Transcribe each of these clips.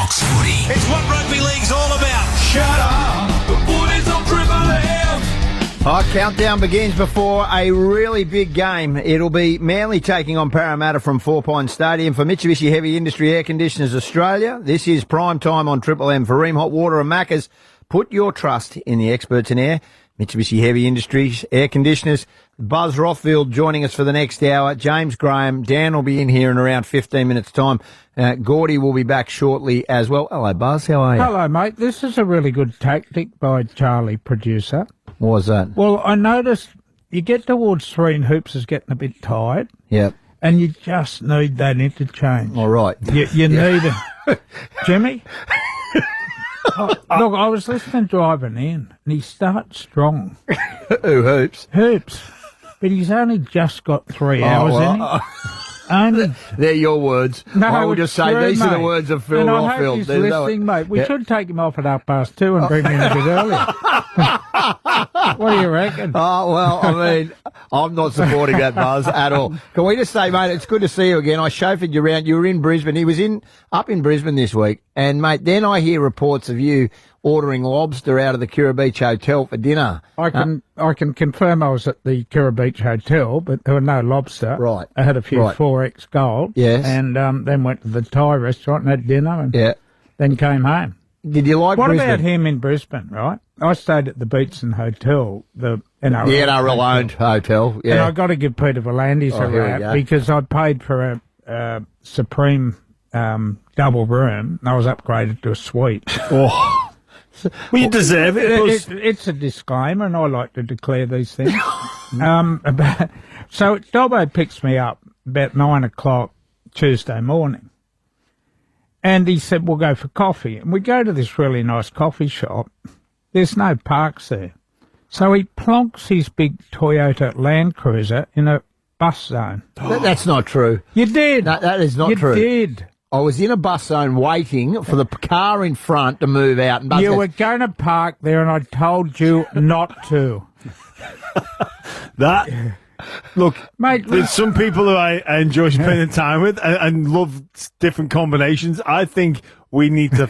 Fox Footy. It's what rugby league's all about. Shut up. The footy's on Triple M. Our countdown begins before a really big game. It'll be Manly taking on Parramatta from Four Pines Stadium for Mitsubishi Heavy Industry Air Conditioners Australia. This is prime time on Triple M for Ream Hot Water and Macca's. Put your trust in the experts in air. Mitsubishi Heavy Industries Air Conditioners. Buzz Rothfield joining us for the next hour. James Graham. Dan will be in here in around 15 minutes' time. Gordy will be back shortly as well. Hello, Buzz. How are you? Hello, mate. This is a really good tactic by Charlie, producer. What was that? Well, I noticed you get towards three and Hoops is getting a bit tired. Yep. And you just need that interchange. All right. You need it. Jimmy? Look, I was listening driving in, and he starts strong. Who, Hoops? Hoops. But he's only just got 3 hours in him. Only. They're your words. No, I will just say true, these mate. are the words of Phil and Rothfield. I hope he's listening, mate. We should take him off at 2:30 and bring him in a bit earlier. What do you reckon? Oh, well, I mean, I'm not supporting that, Buzz, at all. Can we just say, mate, it's good to see you again. I chauffeured you around. You were in Brisbane. He was up in Brisbane this week. And, mate, then I hear reports of you ordering lobster out of the Kira Beach Hotel for dinner. I can confirm I was at the Kira Beach Hotel, but there were no lobster. Right. I had a few 4X gold. Yes. And then went to the Thai restaurant and had dinner and then came home. Did you like Brisbane? What about him in Brisbane, right? I stayed at the Beatson Hotel, the NRL. The NRL-owned hotel, yeah. And I got to give Peter Volandis a rap because I paid for a Supreme double room and I was upgraded to a suite. Oh. Well, you deserve it. It's a disclaimer, and I like to declare these things. So Dobbo picks me up about 9 o'clock Tuesday morning. And he said, we'll go for coffee. And we go to this really nice coffee shop. There's no parks there. So he plonks his big Toyota Land Cruiser in a bus zone. That's not true. You did. No, that is not true. You did. I was in a bus zone waiting for the car in front to move out. And you were going to park there, and I told you not to. Look, mate, there's some people who I enjoy spending time with and love different combinations. I think we need to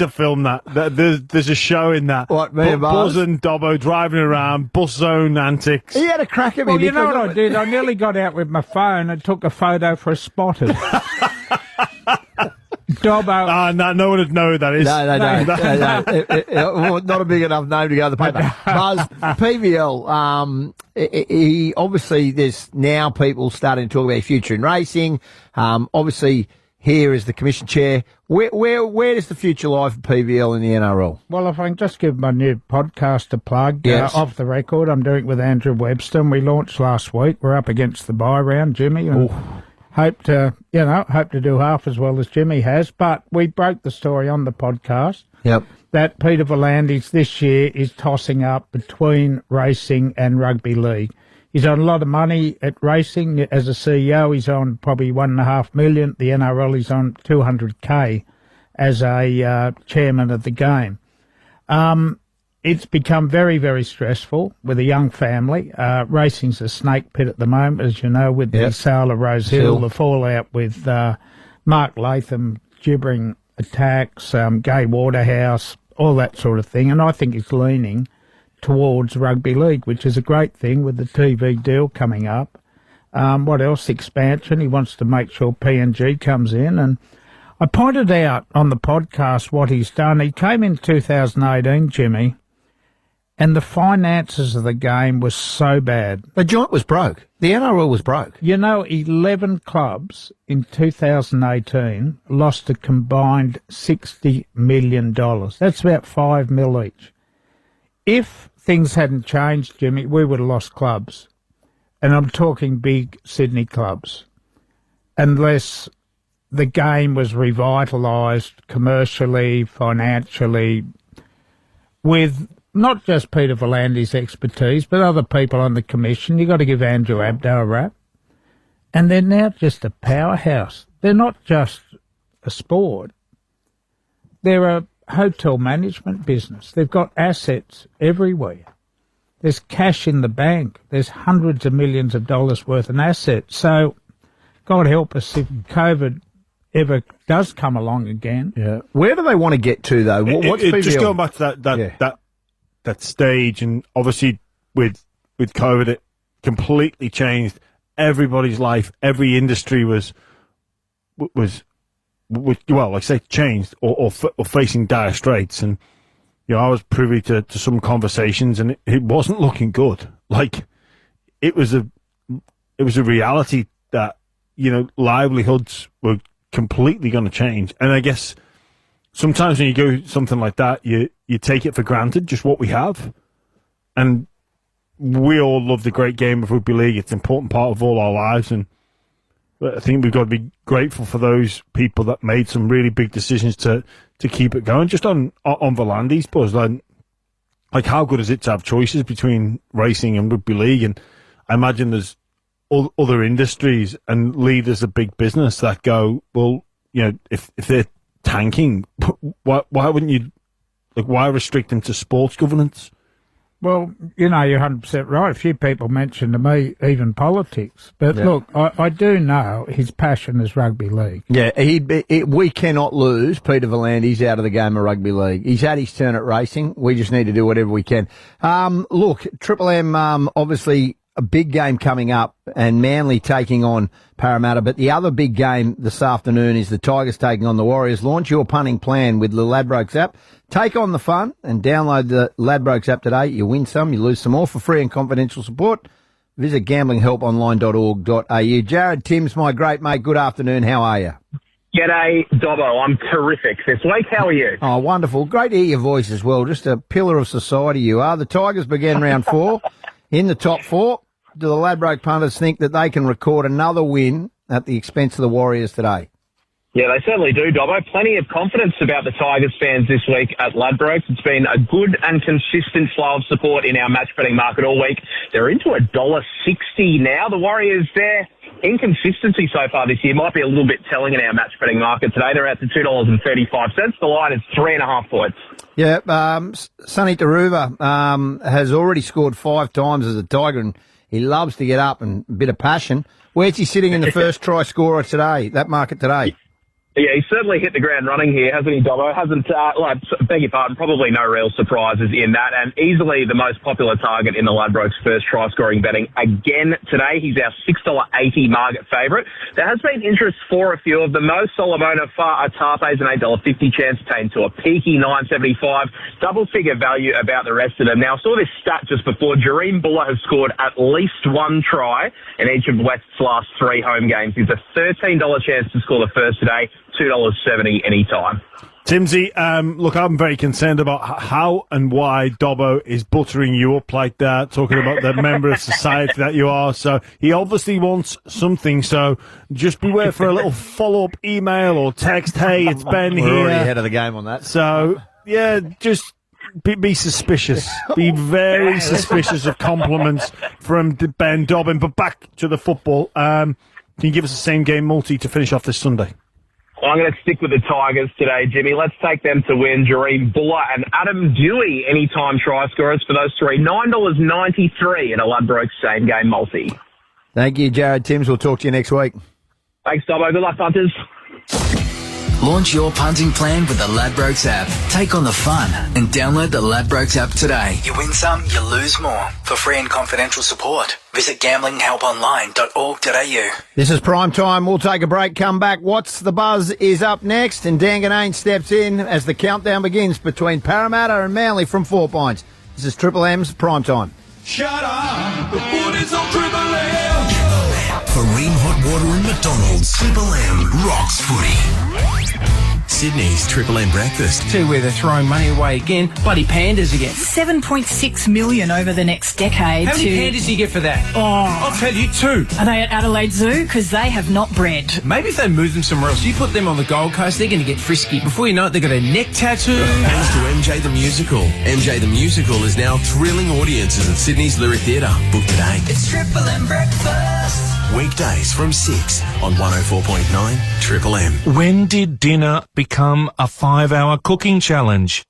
film that. There's a show in that. What, me and Buzz and Dobbo driving around, bus zone antics. He had a crack at me. Well, you know what I did? I nearly got out with my phone and took a photo for a spotter. Dobbo. No one would know who that is. No. Not a big enough name to go to the paper. Buzz, PVL, he obviously there's now people starting to talk about future in racing. Obviously, here is the commission chair. Where does the future lie for PVL in the NRL? Well, if I can just give my new podcast a plug, Off the Record, I'm doing it with Andrew Webster. We launched last week. We're up against the bye round, Jimmy. And hope to do half as well as Jimmy has. But we broke the story on the podcast. Yep. That Peter Volandis this year is tossing up between racing and rugby league. He's on a lot of money at racing as a CEO. He's on probably $1.5 million. At the NRL, he's on $200K as a chairman of the game. It's become very, very stressful with a young family. Racing's a snake pit at the moment, as you know, with the sale of Rose Hill, the fallout with Mark Latham gibbering attacks, Gay Waterhouse, all that sort of thing. And I think it's leaning towards rugby league, which is a great thing with the TV deal coming up. What else? Expansion. He wants to make sure PNG comes in. And I pointed out on the podcast what he's done. He came in 2018, Jimmy, and the finances of the game was so bad. The joint was broke. The NRL was broke. 11 clubs in 2018 lost a combined $60 million. That's about $5 million each. If things hadn't changed, Jimmy, we would have lost clubs. And I'm talking big Sydney clubs. Unless the game was revitalised commercially, financially, with not just Peter Volandis' expertise, but other people on the commission. You've got to give Andrew Abdo a rap. And they're now just a powerhouse. They're not just a sport. They're a hotel management business. They've got assets everywhere. There's cash in the bank. There's hundreds of millions of dollars worth of assets. So God help us if COVID ever does come along again. Yeah. Where do they want to get to, though? What's just PVL? going back to that stage, and obviously with COVID, it completely changed everybody's life. Every industry was well, like I say, changed or facing dire straits. And I was privy to some conversations, and it wasn't looking good. Like it was a reality that livelihoods were completely going to change. And I guess sometimes when you go something like that, you take it for granted, just what we have. And we all love the great game of rugby league. It's an important part of all our lives, and I think we've got to be grateful for those people that made some really big decisions to keep it going. Just on Volandi's buzz, like how good is it to have choices between racing and rugby league? And I imagine there's other industries and leaders of big business that go, well, if they're tanking, why wouldn't you, why restrict them to sports governance? Well, you're 100% right. A few people mentioned to me even politics. But look, I do know his passion is rugby league. Yeah, we cannot lose Peter Volandi's out of the game of rugby league. He's had his turn at racing. We just need to do whatever we can. Look, Triple M, obviously a big game coming up, and Manly taking on Parramatta. But the other big game this afternoon is the Tigers taking on the Warriors. Launch your punting plan with the Ladbrokes app. Take on the fun and download the Ladbrokes app today. You win some, you lose some more. For free and confidential support, visit gamblinghelponline.org.au. Jared Timms, my great mate, good afternoon. How are you? G'day, Dobbo. I'm terrific this week. How are you? Oh, wonderful. Great to hear your voice as well. Just a pillar of society you are. The Tigers began round 4 in the top 4. Do the Ladbroke punters think that they can record another win at the expense of the Warriors today? Yeah, they certainly do, Dobbo. Plenty of confidence about the Tigers fans this week at Ladbrokes. It's been a good and consistent flow of support in our match betting market all week. They're into $1.60 now. The Warriors, their inconsistency so far this year might be a little bit telling in our match betting market today. They're out to $2.35. The line is 3.5 points. Yeah, Sonny Taruva has already scored 5 times as a Tiger, and he loves to get up and a bit of passion. Where's he sitting in the first try scorer today, that market today? Yeah, he's certainly hit the ground running here, hasn't he, Dobbo? Beg your pardon, probably no real surprises in that, and easily the most popular target in the Ladbrokes first try-scoring betting. Again today, he's our $6.80 market favourite. There has been interest for a few of them, though. Solomona Atape's an $8.50 chance attained to a peaky $9.75. Double-figure value about the rest of them. Now, I saw this stat just before. Jareem Buller has scored at least 1 try in each of West's last 3 home games. He's a $13 chance to score the first today. $2.70 anytime. Timsy, look, I'm very concerned about how and why Dobbo is buttering you up like that, talking about the member of society that you are. So he obviously wants something. So just beware for a little follow-up email or text. Hey, it's Ben here. We're already ahead of the game on that. So, yeah, just be suspicious. Be very suspicious of compliments from Ben Dobbin. But back to the football. Can you give us a same-game multi to finish off this Sunday? I'm going to stick with the Tigers today, Jimmy. Let's take them to win. Jareem Buller and Adam Dewey, anytime try scorers for those 3. $9.93 in a Ladbrokes same-game multi. Thank you, Jared Timms. We'll talk to you next week. Thanks, Dobbo. Good luck, punters. Launch your punting plan with the Ladbrokes app. Take on the fun and download the Ladbrokes app today. You win some, you lose more. For free and confidential support, visit gamblinghelponline.org.au. This is Prime Time. We'll take a break, come back. What's the Buzz is up next, and Dan Ganane steps in as the countdown begins between Parramatta and Manly from 4 Pines. This is Triple M's Prime Time. Shut up, the footy's on Triple M. Kareem Hot Water and McDonald's. Triple M rocks footy. Sydney's Triple M breakfast. See where they're throwing money away again. Bloody pandas again. $7.6 million over the next decade. How many pandas do you get for that? Oh, I'll tell you 2. are they at Adelaide Zoo? Because they have not bred. Maybe if they move them somewhere else. You put them on the Gold Coast, they're going to get frisky. Before you know it, they've got a neck tattoo. Thanks to MJ the Musical. MJ the Musical is now thrilling audiences at Sydney's Lyric Theatre. Book today. It's Triple M breakfast. Weekdays from 6 on 104.9 Triple M. When did dinner become a 5-hour cooking challenge?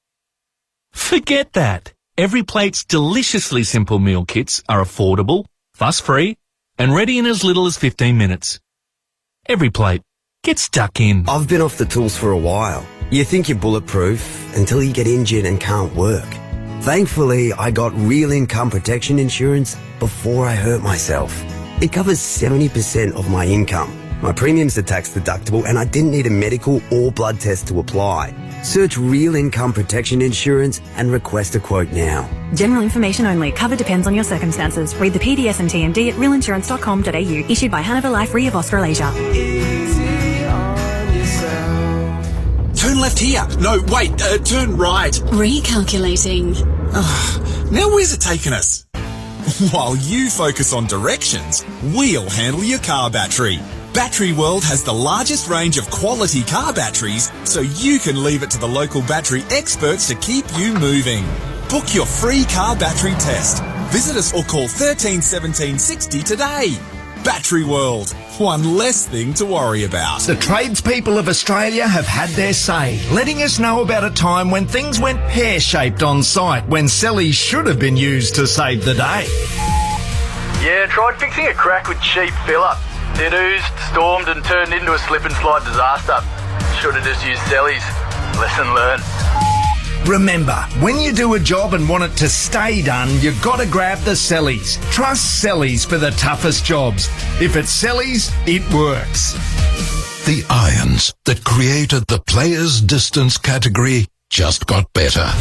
Forget that. Every Plate's deliciously simple meal kits are affordable, fuss-free, and ready in as little as 15 minutes. Every Plate. Get stuck in. I've been off the tools for a while. You think you're bulletproof until you get injured and can't work. Thankfully, I got real income protection insurance before I hurt myself. It covers 70% of my income. My premiums are tax deductible and I didn't need a medical or blood test to apply. Search Real Income Protection Insurance and request a quote now. General information only. Cover depends on your circumstances. Read the PDS and TMD at realinsurance.com.au. Issued by Hanover Life Re of Australasia. Turn left here. No, wait, turn right. Recalculating. Now where's it taking us? While you focus on directions, we'll handle your car battery. Battery World has the largest range of quality car batteries, so you can leave it to the local battery experts to keep you moving. Book your free car battery test. Visit us or call 13 17 60 today. Battery World. One less thing to worry about. The tradespeople of Australia have had their say, letting us know about a time when things went pear-shaped on site, when cellies should have been used to save the day. Yeah, tried fixing a crack with cheap filler. It oozed, stormed and turned into a slip and slide disaster. Should have just used cellies. Lesson learned. Remember, when you do a job and want it to stay done, you've got to grab the cellies. Trust cellies for the toughest jobs. If it's cellies, it works. The irons that created the players' distance category just got better.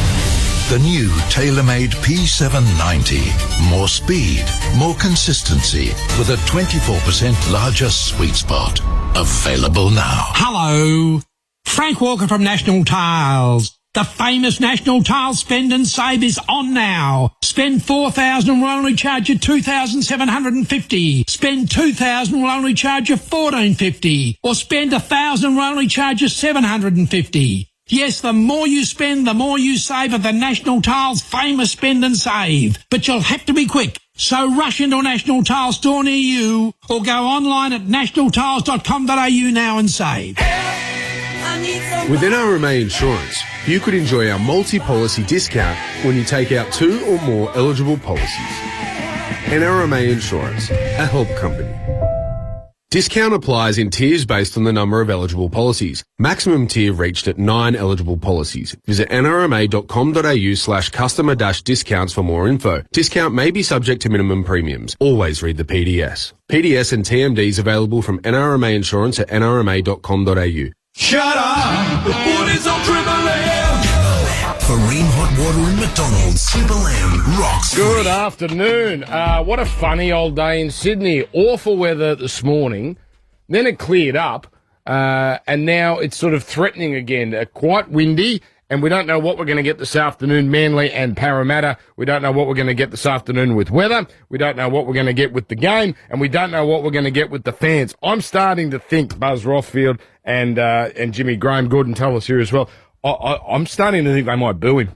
The new tailor-made P790. More speed, more consistency, with a 24% larger sweet spot. Available now. Hello. Frank Walker from National Tiles. The famous National Tiles Spend and Save is on now. Spend $4,000 will only charge you $2,750. Spend $2,000 will only charge you $1,450. Or spend $1,000 will only charge you $750. Yes, the more you spend, the more you save at the National Tiles famous Spend and Save. But you'll have to be quick. So rush into a National Tiles store near you or go online at nationaltiles.com.au now and save. With NRMA Insurance, you could enjoy our multi-policy discount when you take out 2 or more eligible policies. NRMA Insurance, a help company. Discount applies in tiers based on the number of eligible policies. Maximum tier reached at 9 eligible policies. Visit nrma.com.au/customer-discounts for more info. Discount may be subject to minimum premiums. Always read the PDS. PDS and TMDs available from NRMA Insurance at nrma.com.au. Shut up! The footy's on Triple M! For Ream Hot Water and McDonald's, Triple M rocks. Good afternoon. What a funny old day in Sydney. Awful weather this morning. Then it cleared up, and now it's sort of threatening again. Quite windy, and we don't know what we're going to get this afternoon, Manly and Parramatta. We don't know what we're going to get this afternoon with weather. We don't know what we're going to get with the game, and we don't know what we're going to get with the fans. I'm starting to think Buzz Rothfield and Jimmy Graham, Gordon tell us here as well, I'm starting to think they might boo him.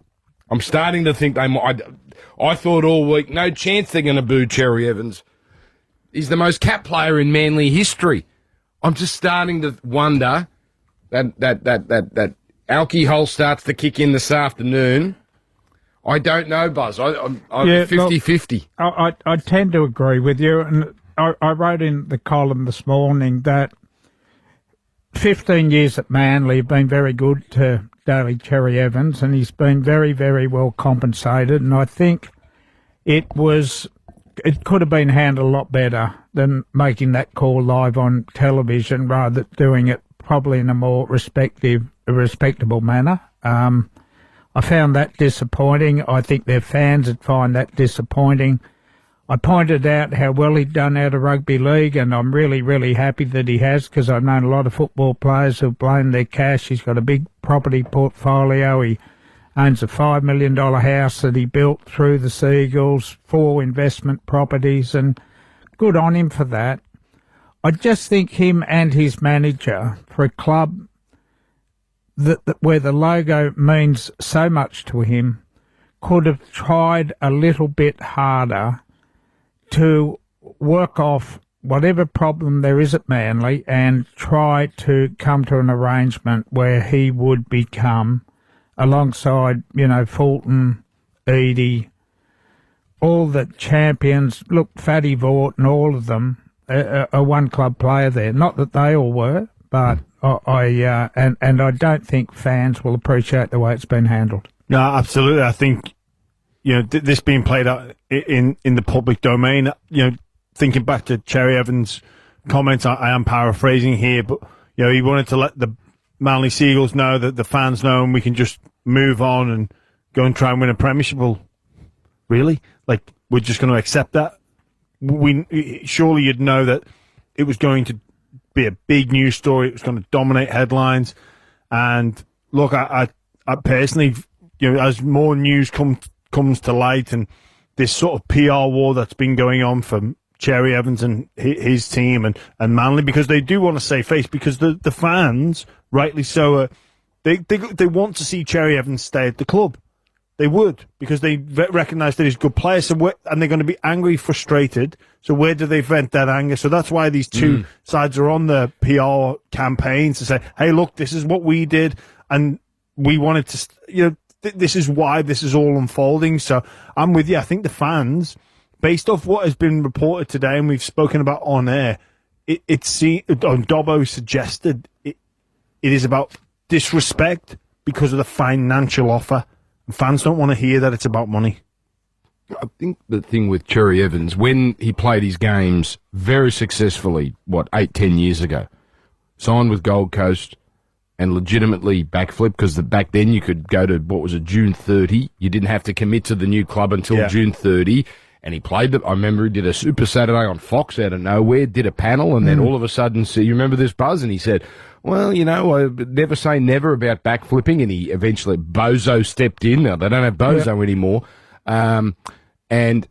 I'm starting to think they might. I thought all week, no chance they're going to boo Cherry Evans. He's the most capped player in Manly history. I'm just starting to wonder that alky hole starts to kick in this afternoon. I don't know, Buzz. I'm 50-50. I tend to agree with you, and I wrote in the column this morning that 15 years at Manly have been very good to Daly Cherry Evans, and he's been very, very well compensated, and I think it could have been handled a lot better than making that call live on television rather than doing it probably in a more respectable manner. I found that disappointing. I think their fans would find that disappointing. I pointed out how well he'd done out of rugby league, and I'm really, really happy that he has, because I've known a lot of football players who've blown their cash. He's got a big property portfolio. He owns a $5 million house that he built through the Seagulls, 4 investment properties, and good on him for that. I just think him and his manager, for a club where the logo means so much to him, could have tried a little bit harder to work off whatever problem there is at Manly and try to come to an arrangement where he would become, alongside, Fulton, Eadie, all the champions, look, Fatty Vaught and all of them, a one-club player there. Not that they all were, but I don't think fans will appreciate the way it's been handled. No, absolutely. I think, this being played out in the public domain, thinking back to Cherry Evans' comments, I am paraphrasing here, but, he wanted to let the Manly Seagulls know that the fans know and we can just move on and go and try and win a premiership. Well, really? Like, we're just going to accept that? Surely you'd know that it was going to be a big news story. It was going to dominate headlines. And look, I personally, as more news comes to light and this sort of PR war that's been going on for Cherry Evans and his team and Manly, because they do want to save face, because the fans, rightly so, they want to see Cherry Evans stay at the club. They would, because they recognise that he's a good player, and they're going to be angry, frustrated. So where do they vent that anger? So that's why these two sides are on the PR campaigns to say, hey, look, this is what we did, and we wanted to, this is why this is all unfolding. So I'm with you. I think the fans, based off what has been reported today, and we've spoken about on air, Dobbo suggested it is about disrespect because of the financial offer. Fans don't want to hear that it's about money. I think the thing with Cherry Evans, when he played his games very successfully, 8-10 years ago, signed with Gold Coast and legitimately backflip, because back then you could go to, June 30. You didn't have to commit to the new club until June 30. And he played I remember he did a Super Saturday on Fox out of nowhere, did a panel, and then all of a sudden, you remember this, Buzz? And he said, well, I never say never about backflipping, and he eventually, Bozo stepped in. Now, they don't have Bozo anymore. And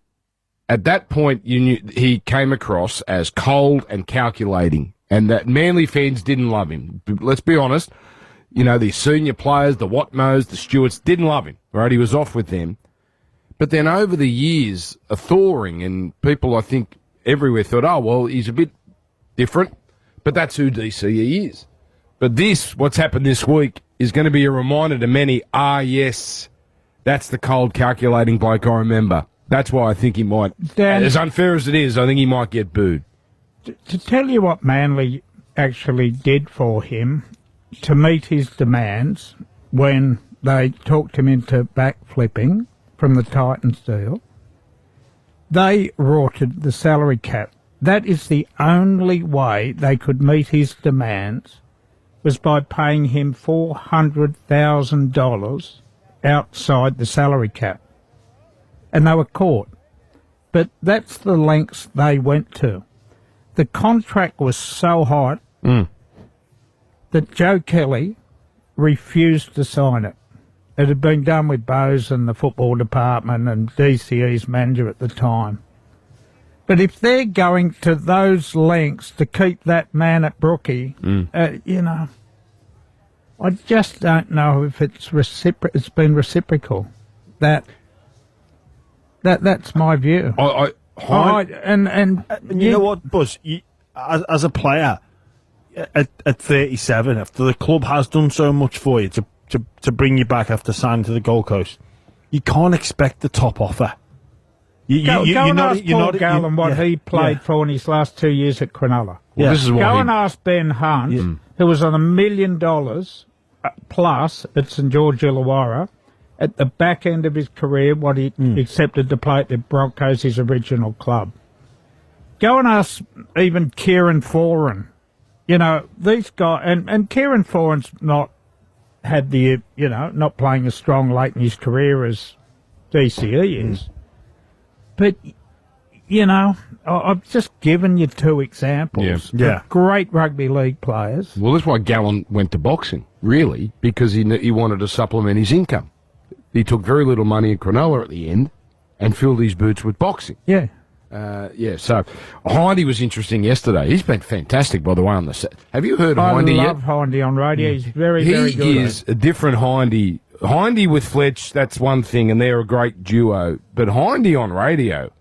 at that point, you knew he came across as cold and calculating, and that Manly fans didn't love him. Let's be honest. The senior players, the Watmos, the Stewarts, didn't love him, right? He was off with them. But then over the years, a thawing, and people, I think, everywhere thought, oh, well, he's a bit different, but that's who DCE is. But what's happened this week, is going to be a reminder to many, yes, that's the cold, calculating bloke I remember. That's why I think he might, as unfair as it is, I think he might get booed. To tell you what Manly actually did for him to meet his demands when they talked him into backflipping from the Titans deal, they rorted the salary cap. That is the only way they could meet his demands, was by paying him $400,000 outside the salary cap. And they were caught. But that's the lengths they went to. The contract was so hot that Joe Kelly refused to sign it. It had been done with Bose and the football department and DCE's manager at the time. But if they're going to those lengths to keep that man at Brookie, I just don't know if it's been reciprocal. That's my view. And you know what, Buzz? As a player at 37, after the club has done so much for you to bring you back after signing to the Gold Coast, you can't expect the top offer. Go and ask Paul Gallen what he played for in his last 2 years at Cronulla. Well, this is why Go and ask Ben Hunt, who was on $1 million plus at St George Illawarra, at the back end of his career, what he accepted to play at the Broncos, his original club. Go and ask even Kieran Foran. These guys, and Kieran Foran's not had the, not playing as strong late in his career as DCE is. But, I've just given you two examples of great rugby league players. Well, that's why Gallen went to boxing, really, because he wanted to supplement his income. He took very little money in Cronulla at the end and filled his boots with boxing. Yeah. So Hindy was interesting yesterday. He's been fantastic, by the way, on the set. Have you heard Hindy yet? I love Hindy on radio. He's very good. He is a different Hindy. Hindy with Fletch, that's one thing, and they're a great duo. But Hindy on radio,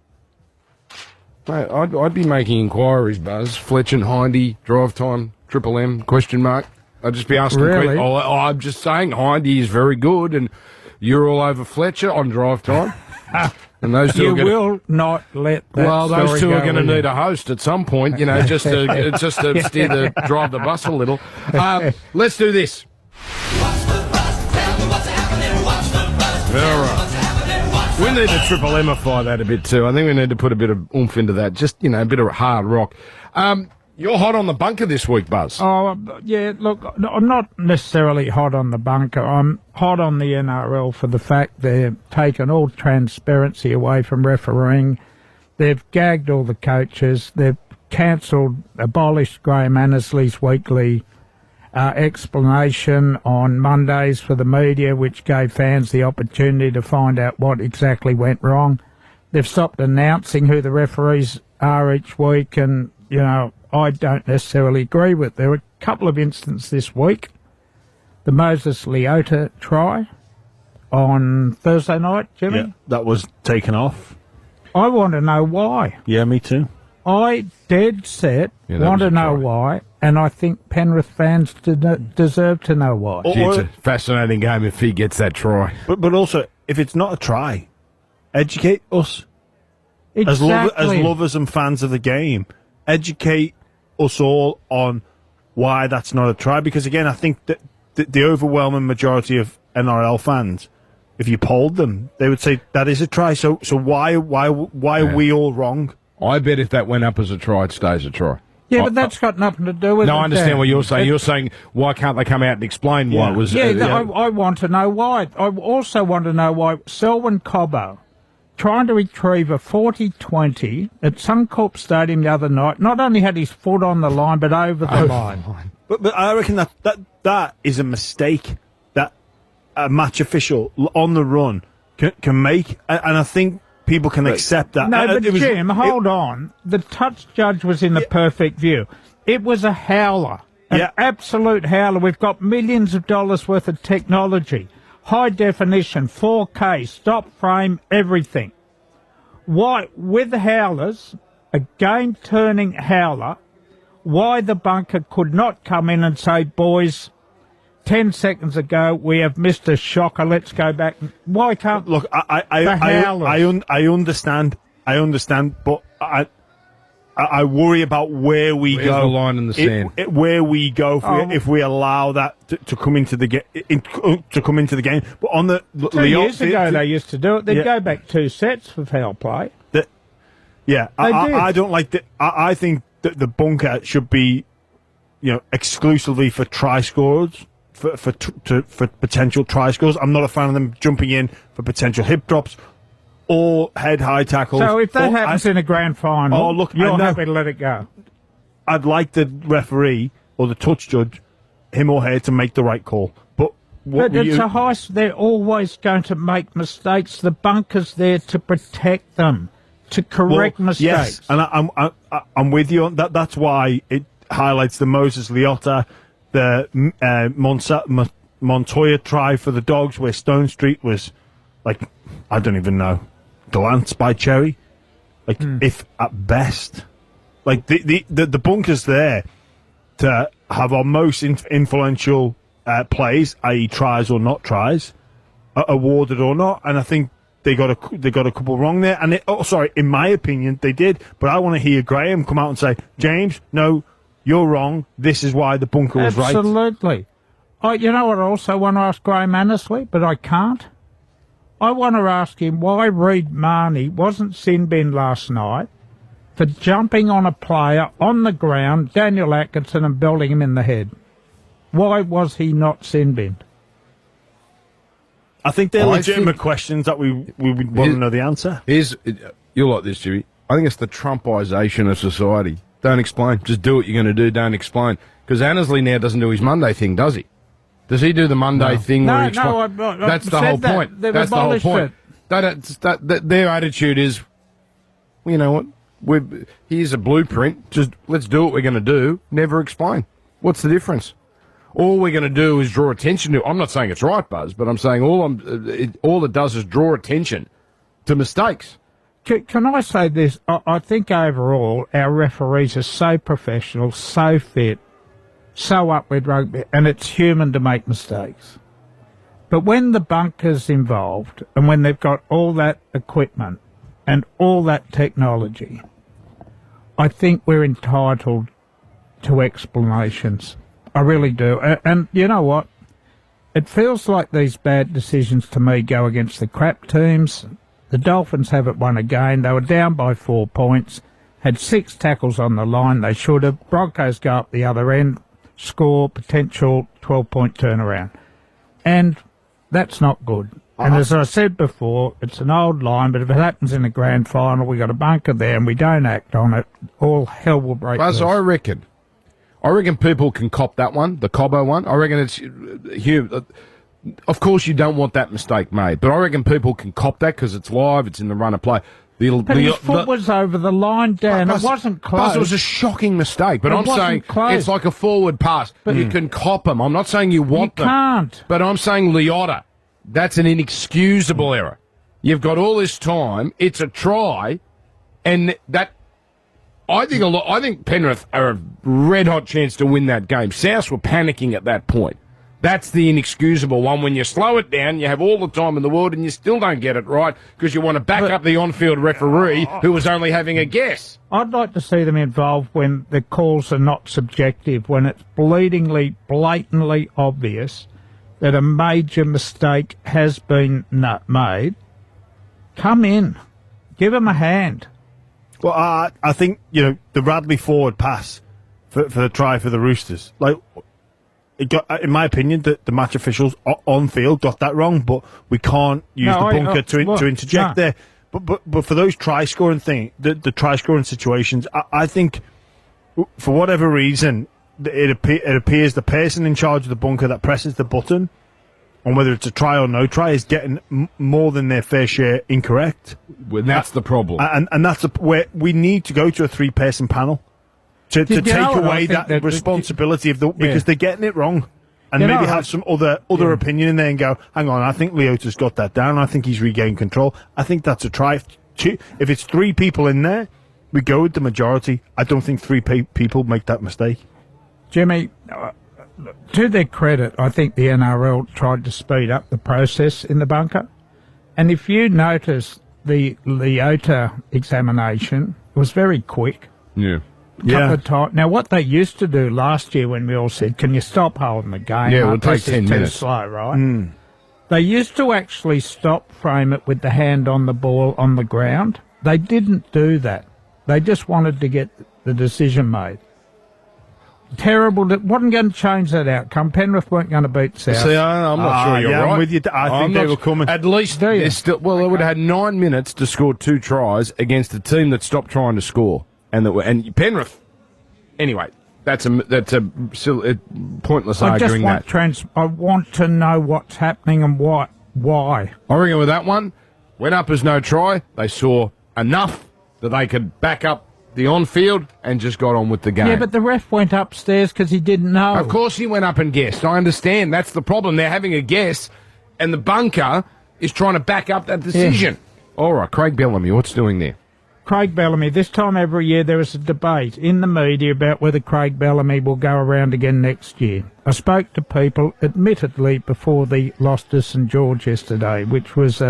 mate, I'd be making inquiries, Buzz. Fletch and Hindy, drive time, Triple M, question mark. I'd just be asking questions. I'm just saying Hindy is very good, and you're all over Fletcher on drive time. And those two You are gonna, will not let that well, those story two go are going to with need you. a host at some point, you know, just to drive the bus a little. Let's do this. All right. We need to triple Emify that a bit too. I think we need to put a bit of oomph into that. Just, you know, a bit of hard rock. You're hot on the bunker this week, Buzz. Oh, yeah, look, I'm not necessarily hot on the bunker. I'm hot on the NRL for the fact they've taken all transparency away from refereeing. They've gagged all the coaches. They've abolished Graham Annesley's weekly explanation on Mondays for the media, which gave fans the opportunity to find out what exactly went wrong. They've stopped announcing who the referees are each week, and, you know, I don't necessarily agree with. There were a couple of instances this week. The Moses Leota try on Thursday night, Jimmy. Yeah, that was taken off. I want to know why. Yeah, me too. I dead set want to know why, and I think Penrith fans deserve to know why. It's a fascinating game if he gets that try. But also, if it's not a try, educate us. Exactly. As lovers and fans of the game, educate us all on why that's not a try. Because, again, I think that the overwhelming majority of NRL fans, if you polled them, they would say that is a try. So why are we all wrong? I bet if that went up as a try, it stays a try. Yeah, but that's got nothing to do with it. No, I understand what you're saying. You're saying, why can't they come out and explain why it was... Yeah, I want to know why. I also want to know why Selwyn Cobbo, trying to retrieve a 40-20 at Suncorp Stadium the other night, not only had his foot on the line, but over the line. But I reckon that is a mistake that a match official on the run can make, and I think people can accept that. No, but Jim, hold on. The touch judge was in the perfect view. It was a howler, an absolute howler. We've got millions of dollars worth of technology, high definition, 4K, stop frame, everything. Why, with the howlers, a game-turning howler, why the bunker could not come in and say, boys, 10 seconds ago, we have missed a shocker. Let's go back. Why can't... Look, I understand, but I worry about where we Where's go. the line in the sand? Where we go if we allow that to come into the game. But on the 2 years ago, they used to do it. They'd go back 2 sets for foul play. I don't like that. I think that the bunker should be, exclusively for try scorers. For potential try scores. I'm not a fan of them jumping in for potential hip drops or head high tackles. So if that happens in a grand final, you're happy to let it go? I'd like the referee or the touch judge, him or her, to make the right call. But they're always going to make mistakes. The bunker's there to protect them, to correct mistakes. Yes, and I'm with you on that. That's why it highlights the Moses Leota, the Montoya try for the Dogs, where Stone Street was, like, I don't even know, glanced by Cherry, if at best. Like, the bunker's there to have our most influential plays, i.e. tries or not tries, awarded or not, and I think they got a couple wrong there. And in my opinion, they did. But I want to hear Graham come out and say, James, no, you're wrong. This is why the bunker was right. Absolutely. You know what I also want to ask Graham Annesley, but I can't? I want to ask him why Reid Marnie wasn't sin-binned last night for jumping on a player on the ground, Daniel Atkinson, and belting him in the head. Why was he not sin-binned? I think they're legitimate questions that we would want to know the answer. You're like this, Jimmy. I think it's the Trumpisation of society. Don't explain. Just do what you're going to do. Don't explain. Because Annesley now doesn't do his Monday thing, does he? Does he do the Monday thing? Where he that's the whole point. That's the whole point. Their attitude is, well, you know what? Here's a blueprint. Just let's do what we're going to do. Never explain. What's the difference? All we're going to do is draw attention to. I'm not saying it's right, Buzz, but I'm saying all it does is draw attention to mistakes. Can I say this? I think overall our referees are so professional, so fit, so up with rugby, and it's human to make mistakes. But when the bunker's involved and when they've got all that equipment, and all that technology, I think we're entitled to explanations. I really do. And you know what? It feels like these bad decisions to me go against the crap teams. The Dolphins haven't won a game. They were down by 4 points, had 6 tackles on the line. They should have. Broncos go up the other end, score, potential 12-point turnaround. And that's not good. And as I said before, it's an old line, but if it happens in the grand final, we got a bunker there and we don't act on it, all hell will break loose. Buzz, I reckon people can cop that one, the Cobbo one. I reckon it's Hugh. Of course, you don't want that mistake made, but I reckon people can cop that because it's live, it's in the run of play. But his foot was over the line, Dan. It wasn't close. It was a shocking mistake, but I'm saying close. It's like a forward pass. But you can cop them. I'm not saying you want them. You can't. But I'm saying Liotta. That's an inexcusable error. You've got all this time. It's a try, and that I think Penrith are a red hot chance to win that game. South were panicking at that point. That's the inexcusable one. When you slow it down, you have all the time in the world, and you still don't get it right because you want to back up the on-field referee who was only having a guess. I'd like to see them involved when the calls are not subjective, when it's bleedingly, blatantly obvious that a major mistake has been made. Come in. Give them a hand. Well, I think, the Radley forward pass for the try for the Roosters, it got, in my opinion, the match officials on field got that wrong, but we can't use the bunker to interject there. But for those try-scoring the try-scoring situations, I think, for whatever reason, it appears the person in charge of the bunker that presses the button, on whether it's a try or no try, is getting more than their fair share incorrect. Well, that's the problem. And that's where we need to go to a 3-person panel to take away that responsibility because they're getting it wrong. And maybe have some other opinion in there and go, hang on, I think Leota's got that down. I think he's regained control. I think that's a try. If it's 3 people in there, we go with the majority. I don't think 3 people make that mistake. Jimmy, to their credit, I think the NRL tried to speed up the process in the bunker. And if you notice, the Leota examination was very quick. Yeah. Couple of times. Now, what they used to do last year when we all said, can you stop holding the game? Yeah, it'll take 10 minutes. Too slow, right? They used to actually frame it with the hand on the ball on the ground. They didn't do that. They just wanted to get the decision made. Terrible. It wasn't going to change that outcome. Penrith weren't going to beat South. See, I'm not sure you're right. I'm with you. I think they were coming. At least they would have had 9 minutes to score 2 tries against a team that stopped trying to score. And Penrith, anyway, that's a pointless arguing that. I want to know what's happening and why. I reckon with that one, went up as no try. They saw enough that they could back up the on-field and just got on with the game. Yeah, but the ref went upstairs because he didn't know. Of course he went up and guessed. I understand. That's the problem. They're having a guess, and the bunker is trying to back up that decision. Yeah. All right, Craig Bellamy, what's doing there? Craig Bellamy, this time every year there is a debate in the media about whether Craig Bellamy will go around again next year. I spoke to people, admittedly, before the loss to St George yesterday, which was,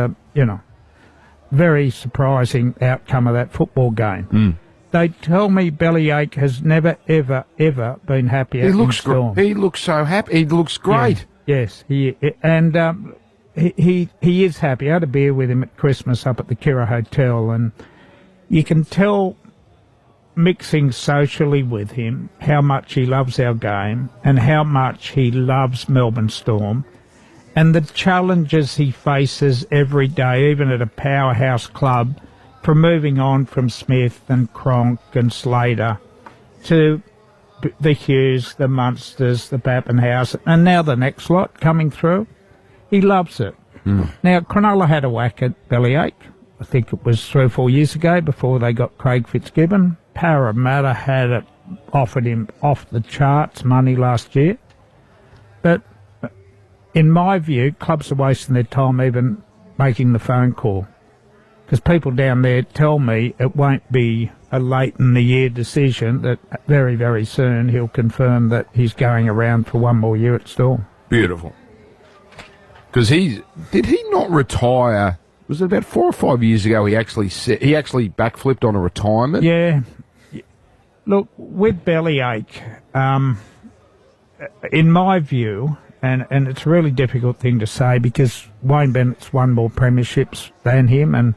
very surprising outcome of that football game. They tell me Bellyache has never, ever, ever been happier in Storm. He looks so happy. He looks great. Yeah. Yes, he is happy. I had a beer with him at Christmas up at the Kira Hotel, and you can tell, mixing socially with him, how much he loves our game and how much he loves Melbourne Storm and the challenges he faces every day, even at a powerhouse club, from moving on from Smith and Cronk and Slater to the Hughes, the Munsters, the Pappenhouse, and now the next lot coming through. He loves it. Now, Cronulla had a whack at Bellyache. I think it was 3 or 4 years ago before they got Craig Fitzgibbon. Parramatta had offered him off the charts money last year. But in my view, clubs are wasting their time even making the phone call. Because people down there tell me it won't be a late in the year decision, that very, very soon he'll confirm that he's going around for 1 more year at Storm. Beautiful. Because did he not retire Was it about 4 or 5 years ago he actually backflipped on a retirement? Yeah. Look, with bellyache, in my view, and it's a really difficult thing to say because Wayne Bennett's won more premierships than him, and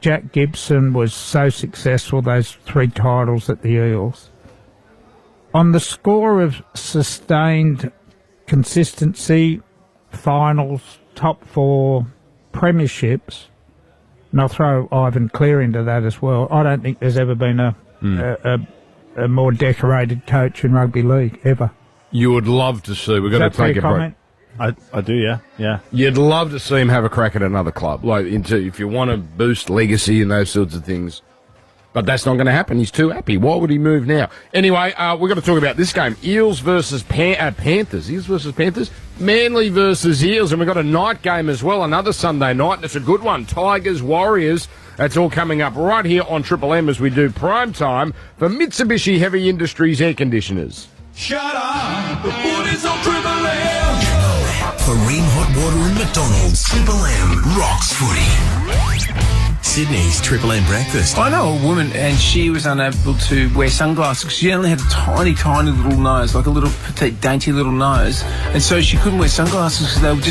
Jack Gibson was so successful, those 3 titles at the Eels. On the score of sustained consistency, finals, top 4, premierships, and I'll throw Ivan Clear into that as well, I don't think there's ever been a more decorated coach in rugby league, ever. You would love to see. We're going to take a break. I do, yeah. You'd love to see him have a crack at another club, if you want to boost legacy and those sorts of things. But that's not going to happen. He's too happy. Why would he move now? Anyway, we're going to talk about this game. Eels versus Panthers. Eels versus Panthers. Manly versus Eels. And we've got a night game as well, another Sunday night, and it's a good one. Tigers, Warriors. That's all coming up right here on Triple M as we do prime time for Mitsubishi Heavy Industries Air Conditioners. Shut up! The foot is on Triple M! Marine Hot Water and McDonald's. Triple M rocks footy. Sydney's Triple M breakfast. I know a woman, and she was unable to wear sunglasses because she only had a tiny, tiny little nose, like a little petite, dainty little nose, and so she couldn't wear sunglasses because they would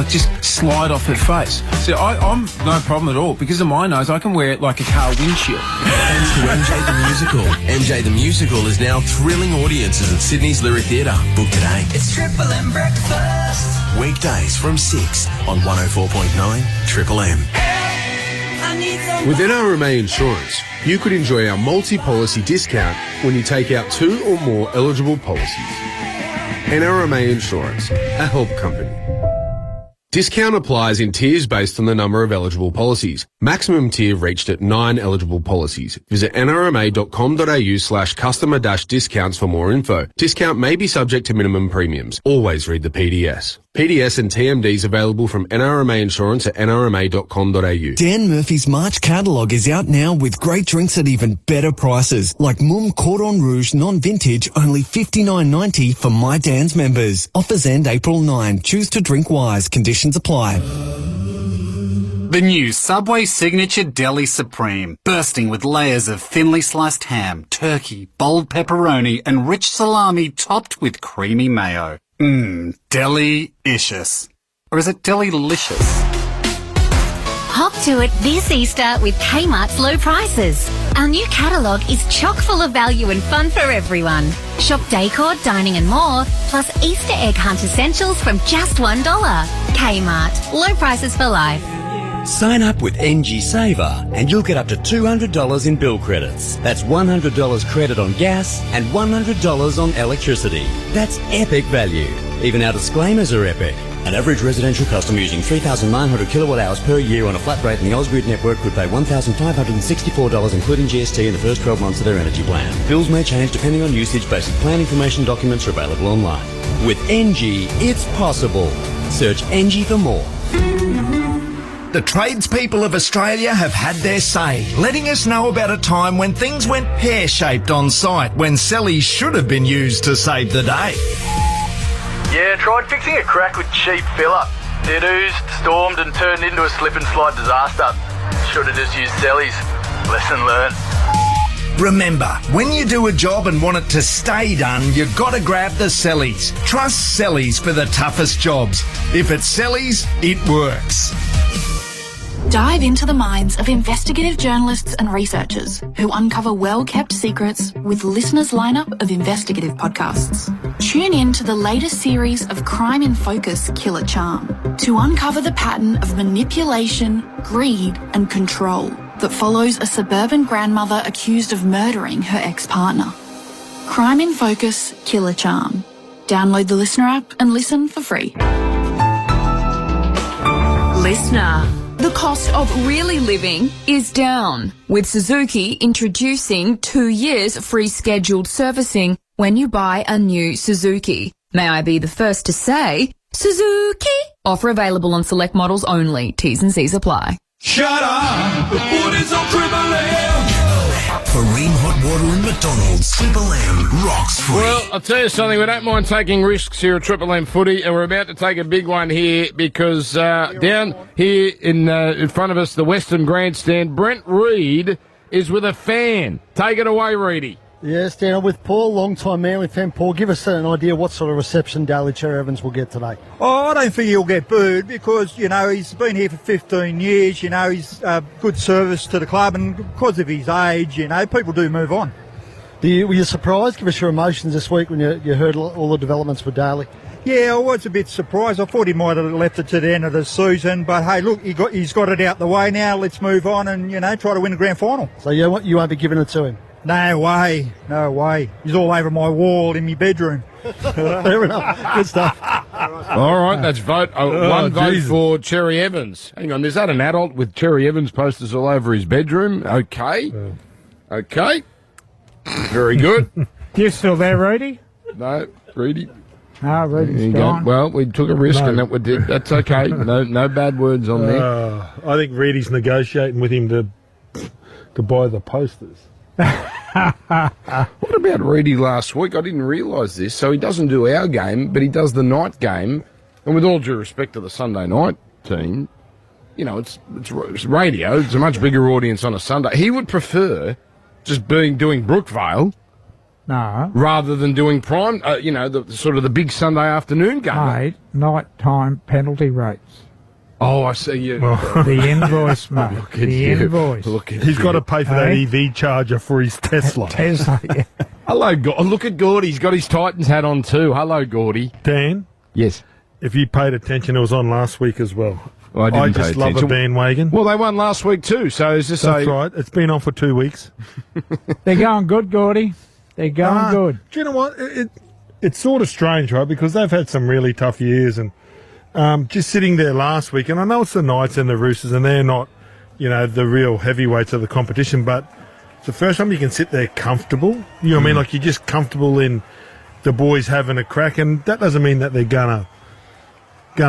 just slide off her face. So I'm no problem at all. Because of my nose, I can wear it like a car windshield. And to MJ the Musical. MJ the Musical is now thrilling audiences at Sydney's Lyric Theatre. Book today. It's Triple M breakfast. Weekdays from 6 on 104.9 Triple M. With NRMA Insurance, you could enjoy our multi-policy discount when you take out 2 or more eligible policies. NRMA Insurance, a help company. Discount applies in tiers based on the number of eligible policies. Maximum tier reached at 9 eligible policies. Visit nrma.com.au/customer-discounts for more info. Discount may be subject to minimum premiums. Always read the PDS. PDS and TMDs available from NRMA Insurance at nrma.com.au. Dan Murphy's March catalogue is out now with great drinks at even better prices, like Mumm Cordon Rouge non-vintage, only $59.90 for My Dan's members. Offers end April 9. Choose to drink wise. Conditions apply. The new Subway Signature Deli Supreme, bursting with layers of thinly sliced ham, turkey, bold pepperoni, and rich salami topped with creamy mayo. Deli-icious. Or is it deli-licious? Hop to it this Easter with Kmart's low prices. Our new catalogue is chock full of value and fun for everyone. Shop decor, dining and more, plus Easter egg hunt essentials from just $1. Kmart. Low prices for life. Sign up with NG Saver and you'll get up to $200 in bill credits. That's $100 credit on gas and $100 on electricity. That's epic value. Even our disclaimers are epic. An average residential customer using 3,900 kilowatt hours per year on a flat rate in the Ausgrid network could pay $1,564 including GST in the first 12 months of their energy plan. Bills may change depending on usage. Basic plan information documents are available online. With NG, it's possible. Search NG for more. The tradespeople of Australia have had their say, letting us know about a time when things went pear-shaped on site, when cellies should have been used to save the day. Yeah, tried fixing a crack with cheap filler. It oozed, stormed and turned into a slip and slide disaster. Should have just used cellies. Lesson learned. Remember, when you do a job and want it to stay done, you've got to grab the cellies. Trust cellies for the toughest jobs. If it's cellies, it works. Dive into the minds of investigative journalists and researchers who uncover well-kept secrets with listeners' lineup of investigative podcasts. Tune in to the latest series of Crime in Focus Killer Charm to uncover the pattern of manipulation, greed and control that follows a suburban grandmother accused of murdering her ex-partner. Crime in Focus Killer Charm. Download the Listener app and listen for free. Listener. The cost of really living is down, with Suzuki introducing 2 years free scheduled servicing when you buy a new Suzuki. May I be the first to say, Suzuki! Offer available on select models only. T's and C's apply. Shut up! The foot is on Triple M! Kareem Hot Water and McDonald's. Triple M rocks footy. Well, I'll tell you something. We don't mind taking risks here at Triple M Footy, and we're about to take a big one here because down here in front of us, the Western Grandstand, Brent Reid is with a fan. Take it away, Reedy. Yeah, Stan, I'm with Paul, long-time Manly fan. Paul, give us an idea what sort of reception Daly Cherry Evans will get today. Oh, I don't think he'll get booed because, you know, he's been here for 15 years, you know, he's good service to the club, and because of his age, you know, people do move on. Were you surprised? Give us your emotions this week when you heard all the developments with Daly. Yeah, I was a bit surprised. I thought he might have left it to the end of the season, but hey, look, he's got it out the way now. Let's move on and, you know, try to win a grand final. So you won't be giving it to him? No way. He's all over my wall in my bedroom. Fair enough. Good stuff. All right, that's vote. One vote for Cherry Evans. Hang on, is that an adult with Cherry Evans posters all over his bedroom? Okay. Okay. Very good. You still there, Reedy? No, Reedy. No, Reedy's gone. Well, we took a risk and that's okay. No bad words on there. I think Reedy's negotiating with him to buy the posters. What about Reedy last week? I didn't realise this. So he doesn't do our game, but he does the night game. And with all due respect to the Sunday night team, you know, it's radio. It's a much bigger audience on a Sunday. He would prefer just doing Brookvale. No. Rather than doing prime, the sort of the big Sunday afternoon game. Mate, night-time penalty rates. Oh, I see you. The invoice, mate. Look at the you. Invoice. He's got to pay for that EV charger for his Tesla. Tesla, yeah. Hello, look at Gordy. He's got his Titans hat on too. Hello, Gordy. Dan? Yes. If you paid attention, it was on last week as well. Well, I just love a bandwagon. Well, they won last week too, so is this That's right. It's been on for 2 weeks. They're going good, Gordy. They're going good. Do you know what? It's sort of strange, right? Because they've had some really tough years, and just sitting there last week, and I know it's the Knights and the Roosters, and they're not, you know, the real heavyweights of the competition, but it's the first time you can sit there comfortable. You know what I mean? Like, you're just comfortable in the boys having a crack, and that doesn't mean that they're gonna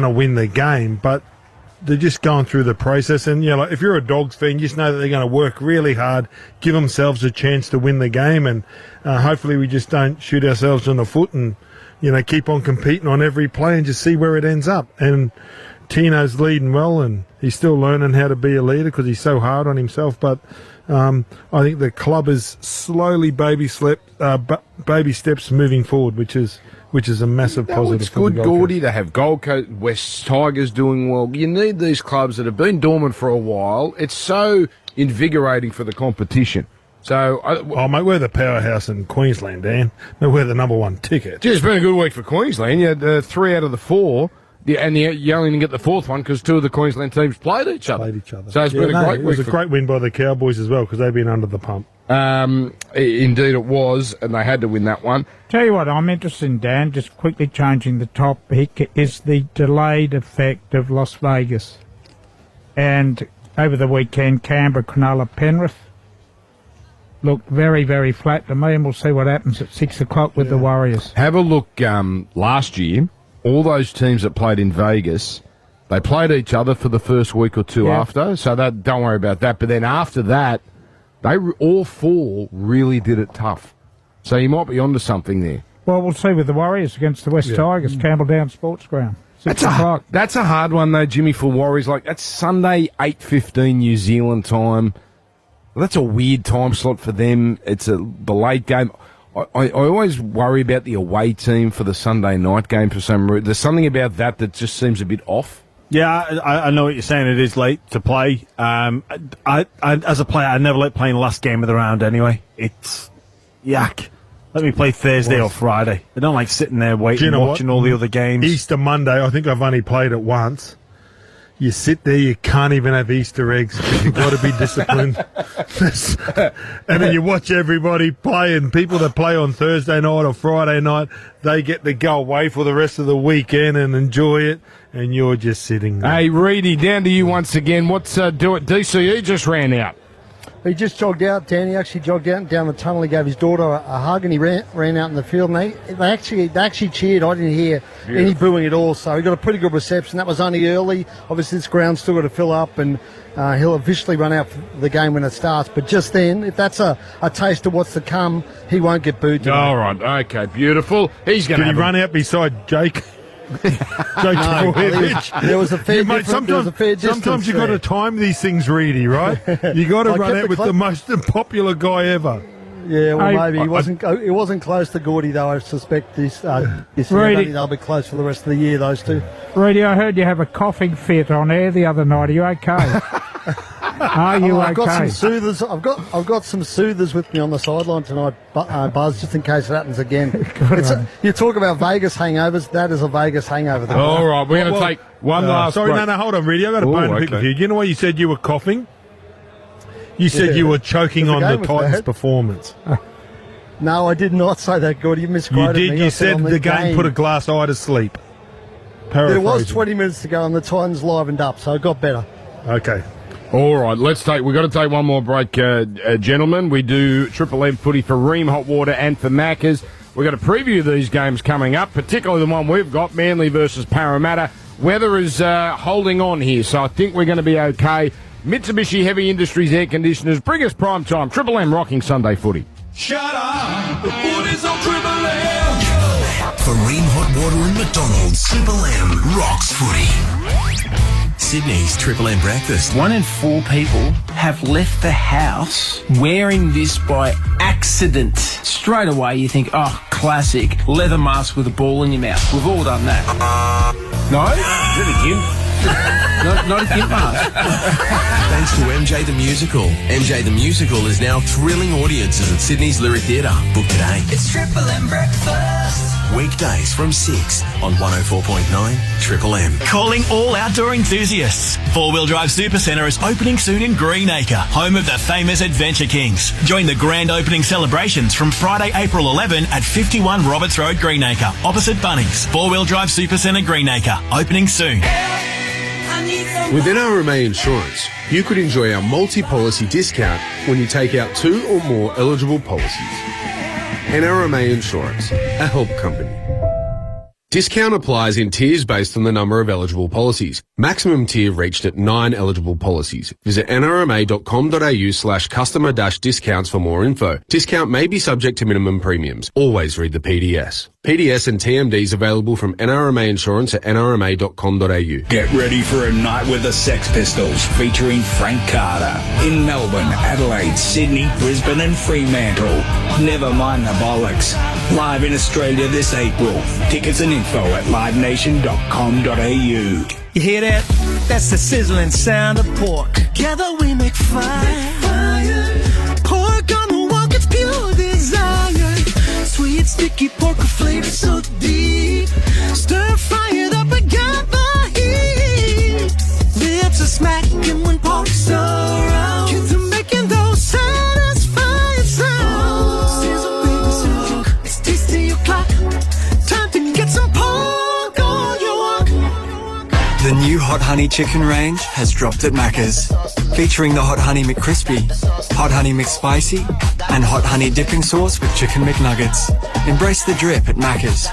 win the game, but they're just going through the process. And, you know, like, if you're a Dogs fan, you just know that they're going to work really hard, give themselves a chance to win the game, and hopefully we just don't shoot ourselves in the foot and, you know, keep on competing on every play and just see where it ends up. And Tino's leading well, and he's still learning how to be a leader because he's so hard on himself. But I think the club is slowly baby steps moving forward, which is a massive positive. It's good, Gordy, to have Gold Coast, West Tigers doing well. You need these clubs that have been dormant for a while. It's so invigorating for the competition. So, mate, we're the powerhouse in Queensland, Dan. We're the number one ticket. Gee, it's been a good week for Queensland. You had 3 out of the 4, and you only didn't get the 4th one because 2 of the Queensland teams played each other. So it's been a great week. It was a great win by the Cowboys as well because they've been under the pump. Indeed it was, and they had to win that one. Tell you what, I'm interested in, Dan, just quickly changing the topic, is the delayed effect of Las Vegas. And over the weekend, Canberra, Cronulla, Penrith looked very, very flat to me, and we'll see what happens at 6 o'clock with the Warriors. Have a look last year. All those teams that played in Vegas, they played each other for the first week or two after, so don't worry about that. But then after that, they all 4 really did it tough. So you might be onto something there. Well, we'll see with the Warriors against the West Tigers, Campbelltown Sports Ground. 6 o'clock. That's a hard one, though, Jimmy, for Warriors. Like, that's Sunday, 8:15 New Zealand time. Well, that's a weird time slot for them. It's the late game. I always worry about the away team for the Sunday night game for some reason. There's something about that just seems a bit off. Yeah, I know what you're saying. It is late to play. I as a player, I never like playing the last game of the round anyway. It's yuck. Let me play Thursday or Friday. I don't like sitting there waiting, watching all the other games. Easter Monday, I think I've only played it once. You sit there, you can't even have Easter eggs because you've got to be disciplined. And then you watch everybody play, and people that play on Thursday night or Friday night, they get to go away for the rest of the weekend and enjoy it, and you're just sitting there. Hey, Reedy, down to you once again. What's DCE just ran out? He just jogged out, Dan. He actually jogged out and down the tunnel. He gave his daughter a hug and he ran out in the field. And they actually cheered. I didn't hear any booing at all. So he got a pretty good reception. That was only early. Obviously, this ground's still got to fill up and he'll officially run out for the game when it starts. But just then, if that's a taste of what's to come, he won't get booed today. All right. Okay. Beautiful. He's going to run out beside Jake? No, there was a fair difference. Sometimes you've got to time these things really, right? You got to run out with the most unpopular guy ever. Yeah, well, maybe he wasn't close to Gordy though. I suspect this year they'll be close for the rest of the year. Those two. Rudy, I heard you have a coughing fit on air the other night. Are you okay? Are you okay? I've got some soothers. I've got some soothers with me on the sideline tonight, Buzz, just in case it happens again. You talk about Vegas hangovers. That is a Vegas hangover. All right, we're going to take one last. Sorry, break. no, hold on, Rudy. I've got a bone to pick with you. You know why you said you were coughing? You said you were choking on the Titans' performance. No, I did not say that, Gordy. You misquoted me. You said the game put a glass eye to sleep. There was 20 minutes to go and the Titans livened up, so it got better. Okay. All right, we've got to take one more break, gentlemen. We do Triple M footy for Ream Hot Water and for Maccas. We've got to preview these games coming up, particularly the one we've got, Manly versus Parramatta. Weather is holding on here, so I think we're going to be okay. Mitsubishi Heavy Industries Air Conditioners, bring us prime time. Triple M rocking Sunday footy. Shut up, the footy's on Triple M. For Ream Hot Water and McDonald's, Triple M rocks footy. Sydney's Triple M breakfast. 1 in 4 people have left the house wearing this by accident. Straight away you think, oh, classic, leather mask with a ball in your mouth. We've all done that. No? Is it a gimp? Not a gimp mask. Thanks to MJ the Musical. MJ the Musical is now thrilling audiences at Sydney's Lyric Theatre. Book today. It's Triple M breakfast. Weekdays from 6 on 104.9 Triple M. Calling all outdoor enthusiasts. 4-Wheel Drive Supercentre is opening soon in Greenacre, home of the famous Adventure Kings. Join the grand opening celebrations from Friday, April 11 at 51 Roberts Road, Greenacre, opposite Bunnings. 4-Wheel Drive Supercentre, Greenacre, opening soon. With NRMA Insurance, you could enjoy our multi-policy discount when you take out 2 or more eligible policies. NRMA Insurance, a help company. Discount applies in tiers based on the number of eligible policies. Maximum tier reached at 9 eligible policies. Visit nrma.com.au/customer-discounts for more info. Discount may be subject to minimum premiums. Always read the PDS. PDS and TMDs available from NRMA Insurance at nrma.com.au. Get ready for a night with the Sex Pistols featuring Frank Carter in Melbourne, Adelaide, Sydney, Brisbane and Fremantle. Never mind the bollocks. Live in Australia this April. Tickets and info at livenation.com.au. You hear that? That's the sizzling sound of pork. Together we make fire. Pork on the walk, it's pure desire. Sweet, sticky pork, a flavor so deep. Stir fry it up and got the heat. Lips are smacking when pork's around. Kids are making those satisfying sounds. Sizzle, baby, sizzle. It's tasty o'clock. Time to get some pork on your walk. The new Hot Honey Chicken range has dropped at Macca's, featuring the Hot Honey McCrispy, Hot Honey McSpicy, and Hot Honey Dipping Sauce with Chicken McNuggets. Embrace the drip at Macca's.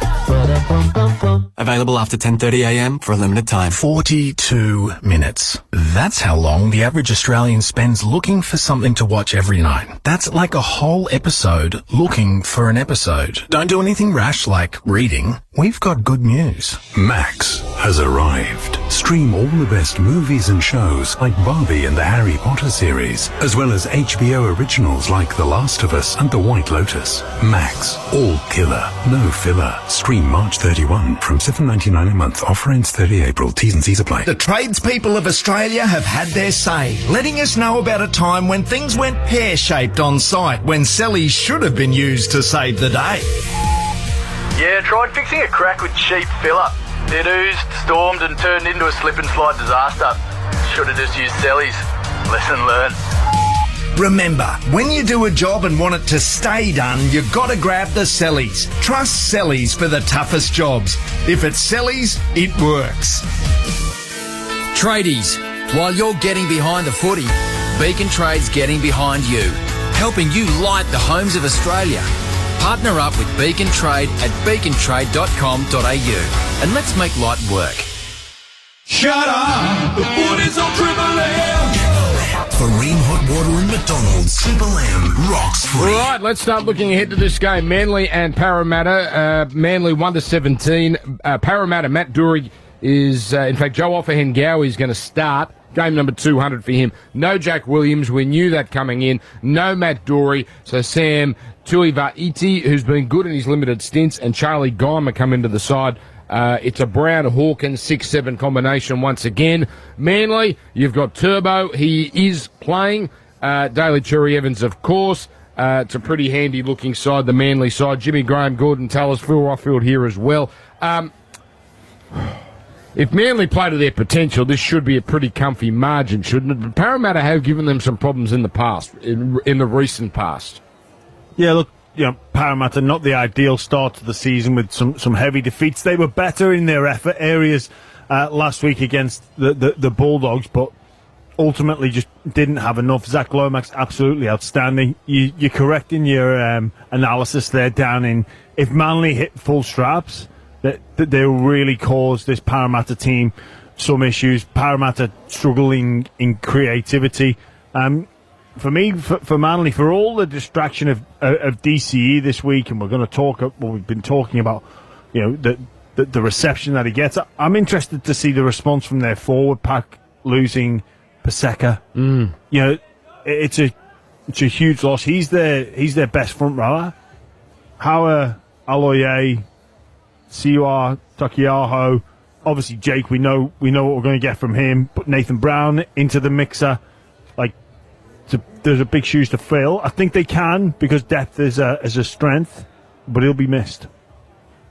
Available after 10:30am for a limited time. 42 minutes. That's how long the average Australian spends looking for something to watch every night. That's like a whole episode looking for an episode. Don't do anything rash like reading. We've got good news. Max has arrived. Stream all the best movies and shows like Barbie and the Harry Potter series, as well as HBO originals like The Last of Us and The White Lotus. Max, all killer, no filler. Stream March 31 from $7.99 a month. Offer ends 30 April. T's and C's apply. The tradespeople of Australia have had their say, letting us know about a time when things went pear-shaped on site, when cellies should have been used to save the day. Yeah, tried fixing a crack with cheap filler. It oozed, stormed and turned into a slip and slide disaster. Should have just used cellies. Lesson learned. Remember, when you do a job and want it to stay done, you've got to grab the cellies. Trust cellies for the toughest jobs. If it's cellies, it works. Tradies, while you're getting behind the footy, Beacon Trade's getting behind you, helping you light the homes of Australia. Partner up with Beacon Trade at beacontrade.com.au and let's make light work. Shut up! The footy's on Triple M! Marine Hot Water and McDonald's. Triple M rocks footy. All right, let's start looking ahead to this game. Manly and Parramatta. Manly 1-17. Parramatta, Matt Dury is, in fact, Joe Offahengawi is going to start. Game number 200 for him. No Jack Williams. We knew that coming in. No Matt Dury. So Sam Tuivasa-Iti, who's been good in his limited stints, and Charlie Geimer come into the side. It's a Brown-Hawkins 6-7 combination once again. Manly, you've got Turbo. He is playing. Daly Cherry-Evans, of course. It's a pretty handy-looking side, the Manly side. Jimmy Graham, Gordon Tallis, Phil Rothfield here as well. If Manly play to their potential, this should be a pretty comfy margin, shouldn't it? But Parramatta have given them some problems in the past, in the recent past. Yeah, look, Parramatta, not the ideal start to the season with some heavy defeats. They were better in their effort areas last week against the Bulldogs, but ultimately just didn't have enough. Zach Lomax, absolutely outstanding. You're correct in your analysis there, Dan, in if Manly hit full straps, that they will really cause this Parramatta team some issues. Parramatta struggling in creativity. For me, for Manly, for all the distraction of DCE this week, and we're going to talk, we've been talking about, the reception that he gets. I'm interested to see the response from their forward pack losing Paseka. It's a huge loss. He's their best front rower. Hauer, Aloye, Siwa, Takiaho, obviously Jake. We know what we're going to get from him. Put Nathan Brown into the mixer. There's a big shoes to fill. I think they can because depth is a strength, but he'll be missed.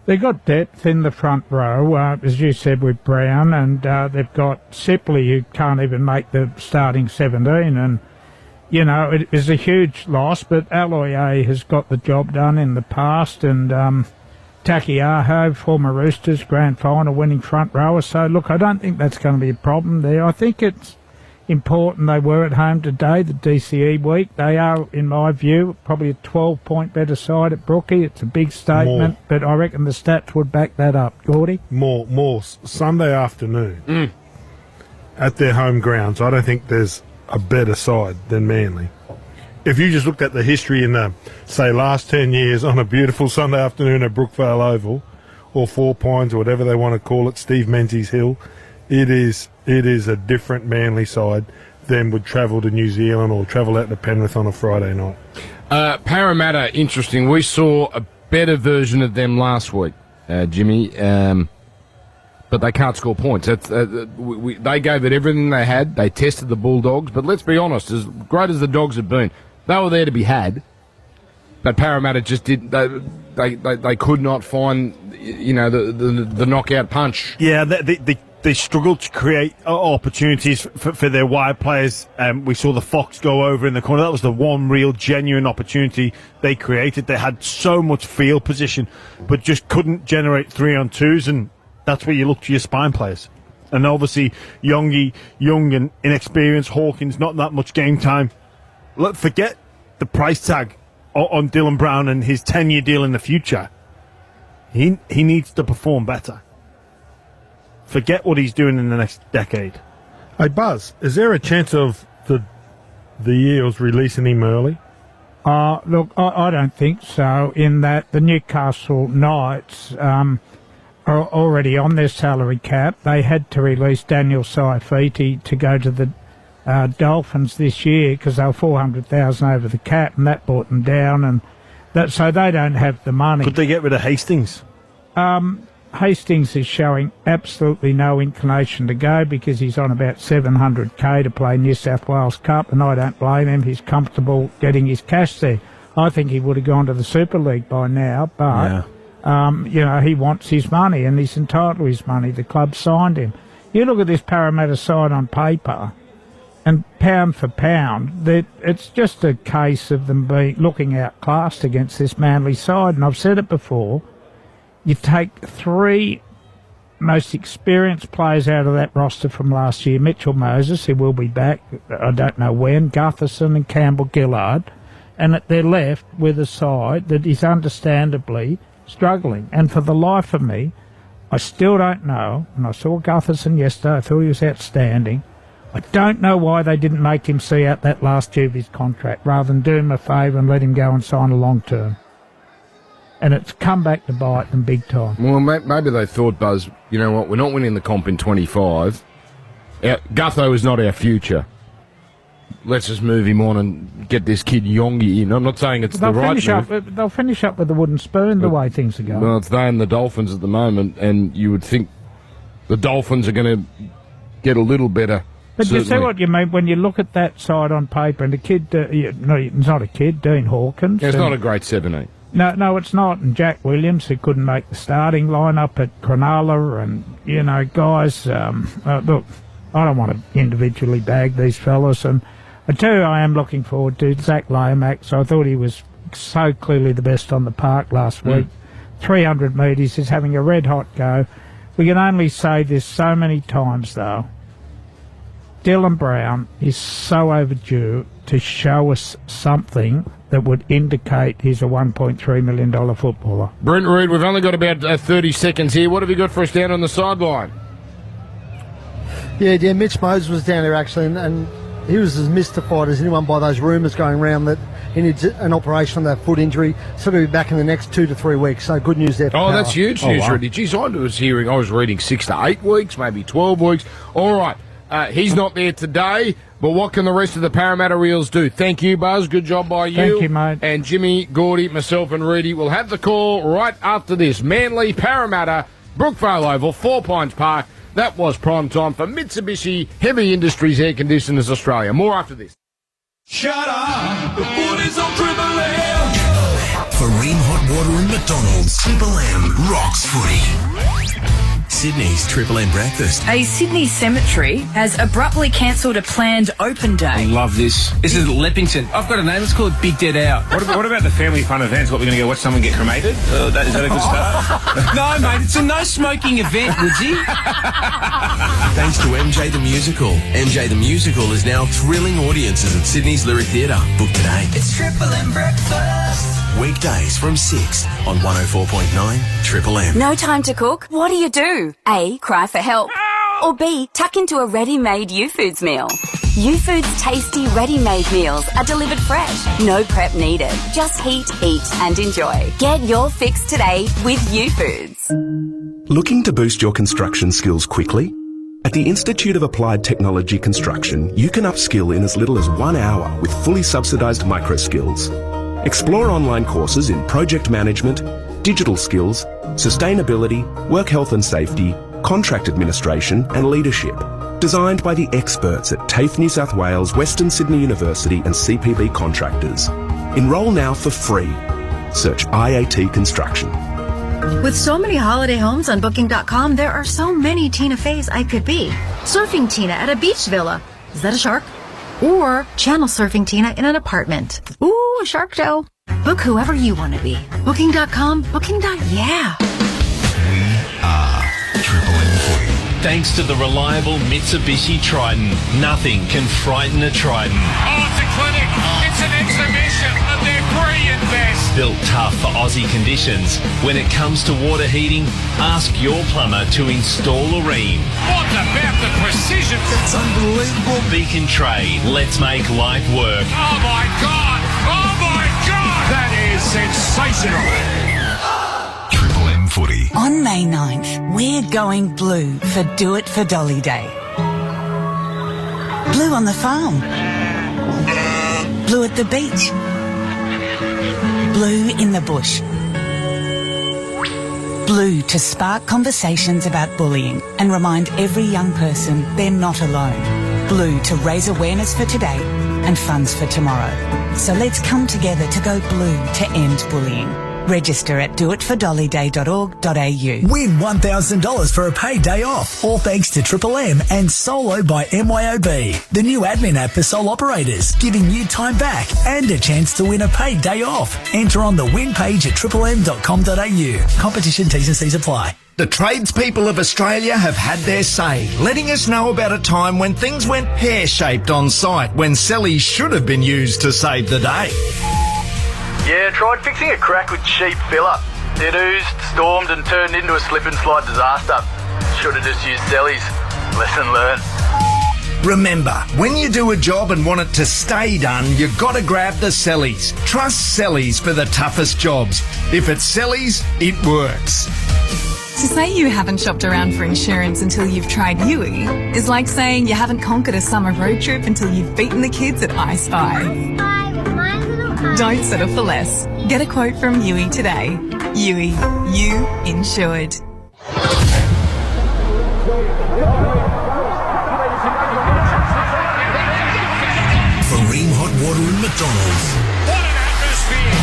They've got depth in the front row, as you said, with Brown, and they've got Sipley, who can't even make the starting 17. And, it is a huge loss, but Aloye has got the job done in the past, and Takiaho, former Roosters, grand final winning front rower. So, look, I don't think that's going to be a problem there. I think it's important they were at home today, the DCE week. They are, in my view, probably a 12-point better side at Brookie. It's a big statement, but I reckon the stats would back that up. Gordy? More Sunday afternoon at their home grounds. I don't think there's a better side than Manly. If you just looked at the history in the, say, last 10 years on a beautiful Sunday afternoon at Brookvale Oval, or Four Pines, or whatever they want to call it, Steve Menzies Hill, it is a different Manly side than would travel to New Zealand or travel out to Penrith on a Friday night. Parramatta, interesting. We saw a better version of them last week, Jimmy, but they can't score points. They gave it everything they had. They tested the Bulldogs, but let's be honest, as great as the Dogs have been, they were there to be had, but Parramatta just didn't. They could not find, the knockout punch. Yeah, they struggled to create opportunities for their wide players. We saw the Fox go over in the corner. That was the one real genuine opportunity they created. They had so much field position, but just couldn't generate 3-on-2s, and that's where you look to your spine players. And obviously, young and inexperienced Hawkins, not that much game time. Look, forget the price tag on Dylan Brown and his 10-year deal in the future. He needs to perform better. Forget what he's doing in the next decade. Hey, Buzz, is there a chance of the Eels releasing him early? Look, I don't think so, in that the Newcastle Knights are already on their salary cap. They had to release Daniel Saifiti to go to the Dolphins this year because they were $400,000 over the cap, and that brought them down, and so they don't have the money. Could they get rid of Hastings? Hastings is showing absolutely no inclination to go because he's on about $700K to play New South Wales Cup, and I don't blame him. He's comfortable getting his cash there. I think he would have gone to the Super League by now, but, he wants his money, and he's entitled to his money. The club signed him. You look at this Parramatta side on paper, and pound for pound, it's just a case of them looking outclassed against this Manly side, and I've said it before. You take 3 most experienced players out of that roster from last year. Mitchell Moses, who will be back, I don't know when, Gutherson and Campbell Gillard, and at their left with a side that is understandably struggling. And for the life of me, I still don't know, and I saw Gutherson yesterday, I thought he was outstanding. I don't know why they didn't make him see out that last year of his contract rather than do him a favour and let him go and sign a long term. And it's come back to bite them big time. Well, maybe they thought, Buzz, you know what, we're not winning the comp in 25. Gutho is not our future. Let's just move him on and get this kid Yongi in. I'm not saying it's the right move. They'll finish up with a wooden spoon the way things are going. Well, it's they and the Dolphins at the moment, and you would think the Dolphins are going to get a little better. But certainly. You see what you mean when you look at that side on paper, and the kid, no, it's not a kid, Dean Hawkins. Yeah, it's not a great 17. No, it's not. And Jack Williams, who couldn't make the starting lineup at Cronulla, and, you know, guys, look, I don't want to individually bag these fellas, and I tell you, I am looking forward to Zach Lomax. I thought he was so clearly the best on the park last week. 300 metres, he's having a red-hot go. We can only say this so many times, though. Dylan Brown is so overdue to show us something that would indicate he's a $1.3 million footballer. Brent Reid, we've only got about 30 seconds here. What have you got for us down on the sideline? Yeah, Mitch Moses was down there, actually, and he was as mystified as anyone by those rumours going around that he needs an operation on that foot injury. So he'll be back in the next 2 to 3 weeks. So good news there for Power. That's huge news, Rudy. Geez, I was reading 6 to 8 weeks, maybe 12 weeks. All right, he's not there today, but what can the rest of the Parramatta Eels do? Thank you, Buzz. Good job by you. Thank you, mate. And Jimmy, Gordy, myself and Rudy will have the call right after this. Manly, Parramatta, Brookvale Oval, 4 Pines Park. That was prime time for Mitsubishi Heavy Industries Air Conditioners Australia. More after this. Shut up! The foot is on Triple M! For Ream Hot Water and McDonald's, Triple M rocks footy. Sydney's Triple M breakfast. A Sydney cemetery has abruptly cancelled a planned open day. I love this. This is Leppington. I've got a name. It's called Big Dead Out. What about the family fun events? What, we're going to go watch someone get cremated? Is that a good start? No, mate. It's a no smoking event, would you? Thanks to MJ the Musical. MJ the Musical is now thrilling audiences at Sydney's Lyric Theatre. Book today. It's Triple M breakfast. Weekdays from 6 on 104.9 Triple M. No time to cook? What do? A, cry for help. Or B, tuck into a ready-made U-Foods meal. U-Foods tasty ready-made meals are delivered fresh. No prep needed. Just heat, eat and enjoy. Get your fix today with U-Foods. Looking to boost your construction skills quickly? At the Institute of Applied Technology Construction, you can upskill in as little as 1 hour with fully subsidised micro-skills. Explore online courses in project management, digital skills, sustainability, work health and safety, contract administration and leadership. Designed by the experts at TAFE New South Wales, Western Sydney University and CPB Contractors. Enrol now for free. Search IAT Construction. With so many holiday homes on Booking.com, there are so many Tina Feys I could be. Surfing Tina at a beach villa. Is that a shark? Or channel surfing Tina in an apartment. Ooh, a shark show. Book whoever you want to be. Booking.com, Booking.yeah. Triple M footy. Thanks to the reliable Mitsubishi Triton, nothing can frighten a Triton. Oh, it's a clinic! It's an exhibition of their brilliant best! Built tough for Aussie conditions. When it comes to water heating, ask your plumber to install a Ream. What about the precision? That's unbelievable. Beacon Trade, let's make life work. Oh my God! Oh my God! That is sensational! Triple M footy. On May 9th, we're going blue for Do It for Dolly Day. Blue on the farm. Blue at the beach. Blue in the bush. Blue to spark conversations about bullying and remind every young person they're not alone. Blue to raise awareness for today and funds for tomorrow. So let's come together to go blue to end bullying. Register at doitfordollyday.org.au. Win $1,000 for a paid day off. All thanks to Triple M and Solo by MYOB, the new admin app for sole operators, giving you time back and a chance to win a paid day off. Enter on the win page at triplem.com.au. Competition T's and C's apply. The tradespeople of Australia have had their say, letting us know about a time when things went pear-shaped on site, when cellies should have been used to save the day. Yeah, tried fixing a crack with cheap filler. It oozed, stormed and turned into a slip and slide disaster. Should have just used cellies. Lesson learned. Remember, when you do a job and want it to stay done, you've got to grab the cellies. Trust cellies for the toughest jobs. If it's cellies, it works. To say you haven't shopped around for insurance until you've tried Yui is like saying you haven't conquered a summer road trip until you've beaten the kids at I Spy. Don't settle for less. Get a quote from Yui today. Yui, you insured. Kareem Hot Water and McDonald's. What an atmosphere!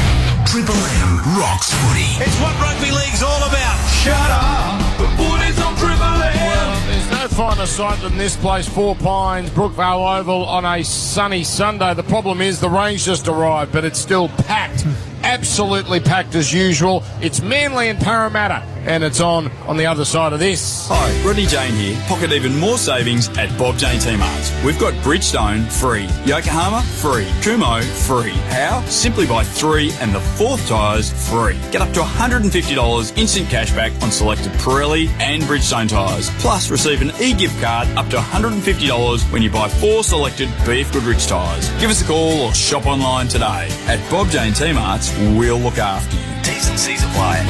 Triple M rocks footy. It's what rugby league's all about. Shut up! The footy's on Triple M! Well, there's no finer sight than this place, Four Pines, Brookvale Oval, on a sunny Sunday. The problem is the rain's just arrived, but it's still packed. Absolutely packed as usual. It's Manly and Parramatta, and it's on the other side of this. Hi, Rodney Jane here. Pocket even more savings at Bob Jane T-Marts. We've got Bridgestone free, Yokohama free, Kumho free. How? Simply buy 3 and the 4th tyres free. Get up to $150 instant cashback on selected Pirelli and Bridgestone tyres. Plus receive an e-gift card up to $150 when you buy 4 selected BF Goodrich tyres. Give us a call or shop online today. At Bob Jane T-Marts, we'll look after you. T's and C's apply.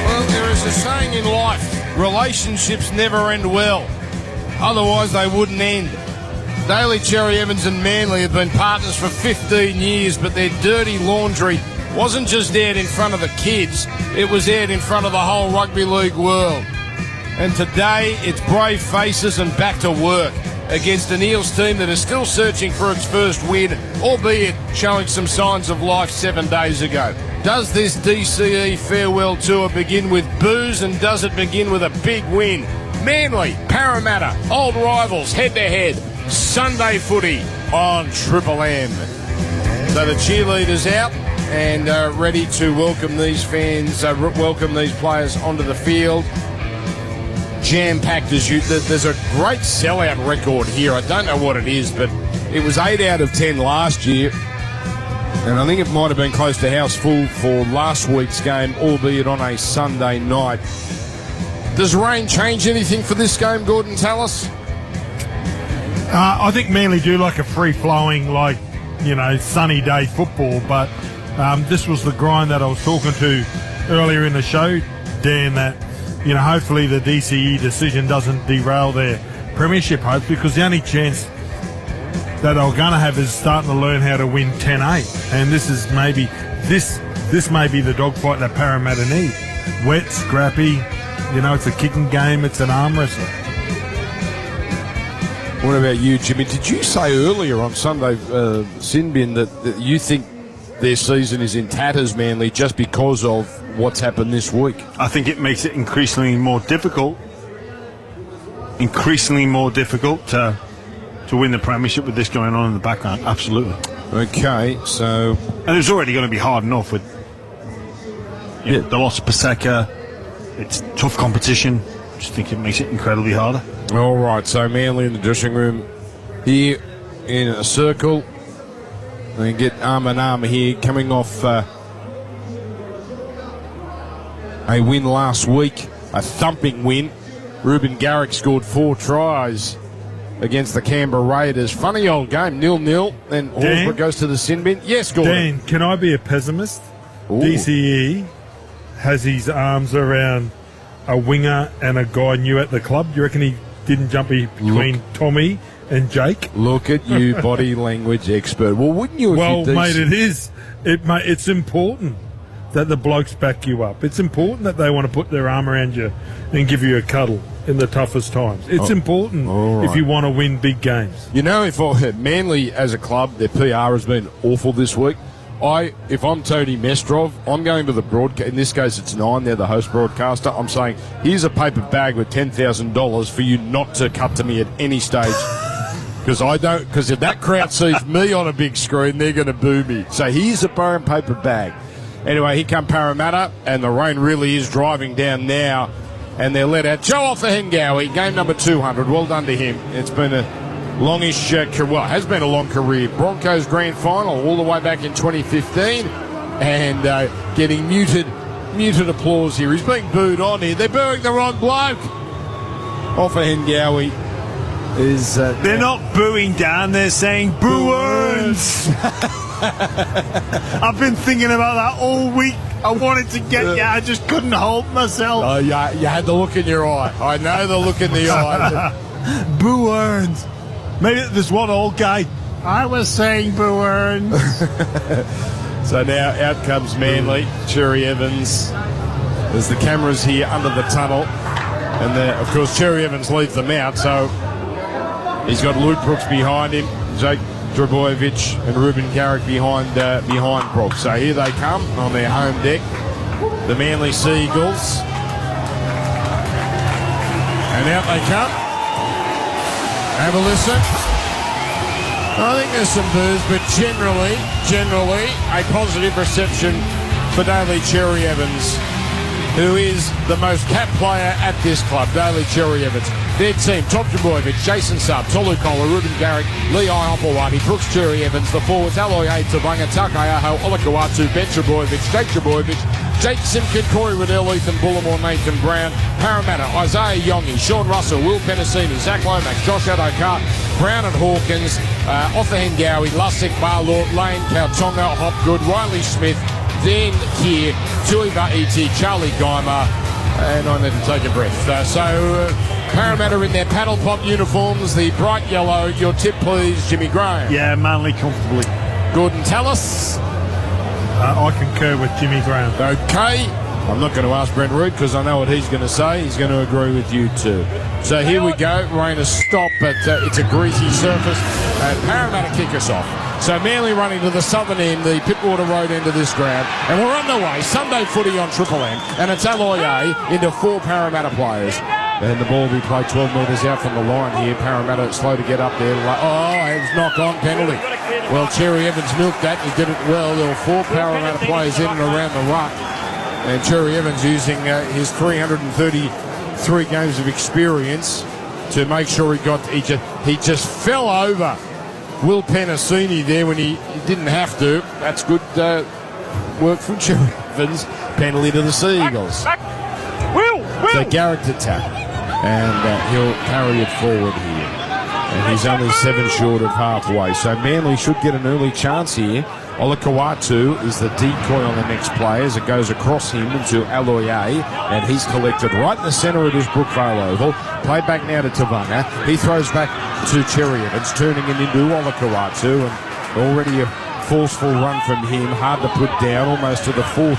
Well, there is a saying in life, relationships never end well. Otherwise, they wouldn't end. Daly, Cherry Evans and Manly have been partners for 15 years, but their dirty laundry wasn't just aired in front of the kids, it was aired in front of the whole rugby league world. And today, it's brave faces and back to work against an Eels team that is still searching for its first win, albeit showing some signs of life 7 days ago. Does this DCE farewell tour begin with boos, and does it begin with a big win? Manly, Parramatta, old rivals, head-to-head, Sunday footy on Triple M. So the cheerleaders out and ready to welcome these fans, welcome these players onto the field. Jam-packed as you. There's a great sellout record here. I don't know what it is, but it was 8 out of 10 last year, and I think it might have been close to house full for last week's game, albeit on a Sunday night. Does rain change anything for this game, Gordon? Tell us. I think Manly do like a free-flowing, sunny day football, but this was the grind that I was talking to earlier in the show, Dan, that hopefully the DCE decision doesn't derail their premiership hopes, because the only chance that they're going to have is starting to learn how to win 10-8. And this is maybe this may be the dogfight that Parramatta need. Wet, scrappy, it's a kicking game, it's an arm wrestle. What about you, Jimmy? Did you say earlier on Sunday, Sinbin, that you think their season is in tatters, Manly, just because of what's happened this week? I think it makes it increasingly more difficult to win the premiership with this going on in the background. Absolutely. Okay, so... And it's already going to be hard enough with the loss of Paseka. It's tough competition. I just think it makes it incredibly harder. All right, so Manly in the dressing room here in a circle. They get arm in arm here, coming off a win last week, a thumping win. Ruben Garrick scored 4 tries against the Canberra Raiders. Funny old game, 0-0, and Horsburgh goes to the sin bin. Yes, Gordon. Dan, can I be a pessimist? Ooh. DCE has his arms around a winger and a guy new at the club. Do you reckon he didn't jump between Tommy and Jake? Look at you, body language expert. Well, wouldn't you? Well, mate, it is. It's important that the blokes back you up. It's important that they want to put their arm around you and give you a cuddle in the toughest times. It's important if you want to win big games. If Manly as a club, their PR has been awful this week. If I'm Tony Mestrov, I'm going to the broadcast. In this case, it's Nine. They're the host broadcaster. I'm saying, here's a paper bag with $10,000 for you not to cut to me at any stage because I don't. Because if that crowd sees me on a big screen, they're going to boo me. So here's a bar and paper bag. Anyway, here come Parramatta, and the rain really is driving down now, and they're let out. Joe Offahengawi, game number 200. Well done to him. It's been a longish career. Well, it has been a long career. Broncos grand final all the way back in 2015, and getting muted applause here. He's being booed on here. They're booing the wrong bloke. Offahengawi is... they're not booing Dan, they're saying boo-earns. I've been thinking about that all week. I wanted to get you, I just couldn't hold myself. Oh, yeah, you had the look in your eye. I know the look in the eye. Boo-earns. Maybe there's one old guy. I was saying boo-earns. So now out comes Manly, Cherry Evans. There's the cameras here under the tunnel. And of course, Cherry Evans leaves them out, so he's got Luke Brooks behind him, Jake Drabojevic and Ruben Garrick behind Brooks. So here they come on their home deck, the Manly Seagulls. And out they come. Have a listen. I think there's some boos, but generally, a positive reception for Daly Cherry Evans, who is the most capped player at this club, Daly Cherry Evans. Their team, Top Drabojevic, Jason Saab, Tolu Kola, Ruben Garrick, Lee Iopawati, Brooks Cherry Evans, the forwards, Aloy Tavanga, Takayaho, Olakawatu, Ben Drabojevic, Jake Drabojevic, Jake Simpkin, Corey Riddell, Ethan Bullimore, Nathan Brown, Parramatta, Isaiah Yongi, Sean Russell, Will Penasini, Zach Lomax, Josh Adokar, Brown and Hawkins, Offahengawi, Lussick, Barlord, Lane, Kautonga, Hopgood, Riley Smith, then here, Tui Va'iti, Charlie Geimer, and I need to take a breath. Parramatta in their paddle pop uniforms, the bright yellow. Your tip, please, Jimmy Graham. Yeah, Manly comfortably. Gordon Tallis. I concur with Jimmy Graham. Okay. I'm not going to ask Brent Root because I know what he's going to say. He's going to agree with you too. So here we go. Rain has stopped, but it's a greasy surface. Parramatta kick us off. So Manly running to the southern end, the Pittwater Road end of this ground. And we're underway. Sunday footy on Triple M. And it's Aloye into 4 Parramatta players. And the ball will be played 12 metres out from the line here. Parramatta slow to get up there. It's knock-on penalty. Well, Cherry Evans milked that. He did it well. There were 4 Parramatta players in and around the ruck. And Cherry Evans using his 333 games of experience to make sure he just fell over Will Penasini there when he didn't have to. That's good work from Cherry Evans. Penalty to the Seagulls. Will! So Garrick to tap. And he'll carry it forward here. And he's only 7 short of halfway. So Manly should get an early chance here. Olakawatu is the decoy on the next play as it goes across him into Aloye, and he's collected right in the centre of this Brookvale Oval. Played back now to Tavanga. He throws back to Cherry Evans, turning it into Olakawatu, and already a forceful run from him, hard to put down, almost to the 40.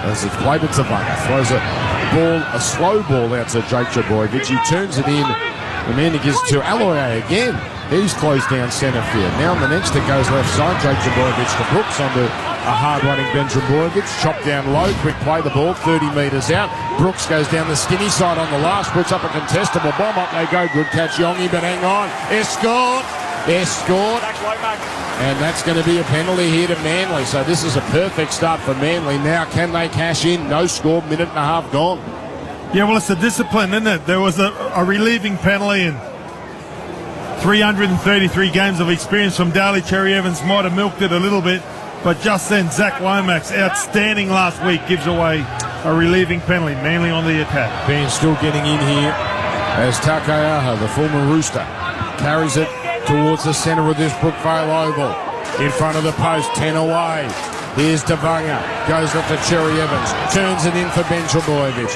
As it's played to Tavanga, throws a slow ball out to Jake Drabojevic. He turns it in, and then he gives it to Aloye again. He's closed down centre field. Now on the next it goes left side. Jake Drabojevic to Brooks onto a hard-running Ben Drabojevic. Chopped down low. Quick play the ball 30 metres out. Brooks goes down the skinny side on the last. Puts up a contestable bomb. Up they go. Good catch, Yongi, but hang on. Escort. And that's going to be a penalty here to Manly. So this is a perfect start for Manly. Now can they cash in? No score. Minute and a half gone. Yeah, well, it's the discipline, isn't it? There was a relieving penalty and 333 games of experience from Daly Cherry Evans might have milked it a little bit, but just then Zach Lomax, outstanding last week, gives away a relieving penalty, Manly on the attack. Ben still getting in here as Takayaho, the former Rooster, carries it towards the centre of this Brookvale Oval. In front of the post, 10 away. Here's Tavanga, goes up to Cherry Evans, turns it in for Ben Drabojevic.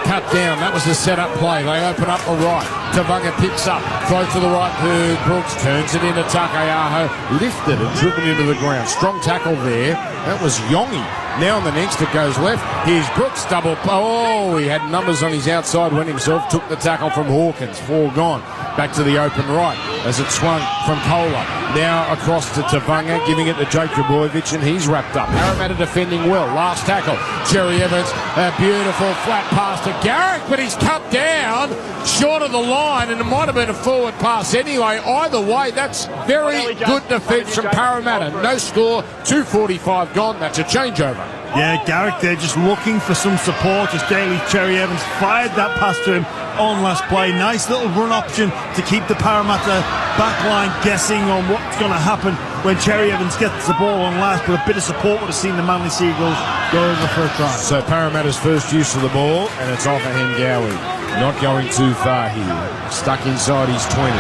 Cut down, that was the set-up play. They open up the right. Tavanga picks up, throws to the right to Brooks, turns it into Takayaho, lifted and driven into the ground. Strong tackle there. That was Yongi. Now on the next it goes left. Here's Brooks, double. Oh, he had numbers on his outside, went himself, took the tackle from Hawkins. 4 gone. Back to the open right. as it swung from Kohler. Now across to Tavunga, giving it to Jake Trbojevic, and he's wrapped up. Parramatta defending well. Last tackle. Cherry Evans, a beautiful flat pass to Garrick, but he's cut down short of the line, and it might have been a forward pass anyway. Either way, that's very good defence from Parramatta. No score, 2:45 gone. That's a changeover. Yeah, Garrick there just looking for some support as Daly Cherry Evans fired that pass to him on last play. Nice little run option to keep the Parramatta backline guessing on what's going to happen when Cherry Evans gets the ball on last, but a bit of support would have seen the Manly Seagulls go over for a try. So Parramatta's first use of the ball, and it's off of Hengawi. Not going too far here. Stuck inside his 20.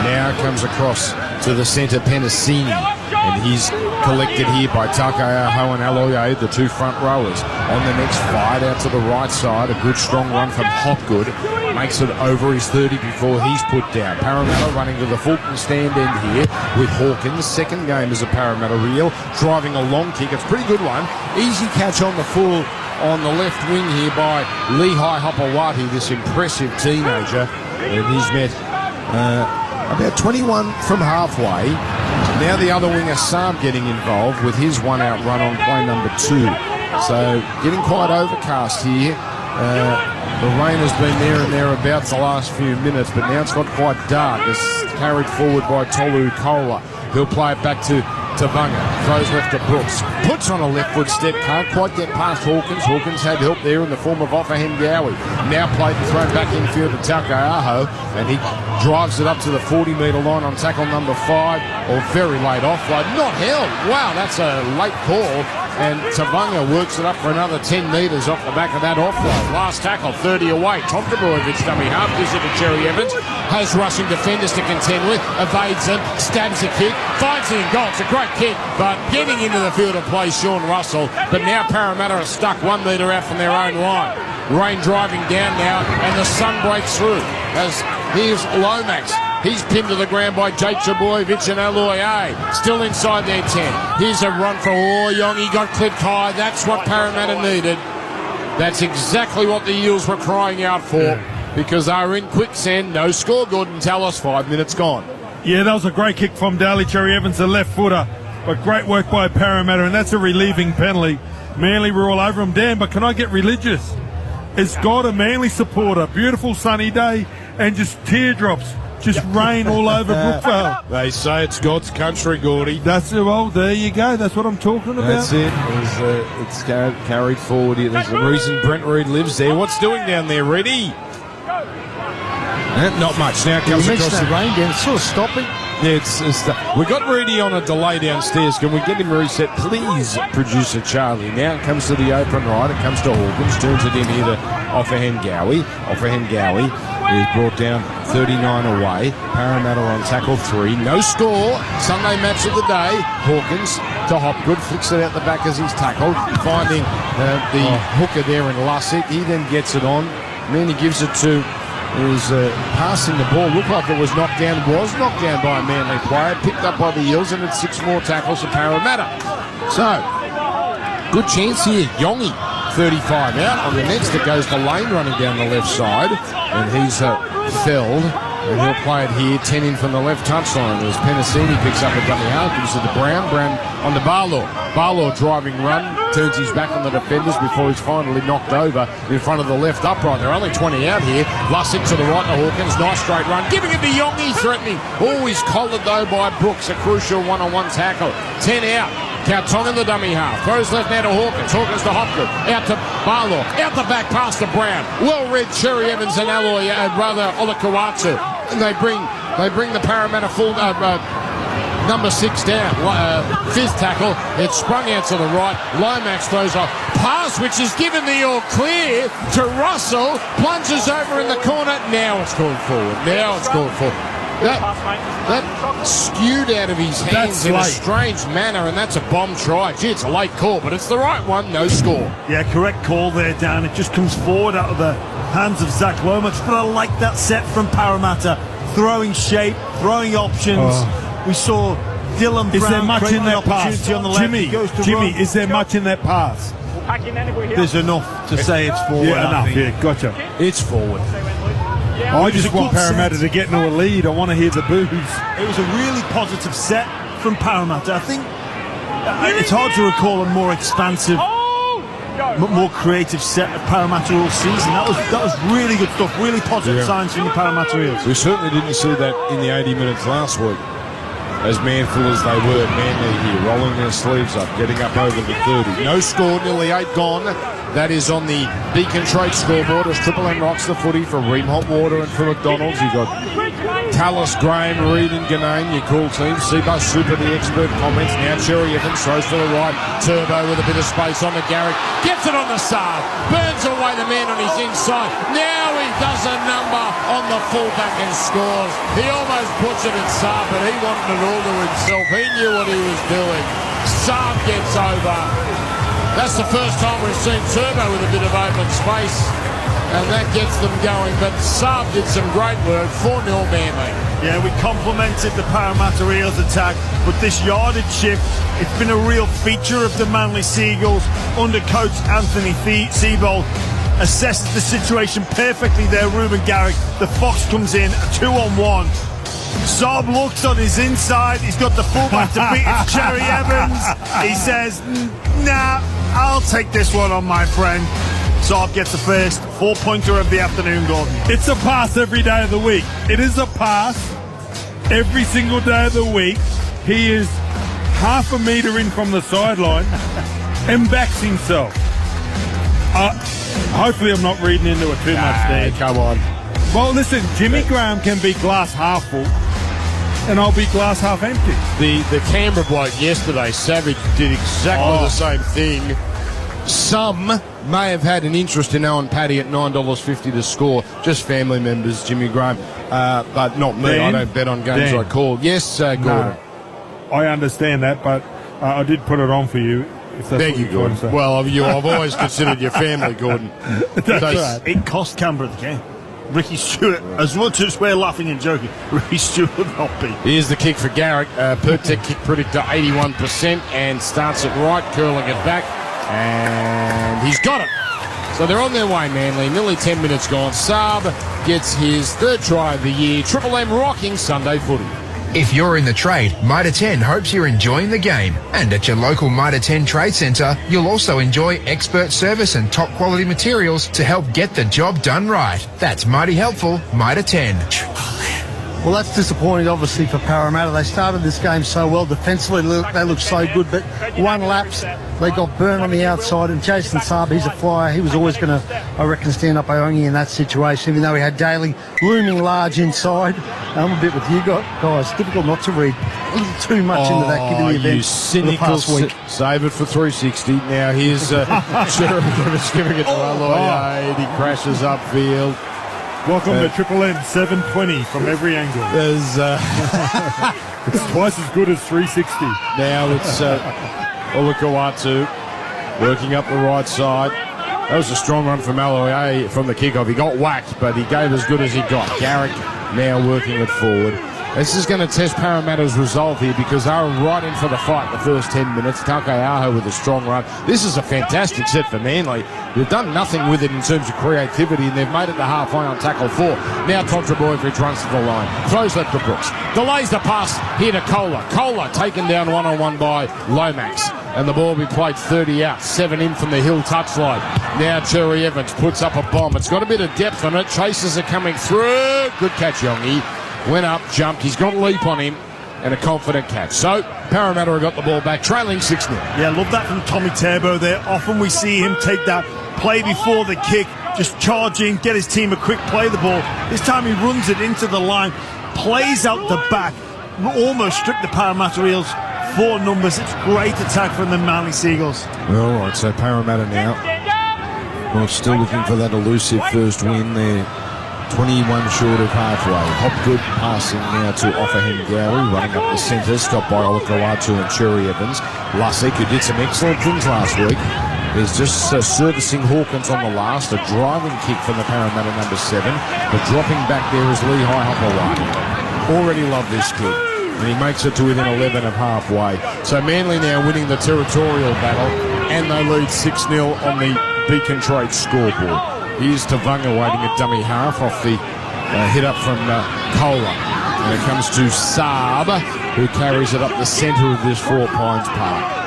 Now comes across to the centre, Penasini. And he's collected here by Takayaho and Aloye, the two front rowers. On the next fight out to the right side, a good strong run from Hopgood. Makes it over his 30 before he's put down. Parramatta running to the Fulton stand end here with Hawkins. Second game as a Parramatta reel. Driving a long kick. It's a pretty good one. Easy catch on the full on the left wing here by Lehigh Hopawati, this impressive teenager. And he's met about 21 from halfway. Now the other winger, Sam, getting involved with his one-out run on play number 2. So getting quite overcast here. The rain has been there and thereabouts the last few minutes, but now it's got quite dark. It's carried forward by Tolu Kola. He'll play it back to Tavunga. Throws left to Brooks. Puts on a left foot step. Can't quite get past Hawkins. Hawkins had help there in the form of Offa Hengawi. Now played and thrown back infield to Taukeaho, and he drives it up to the 40-metre line on tackle number 5, or very late offload. Not held. Wow, that's a late call. And Tavunga works it up for another 10 metres off the back of that offload. Last tackle, 30 away. Tom Trbojevic, dummy half, gives it to Cherry Evans. Has rushing defenders to contend with. Evades them, stabs a kick, finds it in goal. It's a great kick, but getting into the field of play, Sean Russell. But now Parramatta are stuck 1 metre out from their own line. Rain driving down now, and the sun breaks through. As here's Lomax. He's pinned to the ground by Jake Trbojevic and Aloye. Still inside their 10. Here's a run for Young. He got clipped high. That's what Parramatta needed. That's exactly what the Eels were crying out for, because they were in quicksand. No score, Gordon. Tell us 5 minutes gone. Yeah, that was a great kick from Daly Cherry Evans, the left footer. But great work by Parramatta, and that's a relieving penalty. Manly were all over him. Dan, but can I get religious? It's got a Manly supporter. Beautiful sunny day, and just teardrops. Just rain all over Brookvale. They say it's God's country, Gordy. That's well. There you go. That's what I'm talking about. That's it. It's carried forward here. There's a reason Brent Reid lives there. What's doing down there, Reedy? Not much. Now comes across the rain down. It's sort of stopping. Yeah, we got Reedy on a delay downstairs. Can we get him reset, please, producer Charlie? Now it comes to the open right. It comes to Hawkins. Turns it in here to Offa Hengawi. Offa Hengawi is brought down 39 away. Parramatta on tackle 3. No score. Sunday match of the day. Hawkins to Hopgood. Flicks it out the back as he's tackled. Finding the hooker there in Lussick. He then gets it on. And then he gives it to... was passing the ball. Looked like it was knocked down. Was knocked down by a Manly player. Picked up by the Eels, and it's 6 more tackles for Parramatta. So, good chance here. Yongi, 35 out. On the next, it goes to Lane running down the left side. And he's felled. And he'll play it here. 10 in from the left touchline. As Penasini picks up a dummy half. Gives it to Brown. Brown on to Barlaw. Barlaw driving run. Turns his back on the defenders before he's finally knocked over in front of the left upright. There are only 20 out here. Lussick to the right to Hawkins. Nice straight run. Giving it to Yongi, threatening. Always collared though by Brooks. A crucial one-on-one tackle. 10 out. Kautonga the dummy half. Throws left now to Hawkins. Hawkins to Hopgood. Out to Barlaw. Out the back pass to Brown. Well read Cherry Evans and Aloy, brother Olakawatsu. And they bring the Parramatta full number 6 down. 5th tackle. It's sprung out to the right. Lomax throws off. Pass which is given the all clear to Russell. Plunges over in the corner. Now it's called forward. That skewed out of his hands in a strange manner, and that's a bomb try. Gee, it's a late call, but it's the right one. No score. Yeah, correct call there, Dan. It just comes forward out of the hands of Zach Lomax. But I like that set from Parramatta. Throwing shape, throwing options. We saw Dylan Brown. Is there much in that pass? On the left. Jimmy, is there much in that pass? There's enough to say it's forward. Yeah, enough. Yeah, gotcha. It's forward. I just want Parramatta to get into a lead. I want to hear the boos. It was a really positive set from Parramatta. I think it's hard to recall a more expansive, more creative set of Parramatta all season. That was really good stuff. Really positive signs from the Parramatta Eels. We certainly didn't see that in the 80 minutes last week. As manful as they were, Manly here, rolling their sleeves up, getting up over the 30. No score, nearly 8 gone. That is on the Beacon Trade scoreboard as Triple M rocks the footy for Ream Hot Water and for McDonald's. You've got Tallis, Graham, Reid and Ganane, your cool team. Seabus Super, the expert comments. Now Cherry Evans throws to the right. Turbo with a bit of space on the Garrick. Gets it on the Saab. Burns away the man on his inside. Now he does a number on the fullback and scores. He almost puts it at Saab, but he wanted it all to himself. He knew what he was doing. Saab gets over. That's the first time we've seen Turbo with a bit of open space, and that gets them going. But Saab did some great work. 4-0 Manly. Yeah, we complimented the Parramatta Eels attack, but this yardage shift, it's been a real feature of the Manly Seagulls under coach Anthony Seibold. Assesses the situation perfectly there, Ruben Garrick. The Fox comes in, a 2-on-1. Saab looks on his inside. He's got the fullback to beat. It's Cherry Evans. He says, nah, I'll take this one on, my friend. Saab gets the first 4-pointer of the afternoon, Gordon. It's a pass every day of the week. It is a pass every single day of the week. He is half a metre in from the sideline and backs himself. Hopefully I'm not reading into it too much there. Come on. Well, listen, Jimmy Graham can be glass half full, and I'll be glass half empty. The Canberra bloke yesterday, Savage, did exactly the same thing. Some may have had an interest in Owen Paddy at $9.50 to score. Just family members, Jimmy Graham, but not me. I don't bet on games I call. Yes, Gordon. No, I understand that, but I did put it on for you. If that's Thank you, Gordon. Well, I've always considered your family, Gordon. It cost Canberra the game. Ricky Stewart, as much as we're laughing and joking, Ricky Stewart would not be. Here's the kick for Garrick. Pertek kick predictor 81% and starts it right, curling it back, and he's got it. So they're on their way, Manly. Nearly 10 minutes gone. Saab gets his third try of the year. Triple M rocking Sunday footy. If you're in the trade, Mitre 10 hopes you're enjoying the game. And at your local Mitre 10 Trade Centre, you'll also enjoy expert service and top quality materials to help get the job done right. That's mighty helpful, Mitre 10. Well, that's disappointing, obviously, for Parramatta. They started this game so well. Defensively, they looked so good, but one lapse, they got burned on the outside, and Jason Saab, he's a flyer. He was always going to, I reckon, stand up Iongi in that situation, even though he had Daly looming large inside. I'm a bit with you guys. Difficult not to read a little too much into that, given the event You cynical of the past week. Save it for 360. Now here's Sheriff giving it to Aloy. He crashes upfield. Welcome to Triple M 720 from every angle. There's it's twice as good as 360. Now it's Olakawatu working up the right side. That was a strong run from Aloy from the kickoff. He got whacked, but he gave as good as he got. Garrick now working it forward. This is going to test Parramatta's resolve here because they were right in for the fight the first 10 minutes. Takeaho with a strong run. This is a fantastic set for Manly. They've done nothing with it in terms of creativity, and they've made it to halfway on tackle 4. Now Contra Boyfridge runs to the line. Throws that to Brooks. Delays the pass here to Kohler. Kohler taken down one-on-one by Lomax. And the ball will be played 30 out. 7 in from the Hill touchline. Now Cherry Evans puts up a bomb. It's got a bit of depth on it. Chasers are coming through. Good catch, Yongi. Went up, jumped. He's got a leap on him and a confident catch. So Parramatta have got the ball back, trailing 6-0. Yeah, love that from Tommy Turbo there. Often we see him take that play before the kick, just charge in, get his team a quick play the ball. This time he runs it into the line, plays out the back, almost stripped the Parramatta Eels 4 numbers. It's great attack from the Manly Seagulls. All right, so Parramatta now. Well, still looking for that elusive first win there. 21 short of halfway. Hopgood passing now to Offahem Gowrie, running up the centre, stopped by Olakawatu and Cherry Evans. Lasek, who did some excellent things last week, is just servicing Hawkins on the last. A driving kick from the Parramatta number 7. But dropping back there is Lehigh Hopawati. Already love this kid. And he makes it to within 11 of halfway. So Manly now winning the territorial battle, and they lead 6-0 on the Beacon Trade scoreboard. Here's Tavanga waiting at dummy half off the hit up from Kohler. And it comes to Saab, who carries it up the centre of this Four Pines Park.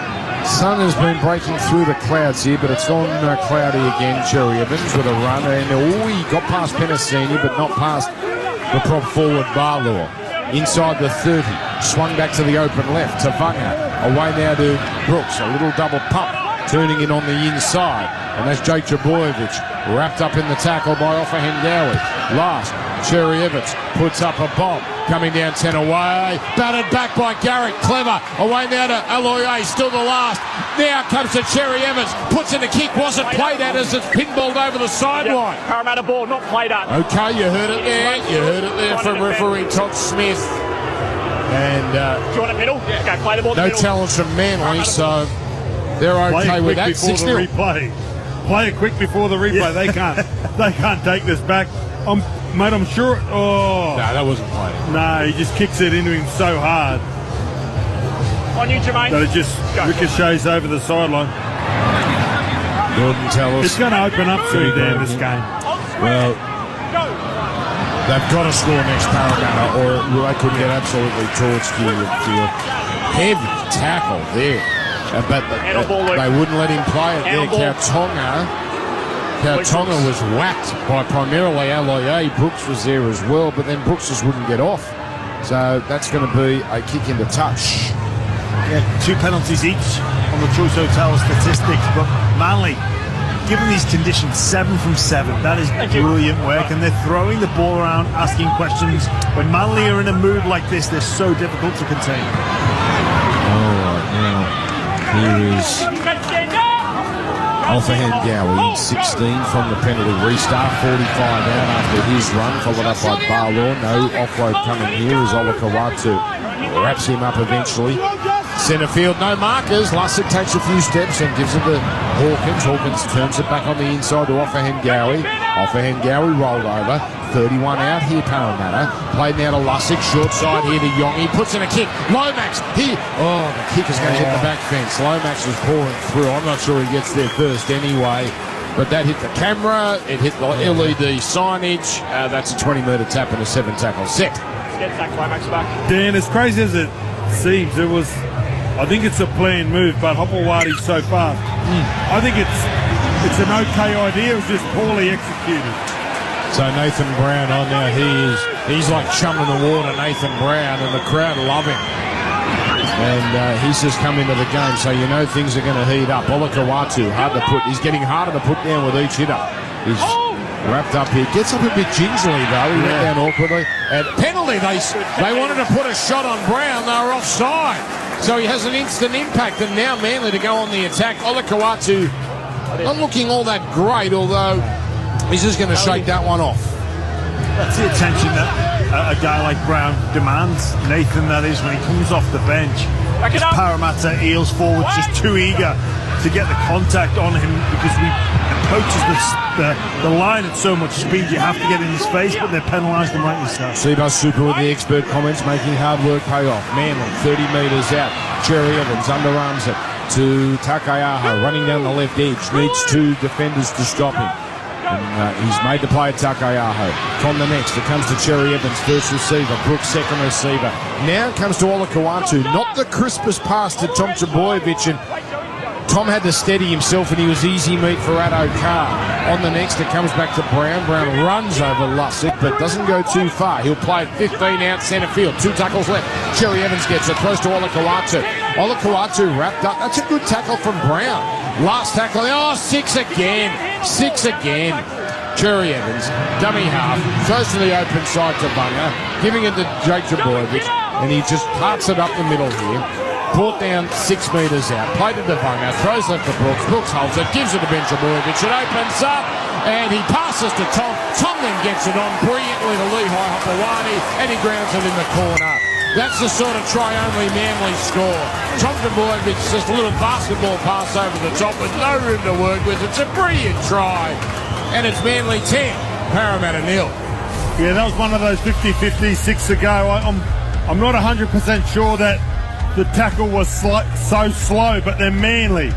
Sun has been breaking through the clouds here, but it's gone cloudy again. Cherry Evans with a run, and he got past Penasini, but not past the prop forward Barlaw. Inside the 30, swung back to the open left to Vanga. Away now to Brooks, a little double pump, turning in on the inside. And that's Jake Jabojevic, wrapped up in the tackle by Offa Hengawi. Last, Cherry Evans puts up a bomb, coming down 10 away, battered back by Garrett, clever, away now to Aloye, still the last. Now comes to Cherry Evans, puts in a kick, wasn't played at as it's pinballed over the sideline. Parramatta ball, not played at. Okay, you heard it there from referee Todd Smith. And do you want a middle? Yeah, go play the ball. No challenge from Manly, so they're okay with that. 6-0. Play it quick before the replay. Yeah. They can't take this back. Mate, I'm sure. Oh, no, that wasn't played. No, he just kicks it into him so hard. On you, Jermaine. That it just ricochets over the sideline. Gordon Tallis. It's going to open up soon, Dan, this game. Well, they've got to score next Parramatta, or they could get absolutely torched here. Heavy tackle there. But they wouldn't let him play it there. Kautonga was whacked by primarily Aloye. Brooks was there as well, but then Brooks just wouldn't get off. So that's going to be a kick into touch. Yeah, 2 penalties each on the Choice Hotel statistics, but Manly, given these conditions, 7 from 7. That is brilliant work, and they're throwing the ball around, asking questions. When Manly are in a mood like this, they're so difficult to contain. All right, now here is Offa Hengawi, 16 from the penalty restart, 45 out after his run, followed up by Barlaw. No offload coming here as Olakawatu wraps him up eventually. Centre field, no markers. Lussick takes a few steps and gives it to Hawkins. Hawkins turns it back on the inside to Offa Hengawi. Offa Hengawi rolled over. 31 out here, Parramatta. Played now to Lussick. Short side here to Yongi. Puts in a kick. Lomax. The kick is going to hit the back fence. Lomax was pouring through. I'm not sure he gets there first anyway. But that hit the camera. It hit the LED signage. That's a 20-metre tap and a 7-tackle set. Get that Lomax back. Dan, as crazy as it seems, I think it's a planned move, but Hopewadi's so fast. I think it's an okay idea. It was just poorly executed. So Nathan Brown on now. He's like chumming the water, Nathan Brown, and the crowd love him. And he's just come into the game, so you know things are going to heat up. Olakawatu, he's getting harder to put down with each hitter. He's wrapped up here. Gets up a bit gingerly, though. He went down awkwardly. And penalty, they wanted to put a shot on Brown. They were offside. So he has an instant impact, and now Manly to go on the attack. Olakawatu not looking all that great, although he's just going to shake that one off. That's the attention that a guy like Brown demands. Nathan, that is, when he comes off the bench. Parramatta Eels forward just too eager to get the contact on him because we approaches the line at so much speed. You have to get in his face, but they're penalised and rightly so. Seabus Super with the expert comments, making hard work pay off. Manly 30 metres out. Cherry Evans underarms it to Takayaho, running down the left edge. Needs 2 defenders to stop him. And he's made the play at Takayaho. From the next, it comes to Cherry Evans, first receiver. Brooks, second receiver. Now it comes to Olakawatu. Not the crispest pass to Tom Trbojevic, and Tom had to steady himself, and he was easy meat for Addo Carr. On the next, it comes back to Brown. Brown runs over Lussick, but doesn't go too far. He'll play it 15 out centre field. 2 tackles left. Cherry Evans gets it, throws to Olakawatu. Olakawatu wrapped up. That's a good tackle from Brown. Last tackle. 6 again. 6 again. Cherry Evans, dummy half, throws to the open side to Bunga, giving it to Jake Trbojevic, and he just parts it up the middle here. Brought down 6 metres out, played it to Bunga, throws it to Brooks. Brooks holds it, gives it to Ben Trbojevic. It opens up, and he passes to Tom. Tom then gets it on brilliantly to Lehigh Hopewadi, and he grounds it in the corner. That's the sort of try-only Manly score. Tom Trbojevic, just a little basketball pass over the top with no room to work with. It's a brilliant try. And it's Manly 10, Parramatta 0. Yeah, that was one of those 50-50 6 ago. I'm not 100% sure that the tackle was so slow, but they're Manly.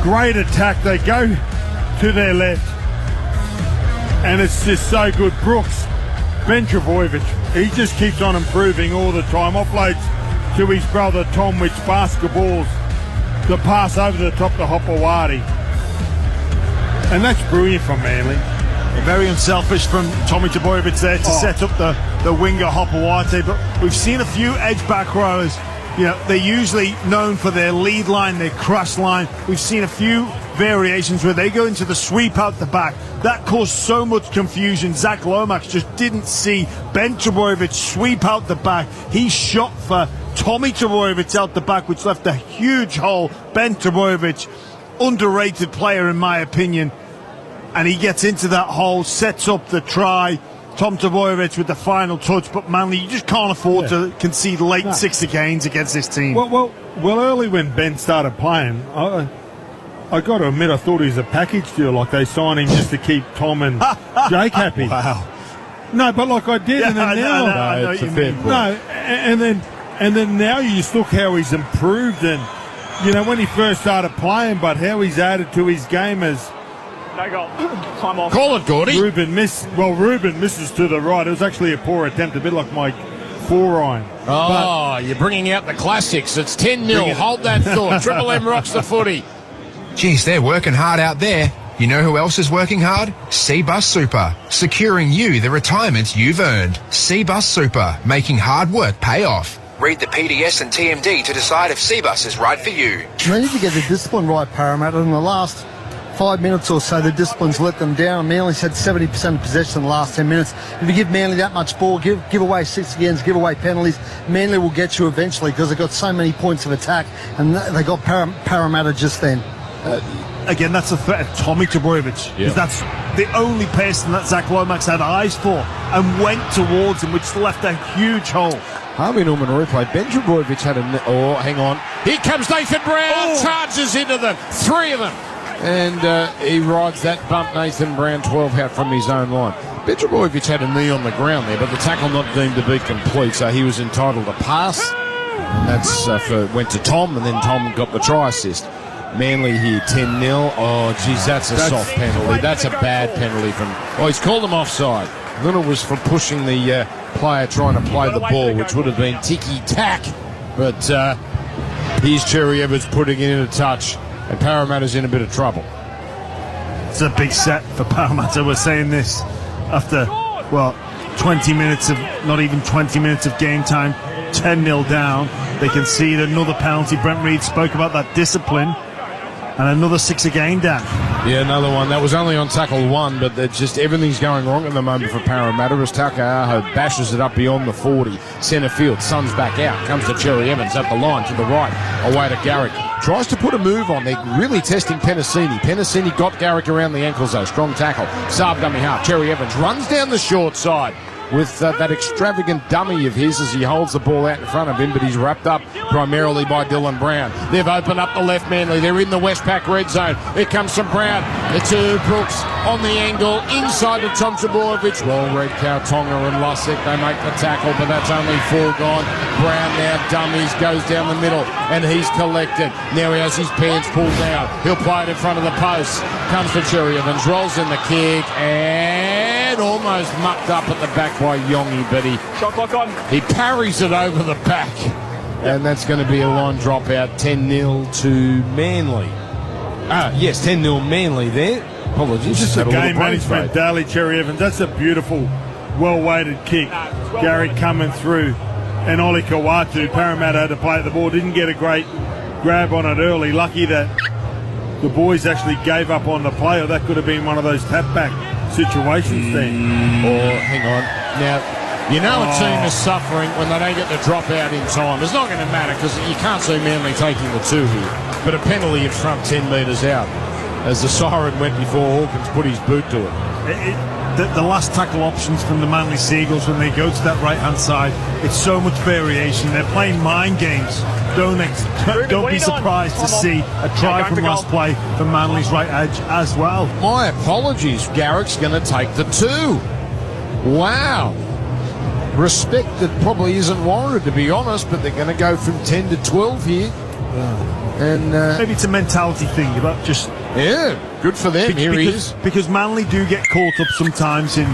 Great attack. They go to their left, and it's just so good. Brooks Ben Trbojevic, he just keeps on improving all the time. Offloads to his brother Tom, which basketballs the pass over the top to Hopewadi. And that's brilliant from Manly. Very unselfish from Tommy Trbojevic there to set up the winger Hopewadi. But we've seen a few edge back rowers. You know, they're usually known for their lead line, their crush line. We've seen a few variations where they go into the sweep out the back. That caused so much confusion. Zach Lomax just didn't see Ben Trbojevic sweep out the back. He shot for Tommy Trbojevic out the back, which left a huge hole. Ben Trbojevic, underrated player in my opinion. And he gets into that hole, sets up the try. Tom Trbojevic with the final touch, but Manly, you just can't afford to concede late 6 games against this team. Well, early when Ben started playing, I got to admit, I thought he was a package deal, like they signed him just to keep Tom and Jake happy. Wow. No, but like I did, and then now, I know it's what a you fair mean. point. No, and then now you just look how he's improved, and you know when he first started playing, but how he's added to his game as. No goal. Time off. Call it, Gordy. Ruben misses to the right. It was actually a poor attempt, a bit like my four-iron. Oh, you're bringing out the classics. It's 10-0. Hold that thought. Triple M rocks the footy. Geez, they're working hard out there. You know who else is working hard? Cbus Super, securing you the retirement you've earned. Cbus Super, making hard work pay off. Read the PDS and TMD to decide if Cbus is right for you. They need to get the discipline right, Parramatta. In the last 5 minutes or so, the discipline's let them down. Manly's had 70% of possession in the last 10 minutes. If you give Manly that much ball, give away 6 agains, give away penalties, Manly will get you eventually because they've got so many points of attack, and they got Parramatta just then. Again, that's a threat of Tommy Trbojevic. Yeah. That's the only person that Zach Lomax had eyes for and went towards him, which left a huge hole. Harvey Norman replay. Ben Trbojevic had hang on. Here comes Nathan Brown. Charges into them. 3 of them. And he rides that bump. Nathan Brown 12 out from his own line. Ben Trbojevic had a knee on the ground there, but the tackle not deemed to be complete, so he was entitled to pass. And that's went to Tom, and then Tom got the try assist. Manly here 10-0. Oh, geez, that's a soft penalty. That's a bad penalty from. Oh, he's called him offside. Then it was for pushing the player trying to play the ball, which would have been ticky-tack. But here's Cherry Evans putting it in a touch, and Parramatta's in a bit of trouble. It's a big set for Parramatta. We're saying this after, 20 minutes of, not even 20 minutes of game time, 10-0 down. They concede another penalty. Brent Reid spoke about that discipline. And another 6 again, Dan. Yeah, another one. That was only on tackle 1, but just everything's going wrong at the moment for Parramatta as Takaaho bashes it up beyond the 40. Centre field, Sun's back out. Comes to Cherry Evans at the line to the right. Away to Garrick. Tries to put a move on. They're really testing Penasini. Penasini got Garrick around the ankles though. Strong tackle. Saab dummy half. Cherry Evans runs down the short side with that extravagant dummy of his as he holds the ball out in front of him, but he's wrapped up primarily by Dylan Brown. They've opened up the left Manly. They're in the Westpac red zone. Here comes from Brown. It's to Brooks on the angle inside to Tom Trbojevic. Well read Kautonga and Lussick. They make the tackle, but that's only 4 gone. Brown now dummies, goes down the middle, and he's collected. Now he has his pants pulled down. He'll play it in front of the post. Comes to Cherry Evans, rolls in the kick, and almost mucked up at the back by Yongi, but Shot clock on. he parries it over the back. And that's going to be a line dropout, 10-0 to Manly. Yes, 10-0 Manly there. Apologies. Just a game management, Daly Cherry Evans. That's a beautiful, well-weighted kick. Garrick coming through. And Oli Kawatu, Parramatta had to play at the ball. Didn't get a great grab on it early. Lucky that the boys actually gave up on the play, or that could have been one of those tap-back situations then. Or, hang on. Now, you know a team is suffering when they don't get the dropout in time. It's not going to matter because you can't see Manly taking the 2 here. But a penalty in front 10 metres out as the siren went before Hawkins put his boot to it. The last tackle options from the Manly Seagulls when they go to that right-hand side, it's so much variation. They're playing mind games. Don't be surprised to see a try from last play from Manly's right edge as well. My apologies. Garrick's going to take the 2. Wow. Respect that probably isn't warranted, to be honest, but they're going to go from 10 to 12 here. And maybe it's a mentality thing about just... Yeah. Good for them. Here he is. Because Manly do get caught up sometimes in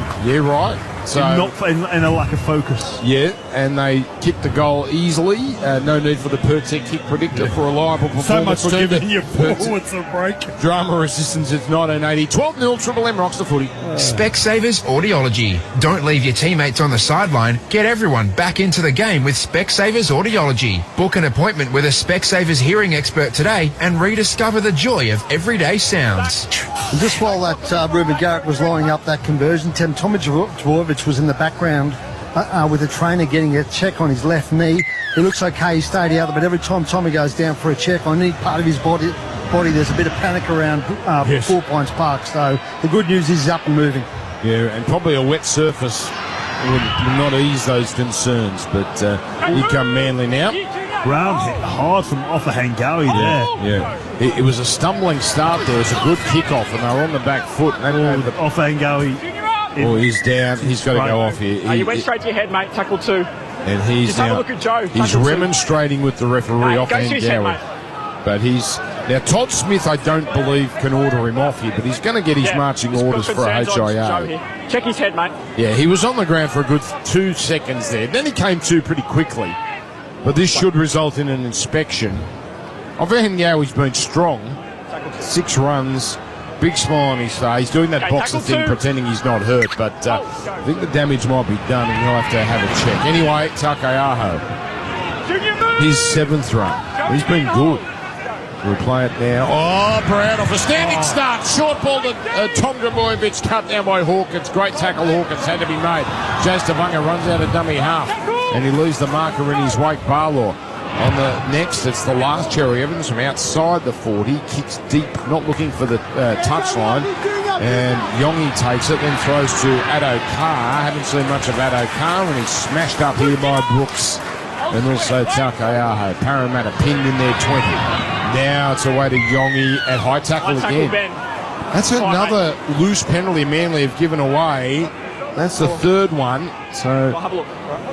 right. So in a lack of focus. Yeah, and they kicked the goal easily. No need for the Pertec kick predictor for a reliable performance. So much for giving your forwards a break. Drama resistance. It's 1980. 12-0. Triple M rocks the footy. Specsavers Audiology. Don't leave your teammates on the sideline. Get everyone back into the game with Specsavers Audiology. Book an appointment with a Specsavers hearing expert today and rediscover the joy of everyday sounds. And just while that Ruben Garrick was lining up that conversion, Tommy Dvojevic was in the background with the trainer getting a check on his left knee. He looks okay, he stayed out, but every time Tommy goes down for a check on any part of his body there's a bit of panic around 4 Pines Park. So the good news is he's up and moving. Yeah, and probably a wet surface would not ease those concerns, but here come Manly now. Brown hit hard from off the Hangawi there. Yeah. It was a stumbling start there. It was a good kick-off, and they were on the back foot. And off Hangawi. Oh, he's down. He's got to go off here. You went straight to your head, mate. Tackle 2. And he's Just now. have a look at Joe. He's Tackle 2. remonstrating with the referee off Hangawi. But he's now Todd Smith. I don't believe can order him off here, but he's going to get his marching orders for a HIA. Check his head, mate. Yeah, he was on the ground for a good 2 seconds there. Then he came to pretty quickly. But this should result in an inspection. Hangawi's been strong. 6 runs. Big smile on his face. He's doing that boxer thing, pretending he's not hurt. But I think the damage might be done, and he'll have to have a check. Anyway, Takayaho. His 7th run. He's been good. We'll play it now. Oh, Brown off a standing start. Short ball to Tom Dramojevic, cut down by Hawkins. Great tackle, Hawkins had to be made. Jas Tavunga runs out of dummy half, and he leaves the marker in his wake. Barlaw. On the next, it's the last Cherry Evans from outside the 40. Kicks deep, not looking for the touchline. And Yongi takes it, then throws to Addo Carr. Haven't seen much of Addo Carr, and he's smashed up here by Brooks. And also Takayaho. Parramatta pinned in there 20. Now it's away to Yongi at high tackle again. That's another loose penalty Manly have given away. That's the 3rd one. So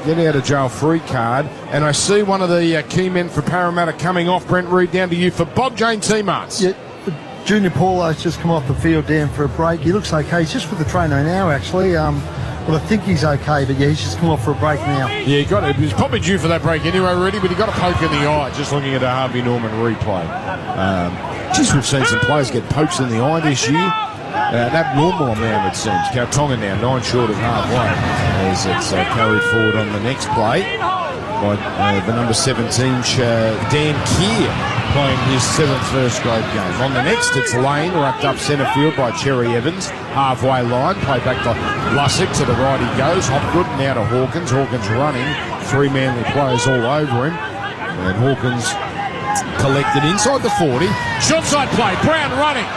get out of jail free card. And I see one of the key men for Parramatta coming off. Brent Reid, down to you for Bob Jane T-Marts. Yeah, Junior Paulo's just come off the field down for a break. He looks okay. He's just with the trainer now, actually. Well, I think he's okay, but yeah, he's just come off for a break now. Yeah, he got it. He was probably due for that break anyway, Rudy, but he got a poke in the eye just looking at a Harvey Norman replay. We've seen some players get pokes in the eye this year. An abnormal amount, it seems. Kautonga now 9 short of halfway as it's carried forward on the next play by the number 17, Dan Keir, playing his 7th first grade game. On the next, it's Lane, rucked up centre field by Cherry Evans. Halfway line, play back to Lussick. To the right he goes. Hopgood now to Hawkins. Hawkins running. 3 Manly players all over him. And Hawkins collected inside the 40. Short side play. Brown running.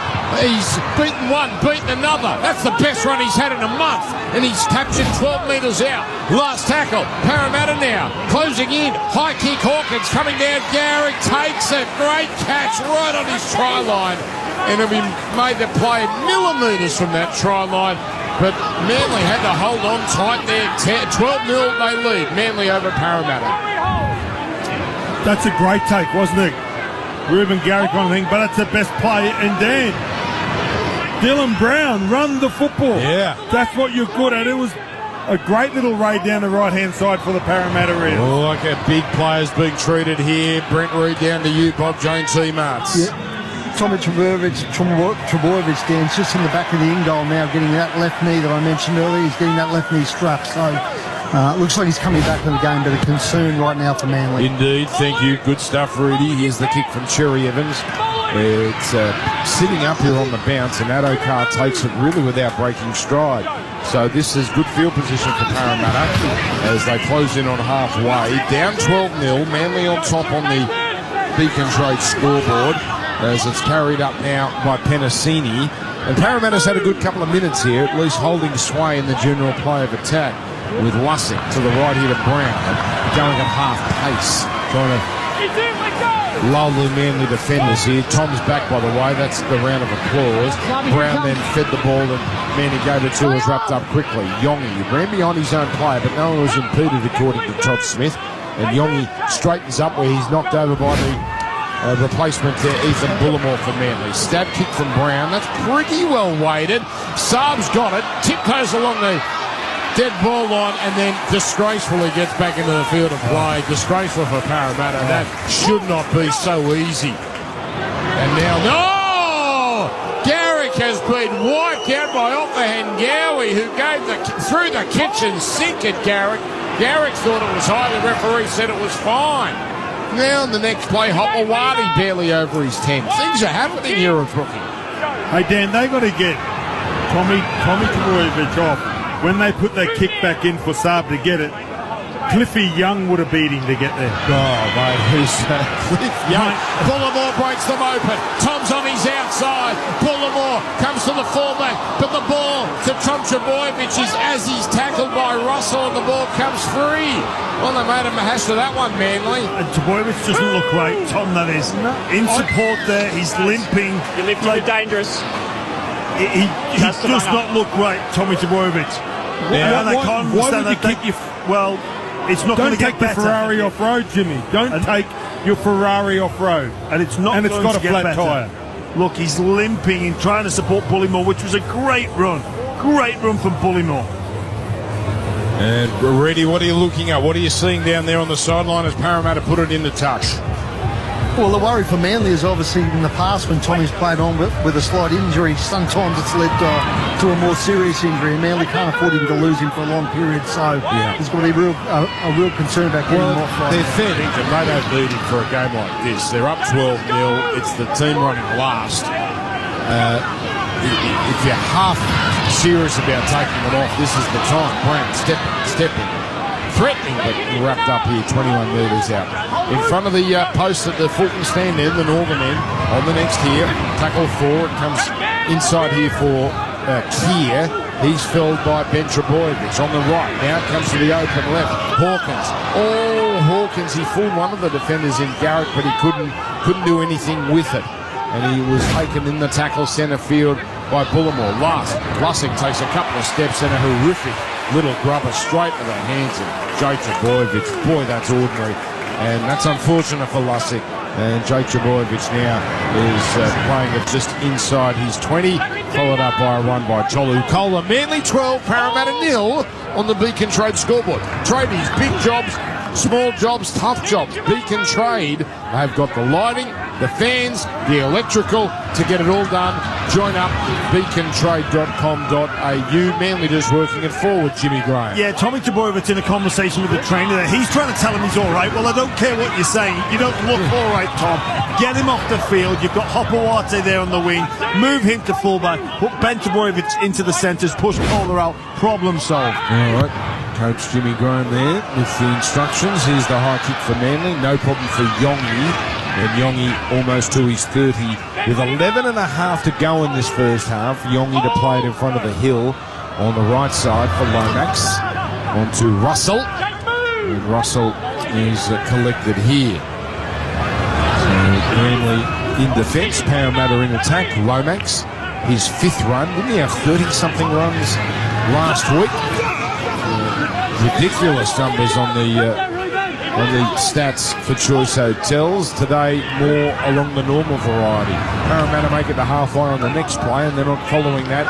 He's beaten one, beaten another. That's the best run he's had in a month. And he's captured 12 metres out. Last tackle. Parramatta now. Closing in. High kick. Hawkins coming down. Garrick takes it. Great catch right on his try line. And he made the play millimetres from that try line. But Manly had to hold on tight there. 12-0 they lead. Manly over Parramatta. That's a great take, wasn't it? Ruben Garrick on the thing, but it's the best play. And Dan, Dylan Brown, run the football. Yeah. That's what you're good at. It was a great little raid down the right-hand side for the Parramatta Eels. Oh, like a big players being treated here. Brent Reid, down to you, Bob Jane T-Marts. Yeah. Tommy Trebojevic, Dan's just in the back of the in goal now, getting that left knee that I mentioned earlier. He's getting that left knee struck. So looks like he's coming back in the game, but a concern right now for Manly. Indeed, thank you. Good stuff, Rudy. Here's the kick from Cherry Evans. It's sitting up here on the bounce, and Addo Carr takes it really without breaking stride. So this is good field position for Parramatta as they close in on halfway. Down 12-0, Manly on top on the Beacon Trade scoreboard as it's carried up now by Penasini. And Parramatta's had a good couple of minutes here, at least holding sway in the general play of attack, with Lussick to the right here to Brown, going at half pace, trying to lull the Manly defenders here. Tom's back, by the way. That's the round of applause. Brown then fed the ball and Manly gave it to, was wrapped up quickly. Yongi ran behind his own player, but no one was impeded according to Todd Smith. And Yongi straightens up where he's knocked over by the replacement there, Ethan Bullimore for Manly. Stab kick from Brown. That's pretty well weighted. Saab's got it. Tiptoes along the dead ball line and then disgracefully gets back into the field of play. Disgraceful for Parramatta. That should not be so easy. And now, no! Garrick has been wiped out by Opperhan Gowie, who gave through the kitchen sink at Garrick. Garrick thought it was high. The referee said it was fine. Now in the next play, Hopewadi barely over his 10. Things are happening here at Brookie. Hey, Dan, they got to get Tommy Tavojevic off. When they put their kick back in for Saab to get it, Cliffy Young would have beat him to get there. Oh, mate, who's Cliff Young? Bullimore breaks them open. Tom's on his outside. Bullimore comes to the fullback, but the ball to Tom Trbojevic is as he's tackled by Russell, and the ball comes free. Well, they made him a hash of that one, Manly. And Trbojevic doesn't look great, Tom, that is. In support there, he's limping. You live too dangerous. He does not look great, Tommy Trbojevic. Why would you keep your... Well... It's not going to get better. Don't take the Ferrari off-road, Jimmy. Don't take your Ferrari off-road. And it's not and it's got a flat tyre. Look, he's limping and trying to support Bullimore, which was a great run. Great run from Bullimore. And Reddy, what are you looking at? What are you seeing down there on the sideline as Parramatta put it into touch? Well, the worry for Manly is obviously in the past when Tommy's played on with a slight injury, sometimes it's led to a more serious injury, and Manly can't afford him to lose him for a long period, so there's going to be a real concern about getting him off. They're fair dinkum. They don't need him for a game like this. They're up 12-0. It's the team running last. If you're half serious about taking it off, this is the time. Brown stepping. Threatening, but wrapped up here, 21 metres out. In front of the post at the Fulton stand end, the northern end, on the next here, tackle 4, it comes inside here for Keir. He's felled by Ben Trbojevic on the right. Now it comes to the open left. Hawkins. Oh, Hawkins, he fooled one of the defenders in Garrick, but he couldn't do anything with it. And he was taken in the tackle centre field by Bullimore. Lussick takes a couple of steps and a horrific little grubber straight to the hands of Jake Trbojevic. Boy, that's ordinary. And that's unfortunate for Lussick. And Jake Trbojevic now is playing it just inside his 20. Followed up by a run by Tolu Kola. Manly 12, Parramatta 0 on the Beacon Trade scoreboard. Tradies, big jobs, small jobs, tough jobs. Beacon Trade, they've got the lighting, the fans, the electrical. To get it all done, join up beacontrade.com.au. Manly just working it forward, Jimmy Graham. Yeah, Tommy Trbojevic in a conversation with the trainer there. He's trying to tell him he's all right. Well, I don't care what you're saying. You don't look all right, Tom. Get him off the field. You've got Hopewadi there on the wing. Move him to fullback. Put Ben Trbojevic into the centres. Push Kohler out. Problem solved. All right. Coach Jimmy Graham there with the instructions. Here's the high kick for Manly. No problem for Yongi. And Yongi almost to his 30 with 11 and a half to go in this first half. Yongi to play it in front of the hill on the right side for Lomax. On to Russell. And Russell is collected here. So Manly in defence, Parramatta in attack. Lomax, his 5th run. Didn't he have 30-something runs last week? Ridiculous numbers on the stats for Choice Hotels. Today, more along the normal variety. Parramatta make it to halfway on the next play, and then following that,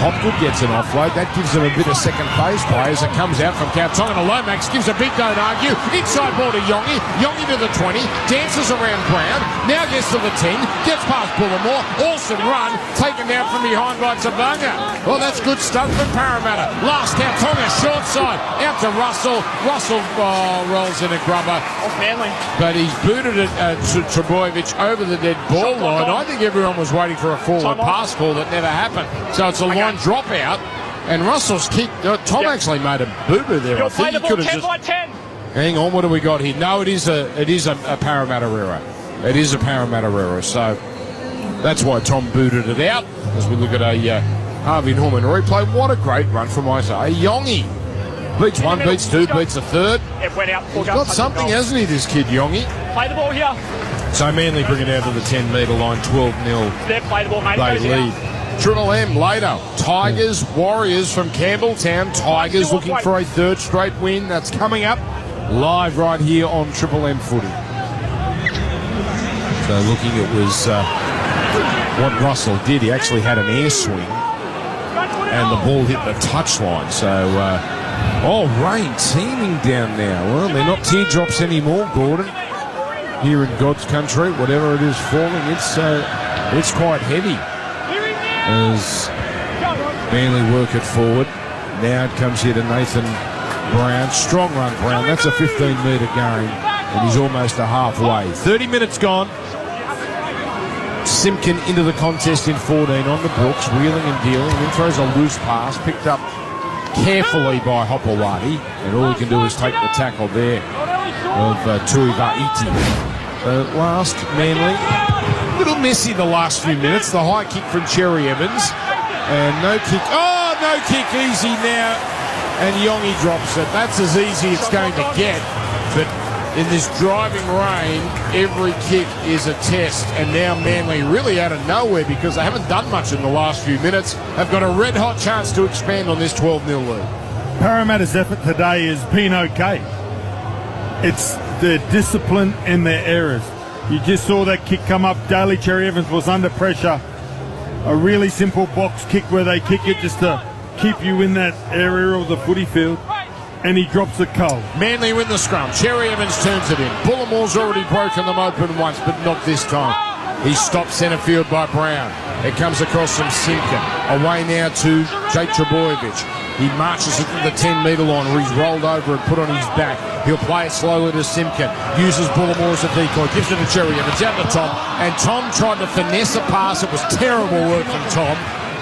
Hopgood gets an offload. That gives them a bit of second phase play as it comes out from Kautonga to Lomax. Gives a big don't argue. Inside ball to Yongi. Yongi to the 20. Dances around Brown. Now gets to the 10. Gets past Bullimore. Awesome run. Taken down from behind by Tabunga. Well, that's good stuff from Parramatta. Last Kautonga, short side. Out to Russell. Russell rolls in a grubber. Off Manly. But he's booted it to Trbojevic over the dead ball line. I think everyone was waiting for a forward pass call that never happened. So it's a line drop out. And Russell's kick. Tom actually made a boo-boo there. You'll I think play the he ball could have 10 just... by 10. Hang on, what do we got here? No, it is a Parramatta error. It is a Parramatta error. So that's why Tom booted it out. As we look at a Harvey Norman replay. What a great run from Isaiah Yongi. Beats one, beats two, beats a third. It went out. He's got something, hasn't he, this kid, Yongi? Play the ball here. So Manly bring it out to the 10-metre line, 12-0. There, play the ball, mate. They lead. Triple M later. Tigers, Warriors from Campbelltown. Tigers looking for a 3rd straight win. That's coming up live right here on Triple M Footy. So looking, it was what Russell did. He actually had an air swing, and the ball hit the touchline. So, rain teeming down now. Well, they're not teardrops anymore, Gordon. Here in God's country, whatever it is falling, it's quite heavy. As Manly work it forward. Now it comes here to Nathan Brown. Strong run, Brown. That's a 15-metre gain, and he's almost a halfway. 30 minutes gone. Simpkin into the contest in 14 on the Brooks, wheeling and dealing, and then throws a loose pass, picked up carefully by Hopewadi, and all he can do is take the tackle there of Tuiva'iti. Last, Manly, a little messy the last few minutes. The high kick from Cherry Evans, and no kick. Oh, no kick, easy now, and Yongi drops it. That's as easy as it's going to get, but in this driving rain, every kick is a test, and now Manly really out of nowhere, because they haven't done much in the last few minutes, have got a red-hot chance to expand on this 12-0 lead. Parramatta's effort today has been okay. It's their discipline and their errors. You just saw that kick come up. Daly Cherry Evans was under pressure. A really simple box kick where they kick it just to keep you in that area of the footy field. And he drops it cold. Manly win the scrum. Cherry Evans turns it in. Bullamore's already broken them open once, but not this time. He's stopped centre field by Brown. It comes across from Simpkin. Away now to Jake Trebojevic. He marches it to the 10-metre line, where he's rolled over and put on his back. He'll play it slowly to Simpkin. Uses Bullimore as a decoy. Gives it to Cherry Evans. Out to Tom. And Tom tried to finesse a pass. It was terrible work from Tom.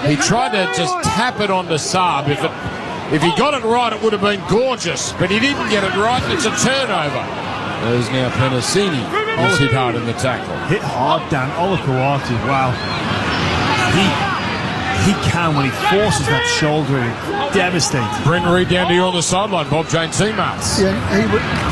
He tried to just tap it onto Saab. If he got it right, it would have been gorgeous, but he didn't get it right, and it's a turnover. There's now Penasini. He's hit hard in the tackle. Hit hard, Dan. Olakawati, wow. He can, when he forces that shoulder in, devastating. Brent Reid down to you on the sideline, Bob Jane teammates. Yeah,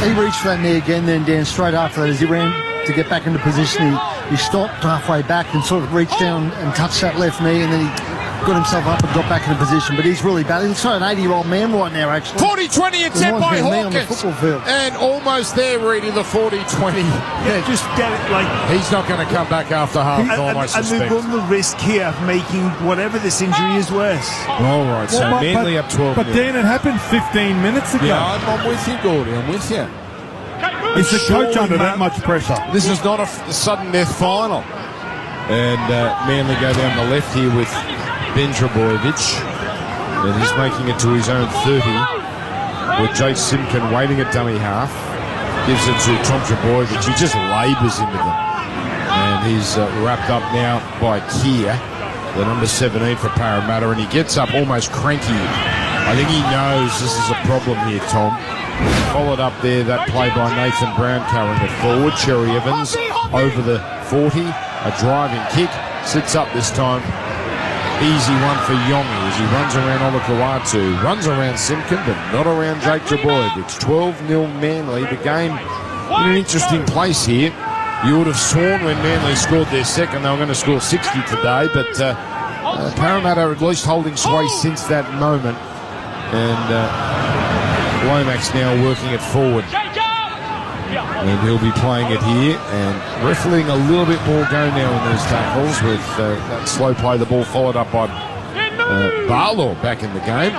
he reached for that knee again, then Dan, straight after that, as he ran to get back into position, he stopped halfway back and sort of reached down and touched that left knee, and then he got himself up and got back into position, but he's really bad. He's like an 80-year-old man right now, actually. 40-20 attempt by Hawkins. And almost there, Reedy, the 40-20. Yeah, just get it, like... He's not going to come back after half-time, I suspect. And they run the risk here of making whatever this injury is worse. All right, so Manly up 12. But Dan, it happened 15 minutes ago. Yeah, I'm with you, Gordy. I'm with you. Is the coach under that much pressure? This is not a sudden death final. And Manly go down the left here with Ben Trebojevic, and he's making it to his own 30, with Jake Simpkin waiting at dummy half. Gives it to Tom Trebojevic. He just labours into them, and he's wrapped up now by Keir, the number 17 for Parramatta, and he gets up almost cranky. I think he knows this is a problem here, Tom. Followed up there, that play by Nathan Brown carrying it forward. Cherry Evans over the 40, a driving kick, sits up this time. Easy one for Yongi as he runs around Olakawatu, runs around Simpkin, but not around Jake Trebojevic. 12-0 Manly. The game in an interesting place here. You would have sworn when Manly scored their second they were going to score 60 today, but Parramatta are at least holding sway since that moment. And Lomax now working it forward. And he'll be playing it here, and refereeing a little bit more go now in these tackles with that slow play, the ball followed up by Barlaw back in the game.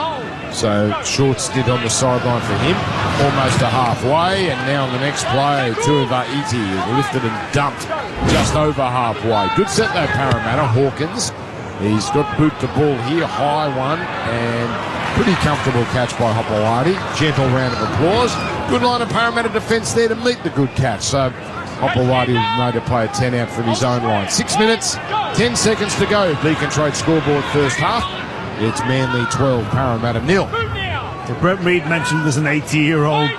So short stint on the sideline for him, almost a halfway, and now on the next play, Tuiva'iti lifted and dumped just over halfway. Good set though, Parramatta. Hawkins, he's got boot the ball here, high one, and pretty comfortable catch by Hopewadi. Gentle round of applause. Good line of Parramatta defence there to meet the good catch. So Hopewadi made a play a 10 out from his own line. 6 minutes, 10 seconds to go. Beacon Trade scoreboard first half. It's Manly 12, Parramatta 0. Well, Brent Reid mentioned there's an 80-year-old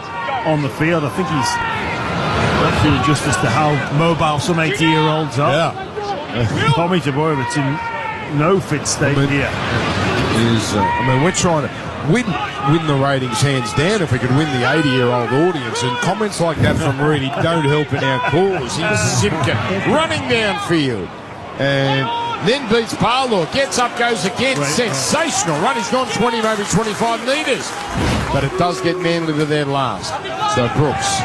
on the field. I think he's not doing justice to how mobile some 80-year-olds are. Yeah. Tommy Trebojevic in no fit state here. We're trying to win the ratings hands down if we could win the 80-year-old audience, and comments like that from Reedy don't help in our cause. Here's Simpkin running downfield and then beats Barlaw, gets up, goes again. Sensational run. He's gone 20, maybe 25 metres. but it does get Manly to their last. So Brooks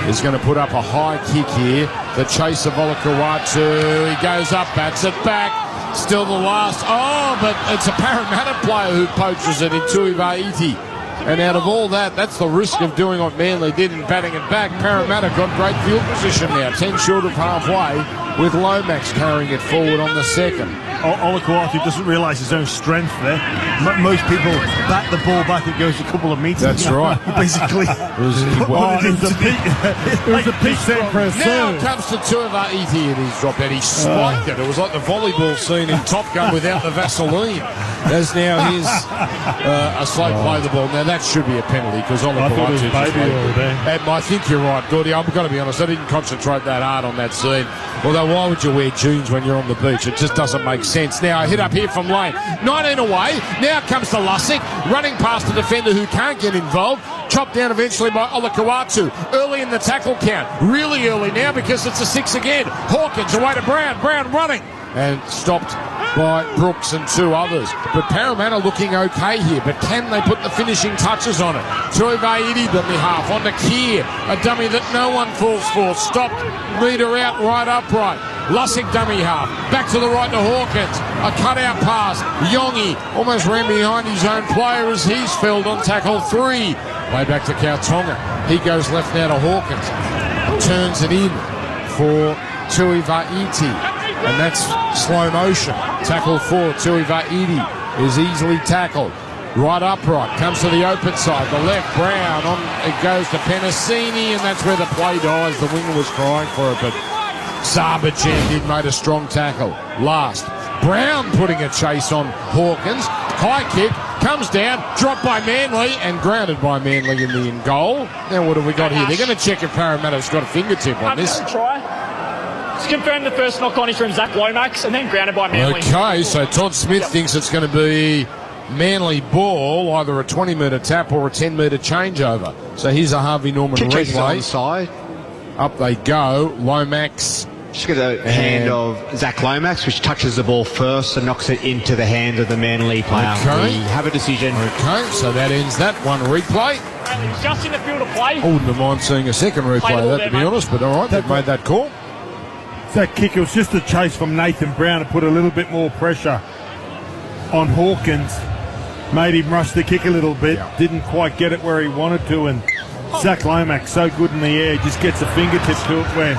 is going to put up a high kick here. The chase of Olakau'atu. He goes up, bats it back. Still the last. Oh, but it's a Parramatta player who poaches it in Tuiva'iti. And out of all that, that's the risk of doing what Manly did in batting it back. Parramatta got great field position now, 10 short of halfway, with Lomax carrying it forward on the second. Olakau'atu doesn't realise his own strength there. Most people bat the ball back, it goes a couple of metres. That's right. Basically. It was a pitch then for a Now serve. comes to Tuiva'iti and he's dropped out. He spiked it. It was like the volleyball scene in Top Gun without the Vaseline. As now here's a slow play the ball. Now that should be a penalty because I thought it was baby oil there. And I think you're right, Gordy. I've got to be honest. I didn't concentrate that hard on that scene. Although why would you wear jeans when you're on the beach? It just doesn't make sense. Now a hit up here from Lane. 19 away. Now comes to Lussick. Running past the defender who can't get involved. Chopped down eventually by Olakau'atu. Early in the tackle count. Really early now because it's a 6 again. Hawkins away to Brown. Brown running. And stopped by Brooks and 2 others. But Parramatta looking okay here. But can they put the finishing touches on it? Tuiva'iti dummy half on to Keir. A dummy that no one falls for. Stopped. Leader out right upright. Lussick dummy half. Back to the right to Hawkins. A cutout pass. Yongi almost ran behind his own player as he's felled on tackle 3. Way back to Kautonga. He goes left now to Hawkins. Turns it in for Tuiva'iti. And that's slow motion. Tackle 4. Tuiva'iti is easily tackled. Right upright. Comes to the open side. The left. Brown. On it goes to Penasini. And that's where the play dies. The winger was crying for it. But Sarbajan did made a strong tackle. Last. Brown putting a chase on Hawkins. High kick. Comes down. Dropped by Manly. And grounded by Manly in the in goal. Now what have we got here? They're going to check if Parramatta's got a fingertip on this. Try. It's confirmed the first knock on is from Zach Lomax and then grounded by Manly. Okay, so Todd Smith thinks it's going to be Manly ball, either a 20-metre tap or a 10-metre changeover. So here's a Harvey Norman replay. Side. Up they go. Lomax. Just get a hand of Zach Lomax, which touches the ball first and knocks it into the hands of the Manly player. Okay. We have a decision. Okay, so that ends that one replay. Just in the field of play. I wouldn't have mind seeing a second replay of that, to be honest, but all right, they've made that call. That kick, it was just a chase from Nathan Brown to put a little bit more pressure on Hawkins. Made him rush the kick a little bit. Yeah. Didn't quite get it where he wanted to. And Zach Lomax, so good in the air, just gets a fingertip to it where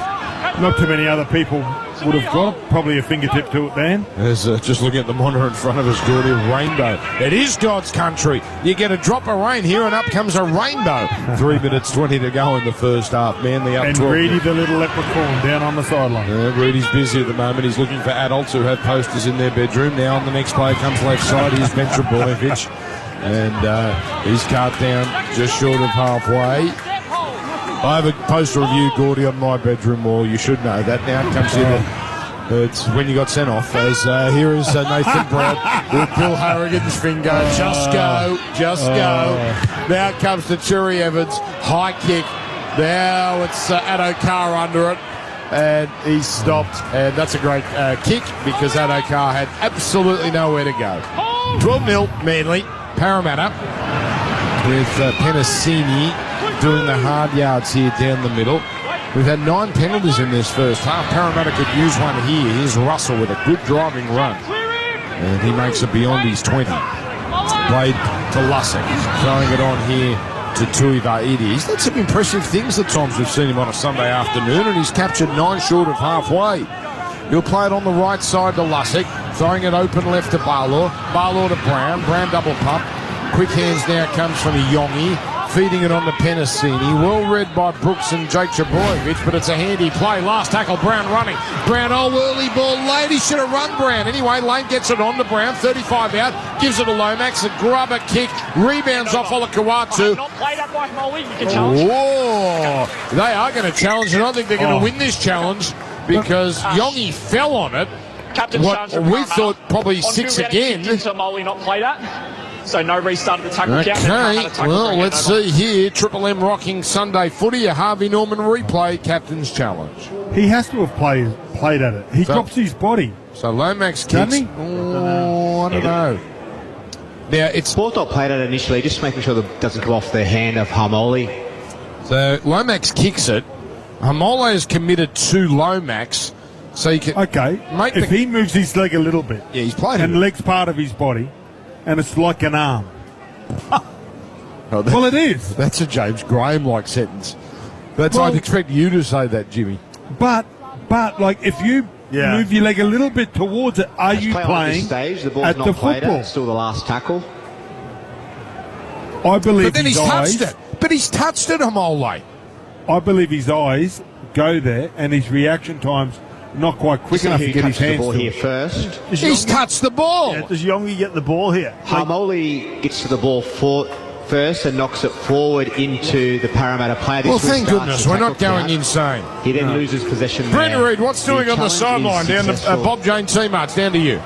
not too many other people would have got probably a fingertip to it, Dan. There's just looking at the monitor in front of us, Gordy, rainbow. It is God's country. You get a drop of rain here and up comes a rainbow. 3 minutes 20 to go in the first half. Manly up 12. And Reedy, the little leprechaun, down on the sideline. Yeah, Reedy's busy at the moment. He's looking for adults who have posters in their bedroom. Now on the next play comes left side. Here's Ben Trebojevic. And he's cut down just short of halfway. I have a poster of you, Gordy, on my bedroom wall. You should know that. Now it comes in. It's when you got sent off. As here is Nathan Brown with Bill Harrigan's finger. Just go. Now it comes to Churi Evans. High kick. Now it's Addo-Carr under it. And he's stopped. And that's a great kick because Addo-Carr had absolutely nowhere to go. 12-0 Manly. Parramatta with Penasini doing the hard yards here down the middle. We've had 9 penalties in this first half. Parramatta could use one here. Here's Russell with a good driving run. And he makes it beyond his 20. Played to Lussick. Throwing it on here to Tuiva'iti. He's done some impressive things at times. We've seen him on a Sunday afternoon, and he's captured 9 short of halfway. He'll play it on the right side to Lussick. Throwing it open left to Barlaw. Barlaw to Brown. Brown double pump. Quick hands now comes from Yongi. Feeding it on to Penasini. Well read by Brooks and Jake Trebojevic, but it's a handy play. Last tackle, Brown running. Brown, early ball late. He should have run Brown. Anyway, Lane gets it on to Brown. 35 out. Gives it to Lomax. A grubber kick. Rebounds off Olakau'atu. Not played up by Molly. You can challenge. Whoa. They are going to challenge, and I think they're going to win this challenge because Yongi fell on it. Captain What we thought probably 6 again. So Molly not played that. So no restart of the tackle count. Okay, well, let's see here. Triple M rocking Sunday footy, a Harvey Norman replay, captain's challenge. He has to have played at it. He drops his body. So Lomax kicks. Doesn't he? Oh, I don't know. Now, it's... Thought played it initially, just making sure that it doesn't come off the hand of Harmoli. So Lomax kicks it. Hamole is committed to Lomax, so you can... Okay, if he moves his leg a little bit... Yeah, he's played and it. leg's part of his body, and it's like an arm. Well, it is. That's a James Graham-like sentence. I'd expect you to say that, Jimmy. But like, if you move your leg a little bit towards it, are you playing at this stage? The ball's at not the played football? It's still the last tackle. I believe But then he's touched it. But he's touched it, Hamole. I believe his eyes go there, and his reaction time's not quite quick enough to get his hands the ball to here it. first. He's touched the ball. Yeah, does Yongi get the ball here? Harmoli gets to the ball first and knocks it forward into the Parramatta player. Well, thank goodness we're not going insane. He then loses possession Brent there. Reid, what's doing on the sideline down to Bob Jane teammates? Down to you.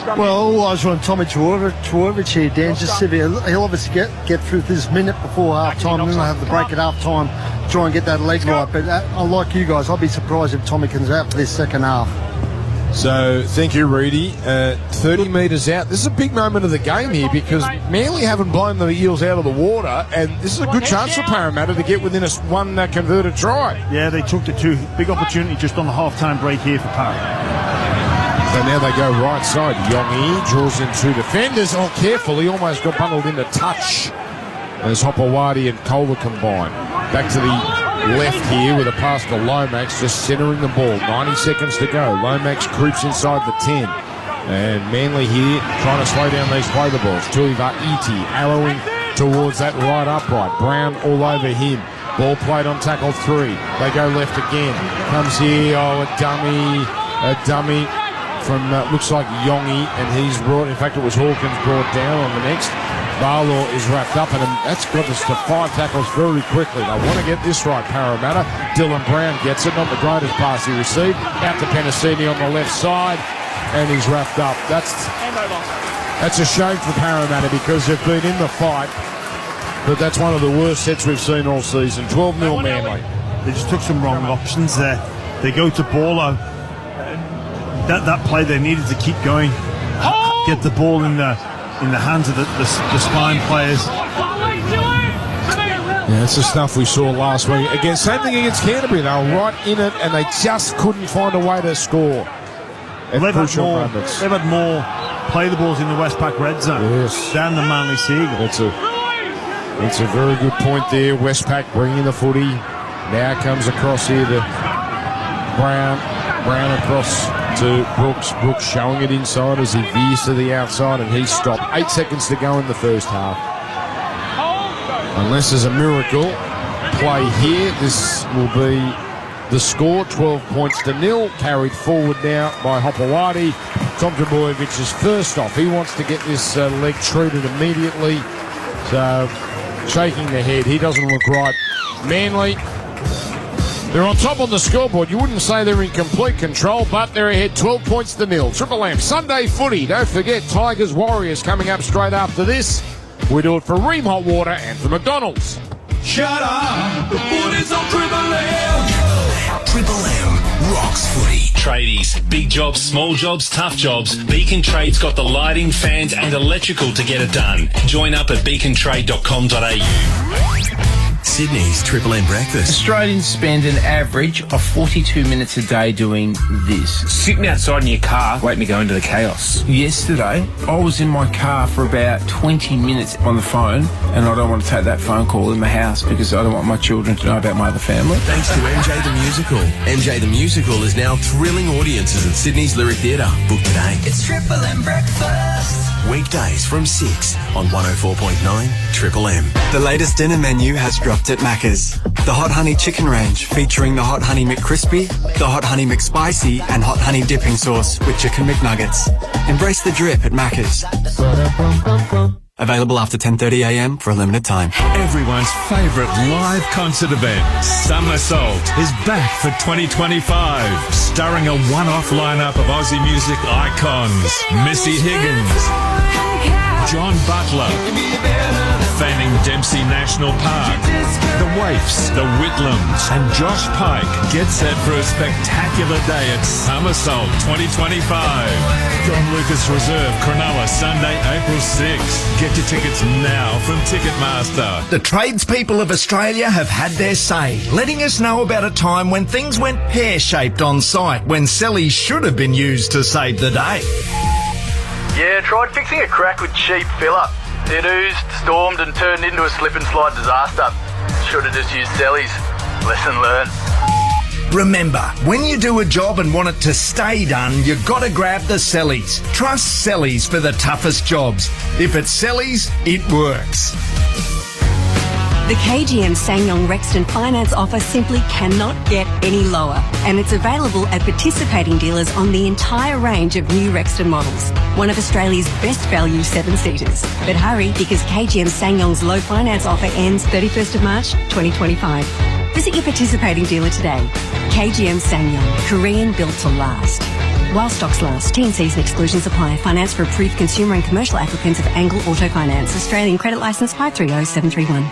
Well, I was on Tommy Trbojevic here, Dan. Just said he'll obviously get through this minute before half time, and then they'll have the break at half time, try and get that leg right. But like you guys, I'll be surprised if Tommy comes out for this second half. So, thank you, Reedy. 30 metres out. This is a big moment of the game here because Manly haven't blown the Eels out of the water, and this is a good chance for Parramatta to get within one converted try. Yeah, they took the two. Big opportunity just on the half-time break here for Parramatta. So now they go right side. Yongi draws in two defenders. Oh, careful. He almost got bundled into touch as Hopewadi and Kohler combine. Back to the left here with a pass to Lomax, just centering the ball. 90 seconds to go. Lomax creeps inside the 10. And Manly here trying to slow down these play the balls. Tuiva'iti arrowing towards that right upright. Brown all over him. Ball played on tackle 3. They go left again. Comes here. Oh, a dummy from looks like Yongi, and he's brought, in fact it was Hawkins brought down on the next. Barlaw is wrapped up, and that's got us to 5 tackles very quickly. They want to get this right, Parramatta. Dylan Brown gets it, not the greatest pass he received. Out to Penasini on the left side, and he's wrapped up. That's a shame for Parramatta because they've been in the fight, but that's one of the worst sets we've seen all season. 12-0 Manly. They just took some wrong options there. They go to Barlow. That play they needed to keep going, get the ball in the hands of the spine players. Yeah, that's the stuff we saw last week. Again, same thing against Canterbury. They were right in it, and they just couldn't find a way to score. They've had more play the balls in the Westpac red zone than the Manly Seagulls. That's a very good point there. Westpac bringing the footy. Now comes across here to Brown. Brown across to Brooks. Brooks showing it inside as he veers to the outside, and he's stopped. 8 seconds to go in the first half. Unless there's a miracle play here, this will be the score. 12 points to 0. Carried forward now by Hopewadi. Tom Trbojevic is first off. He wants to get this leg treated immediately. So, shaking the head. He doesn't look right. Manly, they're on top on the scoreboard. You wouldn't say they're in complete control, but they're ahead 12 points to 0. Triple M Sunday footy. Don't forget Tigers Warriors coming up straight after this. We do it for Ream Hot Water and for McDonald's. Shut up! The footy's on Triple M. Triple M rocks footy. Tradies, big jobs, small jobs, tough jobs. Beacon Trade's got the lighting, fans and electrical to get it done. Join up at beacontrade.com.au. Sydney's Triple M breakfast. Australians spend an average of 42 minutes a day doing this. Sitting outside in your car, waiting to go into the chaos. Yesterday, I was in my car for about 20 minutes on the phone, and I don't want to take that phone call in the house because I don't want my children to know about my other family. Thanks to MJ the Musical. MJ the Musical is now thrilling audiences at Sydney's Lyric Theatre. Book today. It's Triple M breakfast. Weekdays from 6 on 104.9 Triple M. The latest dinner menu has dropped at Macca's. The Hot Honey Chicken Range featuring the Hot Honey McCrispy, the Hot Honey McSpicy and Hot Honey Dipping Sauce with Chicken McNuggets. Embrace the drip at Macca's. Available after 10:30am for a limited time. Everyone's favourite live concert event, Summer Salt, is back for 2025. Starring a one-off lineup of Aussie music icons, Missy Higgins, John Butler, fanning Dempsey National Park. The Waifs, the Whitlams, and Josh Pike get set for a spectacular day at Somersault 2025. John Lucas Reserve, Cronulla, Sunday, April 6. Get your tickets now from Ticketmaster. The tradespeople of Australia have had their say, letting us know about a time when things went pear-shaped on site, when sellies should have been used to save the day. Yeah, tried fixing a crack with cheap fill-up. It oozed, stormed and turned into a slip and slide disaster. Should have just used sellies. Lesson learned. Remember, when you do a job and want it to stay done, you've got to grab the sellies. Trust sellies for the toughest jobs. If it's sellies, it works. The KGM Sanyong Rexton finance offer simply cannot get any lower, and it's available at participating dealers on the entire range of new Rexton models, one of Australia's best value 7-seaters. But hurry, because KGM Sanyong's low finance offer ends 31st of March 2025. Visit your participating dealer today. KGM Sanyong, Korean built to last. While stocks last, T&Cs and exclusions apply. Finance for approved consumer and commercial applicants of Angle Auto Finance. Australian credit licence 530731.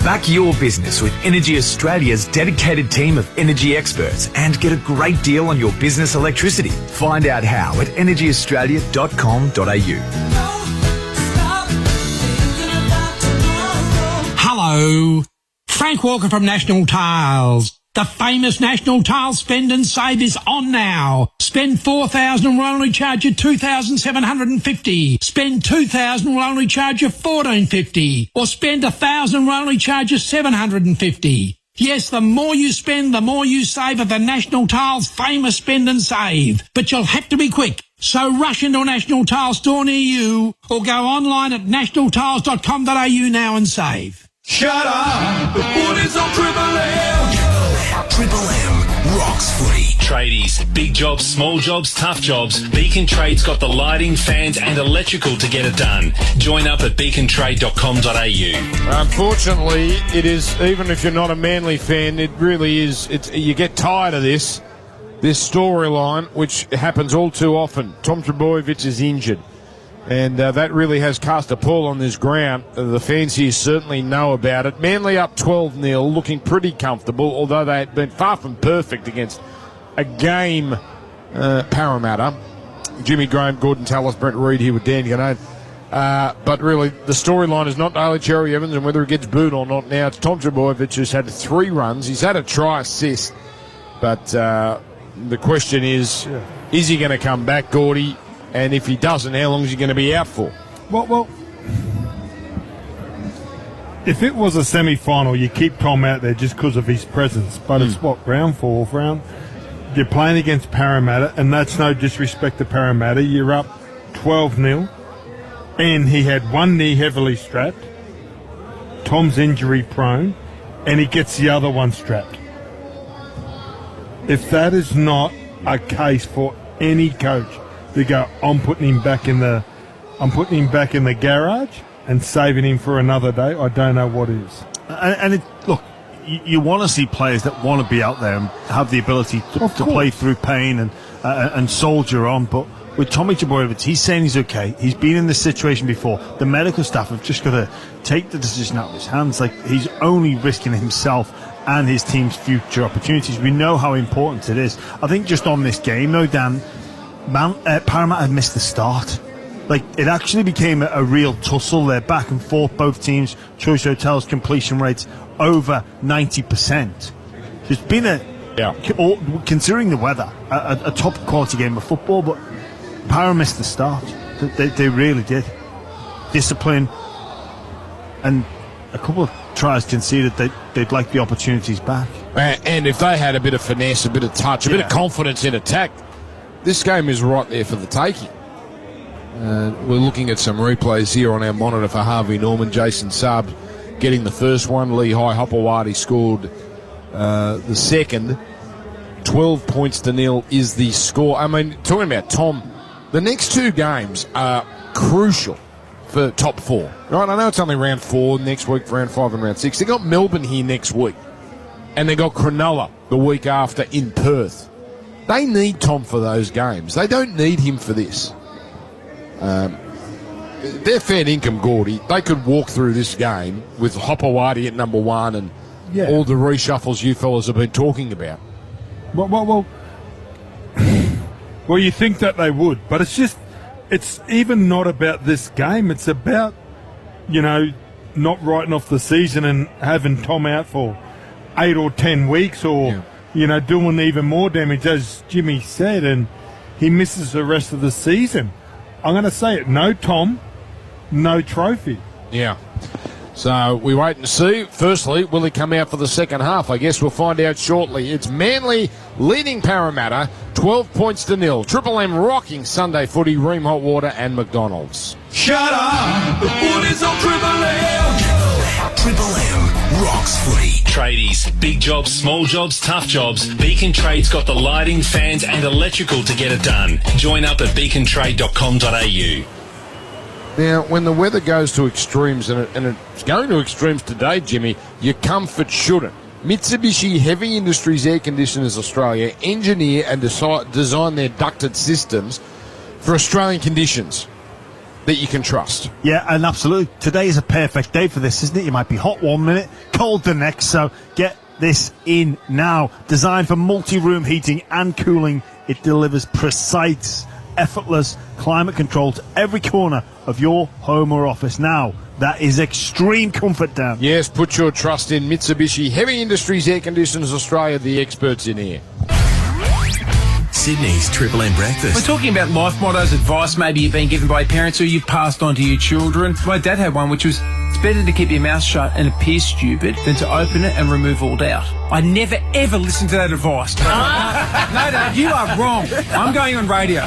Back your business with Energy Australia's dedicated team of energy experts and get a great deal on your business electricity. Find out how at energyaustralia.com.au. Hello. Frank Walker from National Tiles. The famous National Tiles Spend and Save is on now. Spend $4,000 and we'll only charge you $2,750. Spend $2,000 and we'll only charge you $1,450. Or spend $1,000 and we'll only charge you $750. Yes, the more you spend, the more you save at the National Tiles famous Spend and Save. But you'll have to be quick. So rush into a National Tiles store near you or go online at nationaltiles.com.au now and save. Shut up! The footy's on Triple M! Triple M rocks footy. Tradies, big jobs, small jobs, tough jobs. Beacon Trade's got the lighting, fans and electrical to get it done. Join up at beacontrade.com.au. Unfortunately, it is, even if you're not a Manly fan, it really is, you get tired of this storyline, which happens all too often. Tom Trbojevic is injured. And that really has cast a pall on this ground. The fans here certainly know about it. Manly up 12-0, looking pretty comfortable, although they had been far from perfect against a game Parramatta. Jimmy Graham, Gordon Tallis, Brent Reid here with Dan Gannett. But really, the storyline is not Daly Cherry Evans and whether he gets booed or not now. It's Tom Trbojevic, who's had 3 runs. He's had a try assist. But the question is he going to come back, Gordy? And if he doesn't, how long is he going to be out for? Well, if it was a semi-final, you keep Tom out there just because of his presence. But it's round 4, round. You're playing against Parramatta, and that's no disrespect to Parramatta. You're up 12-0, and he had one knee heavily strapped. Tom's injury prone, and he gets the other one strapped. If that is not a case for any coach to go, I'm putting him back in the garage and saving him for another day, I don't know what is. Look, you want to see players that want to be out there and have the ability to play through pain and soldier on. But with Tommy Trbojevic, he's saying he's okay. He's been in this situation before. The medical staff have just got to take the decision out of his hands. Like, he's only risking himself and his team's future opportunities. We know how important it is. I think just on this game, though, Dan, Parramatta had missed the start. Like, it actually became a real tussle there, back and forth, both teams. Choice Hotels completion rates over 90%. It's been considering the weather, a top quality game of football, but Parra missed the start. They really did. Discipline and a couple of tries conceded. They'd like the opportunities back. And if they had a bit of finesse, a bit of touch, a bit of confidence in attack, this game is right there for the taking. We're looking at some replays here on our monitor for Harvey Norman. Jason Saab getting the first one. Lehigh Hopewadi scored the second. 12 points to 0 is the score. I mean, talking about Tom, the next 2 games are crucial for top 4. Right? I know it's only round 4 next week, for round 5 and round 6. They got Melbourne here next week. And they got Cronulla the week after in Perth. They need Tom for those games. They don't need him for this. they're fair income, Gordy. They could walk through this game with Hopewadi at number 1 and all the reshuffles you fellas have been talking about. Well, you think that they would, but it's even not about this game. It's about, not writing off the season and having Tom out for 8 or 10 weeks or, doing even more damage, as Jimmy said, and he misses the rest of the season. I'm going to say it, no Tom, no trophy. Yeah. So we wait and see. Firstly, will he come out for the second half? I guess we'll find out shortly. It's Manly leading Parramatta 12 points to 0. Triple M rocking Sunday footy, Ream Hot Water and McDonald's. Shut up! The foot is on Triple M. Triple M rocks footy. Tradies, big jobs, small jobs, tough jobs. Beacon Trade's got the lighting, fans and electrical to get it done. Join up at beacontrade.com.au. Now, when the weather goes to extremes, and it's going to extremes today, Jimmy, your comfort shouldn't. Mitsubishi Heavy Industries Air Conditioners Australia engineer and design their ducted systems for Australian conditions that you can trust. Yeah, and absolutely. Today is a perfect day for this, isn't it? You might be hot 1 minute, cold the next, so get this in now. Designed for multi-room heating and cooling, it delivers precise, effortless climate control to every corner of your home or office. Now, that is extreme comfort, Dan. Yes, put your trust in Mitsubishi Heavy Industries Air Conditioners Australia, the experts in air. Sydney's Triple M breakfast. We're talking about life mottos, advice maybe you've been given by parents or you've passed on to your children. My dad had one which was, it's better to keep your mouth shut and appear stupid than to open it and remove all doubt. I never ever listened to that advice. No, Dad, you are wrong. I'm going on radio.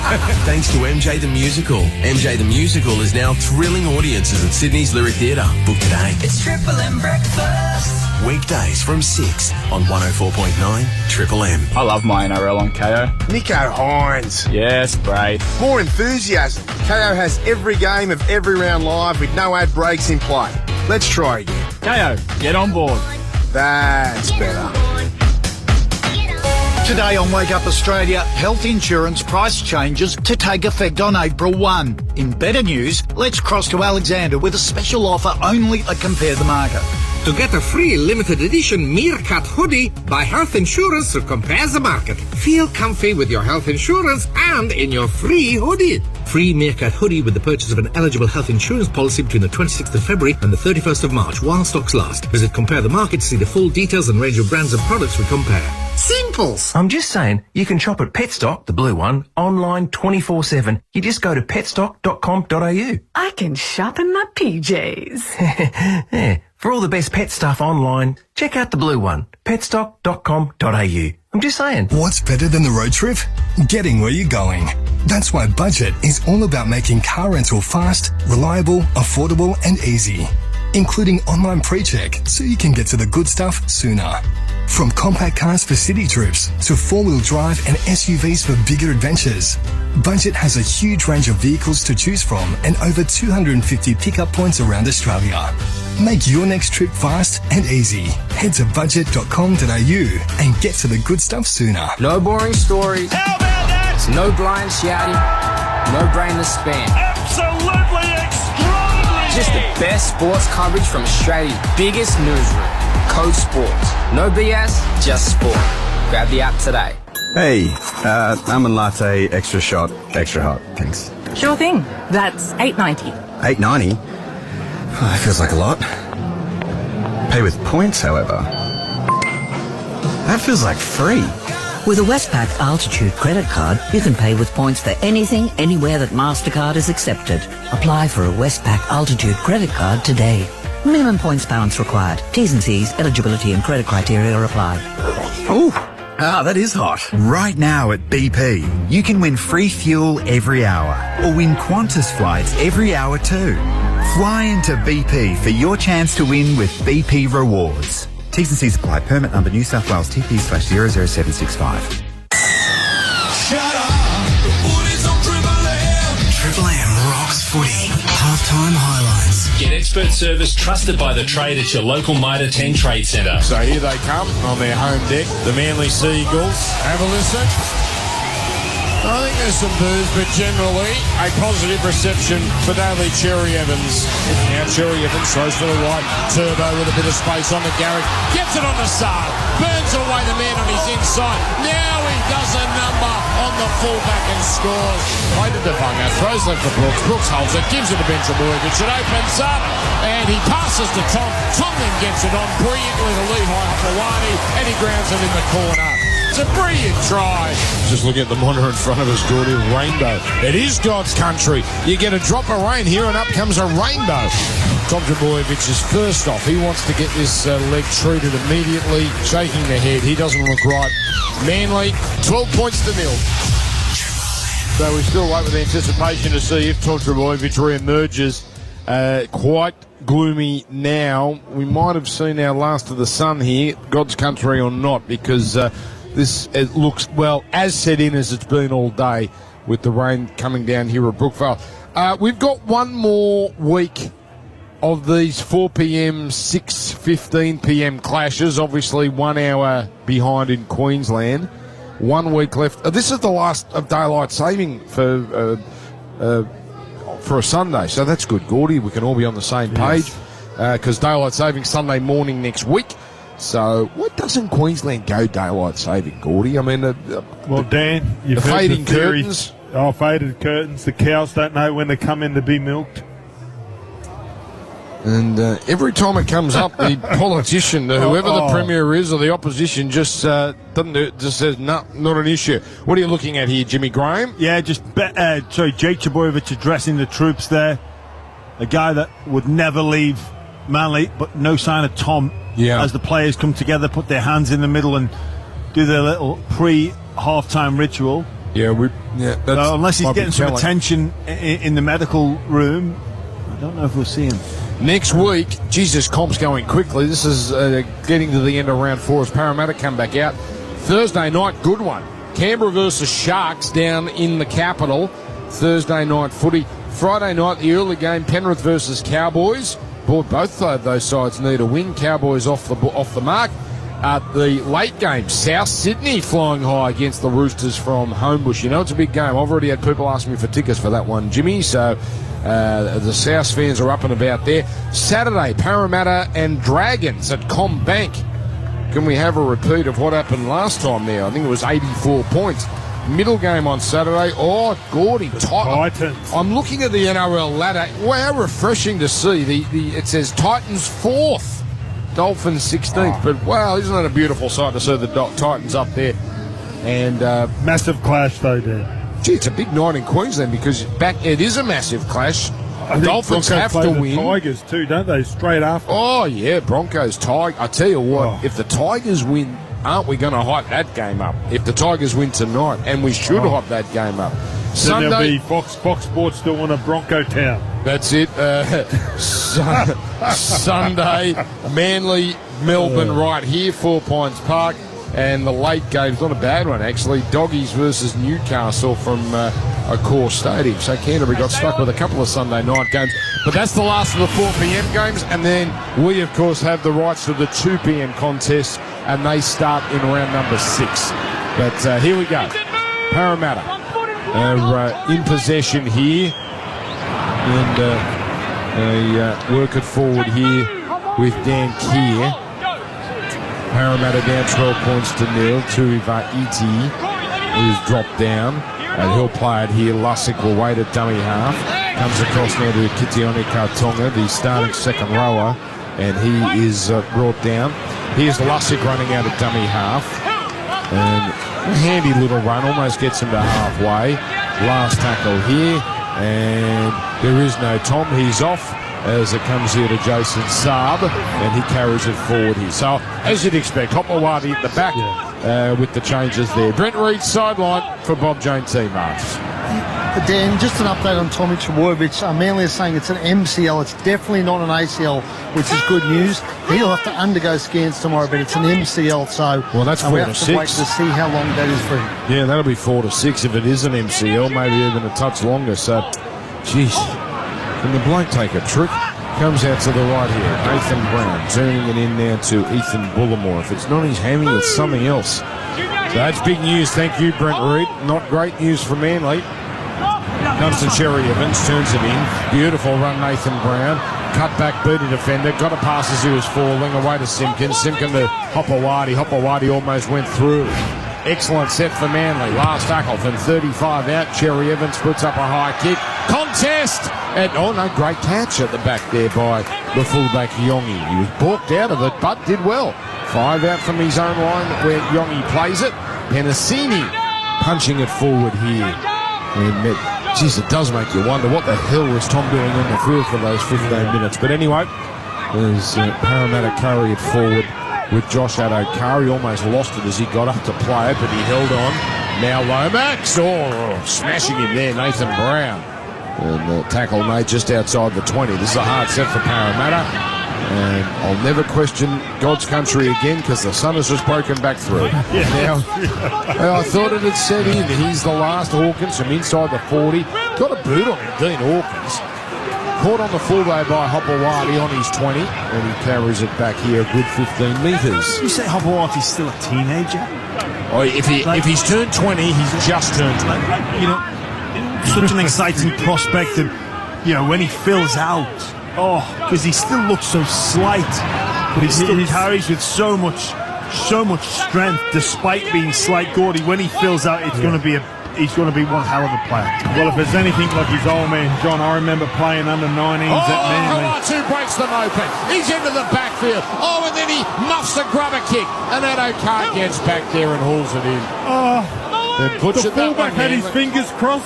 Thanks to MJ the Musical. MJ the Musical is now thrilling audiences at Sydney's Lyric Theatre. Book today. It's Triple M breakfast. Weekdays from 6 on 104.9 Triple M. I love my NRL on KO. Nico Hines. Yes, great. More enthusiasm. KO has every game of every round live with no ad breaks in play. Let's try again. KO, get on board. That's better. Today on Wake Up Australia, health insurance price changes to take effect on April 1. In better news, let's cross to Alexander with a special offer only at Compare the Market. To get a free limited edition Meerkat hoodie, buy health insurance through Compare the Market. Feel comfy with your health insurance and in your free hoodie. Free Meerkat hoodie with the purchase of an eligible health insurance policy between the 26th of February and the 31st of March while stocks last. Visit Compare the Market to see the full details and range of brands and products we compare. Simples. I'm just saying, you can shop at Petstock, the blue one, online 24/7. You just go to petstock.com.au. I can shop in my PJs. Yeah, for all the best pet stuff online, check out the blue one, petstock.com.au. I'm just saying. What's better than the road trip? Getting where you're going. That's why Budget is all about making car rental fast, reliable, affordable and easy, including online pre-check so you can get to the good stuff sooner. From compact cars for city trips to four-wheel drive and SUVs for bigger adventures, Budget has a huge range of vehicles to choose from and over 250 pickup points around Australia. Make your next trip fast and easy. Head to budget.com.au and get to the good stuff sooner. No boring stories. How about that? No blind shouting. No brainless spam. Absolutely extraordinary. Just the best sports coverage from Australia's biggest newsroom. Code Sports. No BS, just sport. Grab the app today. Hey, almond latte, extra shot, extra hot, thanks. Sure thing. That's $8.90. $8.90? Oh, that feels like a lot. Pay with points, however. That feels like free. With a Westpac Altitude credit card, you can pay with points for anything, anywhere that MasterCard is accepted. Apply for a Westpac Altitude credit card today. Minimum points balance required. T's and C's, eligibility and credit criteria apply. Ooh. Ah, that is hot. Right now at BP, you can win free fuel every hour or win Qantas flights every hour too. Fly into BP for your chance to win with BP Rewards. T's and C's apply. Permit number New South Wales TP/00765. Shut up! The foot is on Triple M. Triple M rocks footy. Halftime highlights. Get expert service trusted by the trade at your local Mitre 10 Trade Centre. So here they come on their home deck, the Manly Seagulls. Have a listen. I think there's some boos, but generally a positive reception for Daly Cherry Evans. Now Cherry Evans throws for the right. Turbo with a bit of space on the Garrick. Gets it on the Saab. Burns away the man on his inside. Now he does a number on the fullback and scores. Play to Devonga. Throws left to Brooks. Brooks holds it. Gives it to Benjamovic. It opens up. And he passes to Tom. Tom then gets it on brilliantly to Lehigh Hapawani. And he grounds it in the corner. It's a brilliant try. Just looking at the monitor in front of us, Gordy, rainbow. It is God's country. You get a drop of rain here and up comes a rainbow. Tom Trbojevic is first off. He wants to get this leg treated immediately, shaking the head. He doesn't look right. Manly, 12 points to 0. So we still wait with anticipation to see if Tom Trbojevic re-emerges. Quite gloomy now. We might have seen our last of the sun here, God's country or not, because it looks, well, as set in as it's been all day with the rain coming down here at Brookvale. We've got one more week of these 4 p.m, 6:15 p.m. clashes, obviously 1 hour behind in Queensland. 1 week left. This is the last of daylight saving for a Sunday, so that's good, Gordy. We can all be on the same page because daylight saving Sunday morning next week. So, why doesn't Queensland go daylight saving, Gordy? I mean, well, Dan, you've the heard fading the theory. curtains. Oh, faded curtains. The cows don't know when to come in to be milked. And every time it comes up, the politician, whoever the premier is or the opposition, just doesn't do it, just says, no, not an issue. What are you looking at here, Jimmy Graham? Yeah, Jake Trbojevic addressing the troops there. A guy that would never leave Manly, but no sign of Tom. Yeah. As the players come together, put their hands in the middle and do their little pre-halftime ritual. Yeah, unless he's getting some attention in the medical room, I don't know if we'll see him. Next week, Jesus, comp's going quickly. This is getting to the end of round 4 as Parramatta come back out. Thursday night, good one. Canberra versus Sharks down in the capital. Thursday night footy. Friday night, the early game, Penrith versus Cowboys. Both of those sides need a win. Cowboys off the mark. The late game, South Sydney flying high against the Roosters from Homebush. You know it's a big game. I've already had people ask me for tickets for that one, Jimmy. So the South fans are up and about there. Saturday, Parramatta and Dragons at CommBank. Can we have a repeat of what happened last time there? I think it was 84 points. Middle game on Saturday. Oh, Gordy, Titans. I'm looking at the NRL ladder. Wow, refreshing to see. It says Titans 4th, Dolphins 16th. But wow, isn't that a beautiful sight to see the Titans up there? And massive clash though, Dan. Gee, it's a big night in Queensland because it is a massive clash. Dolphins have to win. Tigers too, don't they? Straight after. Oh yeah, Broncos, Tigers. I tell you what, if the Tigers win, aren't we going to hype that game up? If the Tigers win tonight, and we should hype that game up. Sunday, there'll be Fox Sports still want a Bronco town. That's it. Sunday, Manly, Melbourne, right here, 4 Pines Park. And the late game's not a bad one, actually. Doggies versus Newcastle from Accor Stadium. So Canterbury got stuck with a couple of Sunday night games. But that's the last of the 4 p.m. games. And then we, of course, have the rights to the 2 p.m. contests. And they start in round number 6. But here we go. Parramatta in possession here. And they work it forward here with Dan Keir. Parramatta down 12 points to 0. Tuivasa-Iti is dropped down. And he'll play it here. Lussick will wait at dummy half. Comes across now to Kitione Kartonga, the starting second rower. And he is brought down. Here's Lussick running out at dummy half. And a handy little run. Almost gets him to halfway. Last tackle here. And there is no Tom. He's off. As it comes here to Jason Saab, and he carries it forward here. So, as you'd expect, Hopewadi at the back with the changes there. Brent Reed sideline for Bob Jane teammates. Dan, just an update on Tommy Trbojevic. Manly is saying it's an MCL. It's definitely not an ACL, which is good news. He'll have to undergo scans tomorrow, but it's an MCL. So, well, that's 4 we to have 6. to wait to see how long that is for him. Yeah, that'll be 4 to 6 if it is an MCL, maybe even a touch longer. So, geez. Can the bloke take a trick? Comes out to the right here. Nathan Brown turning it in now to Ethan Bullimore. If it's not his hammy, it's something else. So that's big news. Thank you, Brent Reid. Not great news for Manly. Comes to Cherry Evans, turns it in. Beautiful run, Nathan Brown. Cut back, beat a defender. Got a pass as he was falling. Away to Simpkins. Simpkins to Hopewadi. Hopewadi almost went through. Excellent set for Manly. Last tackle from 35 out. Cherry Evans puts up a high kick. Contest! And, great catch at the back there by the fullback Yongi. He was balked out of it, but did well. 5 out from his own line where Yongi plays it. Penasini punching it forward here. And it does make you wonder what the hell was Tom doing on the field for those 15 minutes. But anyway, there's Parramatta carry it forward with Josh Adokar. He almost lost it as he got up to play it, but he held on. Now Lomax, smashing him there, Nathan Brown. And the tackle made just outside the 20. This is a hard set for Parramatta. And I'll never question God's country again because the sun has just broken back through. Now, I thought it had set in. He's the last Hawkins from inside the 40. Got a boot on him, Dean Hawkins. Caught on the full though by Hopewadi on his 20. And he carries it back here a good 15 metres. You say Hopewadi's still a teenager? Oh, if he's turned 20, he's just turned 20. Such an exciting prospect. And, when he fills out, because he still looks so slight, but he still carries with so much strength despite being slight. Gordy, when he fills out, he's going to be one hell of a player. Well, if there's anything like his old man John, I remember playing under 19s at Manly. Two breaks them open. He's into the backfield. And then he muffs a grubber kick, and Adokar gets back there and hauls it in. The fullback had his fingers crossed,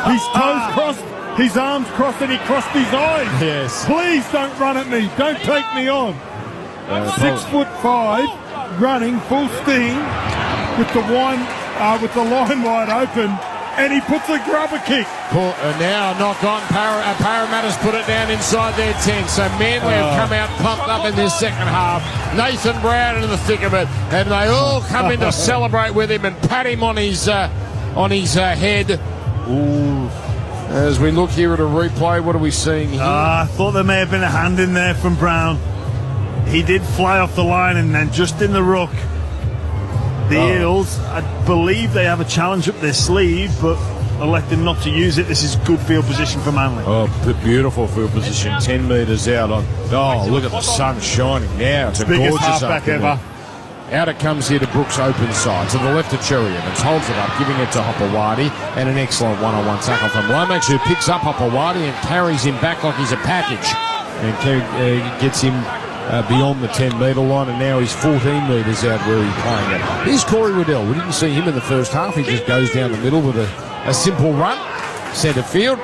his toes crossed, his arms crossed, and he crossed his eyes. Yes. Please don't run at me. Don't take me on. 6'5", running full steam with the line wide open, and he puts a grubber kick. Now knock on. Parramatta's put it down inside their 10. So Manly have come out pumped up in this second half. Nathan Brown in the thick of it, and they all come in to celebrate with him and pat him on his head. Ooh. As we look here at a replay, what are we seeing here? I thought there may have been a hand in there from Brown. He did fly off the line, and then just in the ruck, the Eels, I believe they have a challenge up their sleeve, but elected not to use it. This is good field position for Manly. Beautiful field position, 10 metres out on. Look at the sun shining now. It's a biggest gorgeous halfback ever. Out it comes here to Brooks' open side. To the left of Cherry Evans. Holds it up, giving it to Hopewadi. And an excellent one-on-one tackle from Lomax, who picks up Hopewadi and carries him back like he's a package. And gets him beyond the 10-metre line. And now he's 14 metres out where he's playing it. Here's Corey Waddell. We didn't see him in the first half. He just goes down the middle with a simple run. Centre field.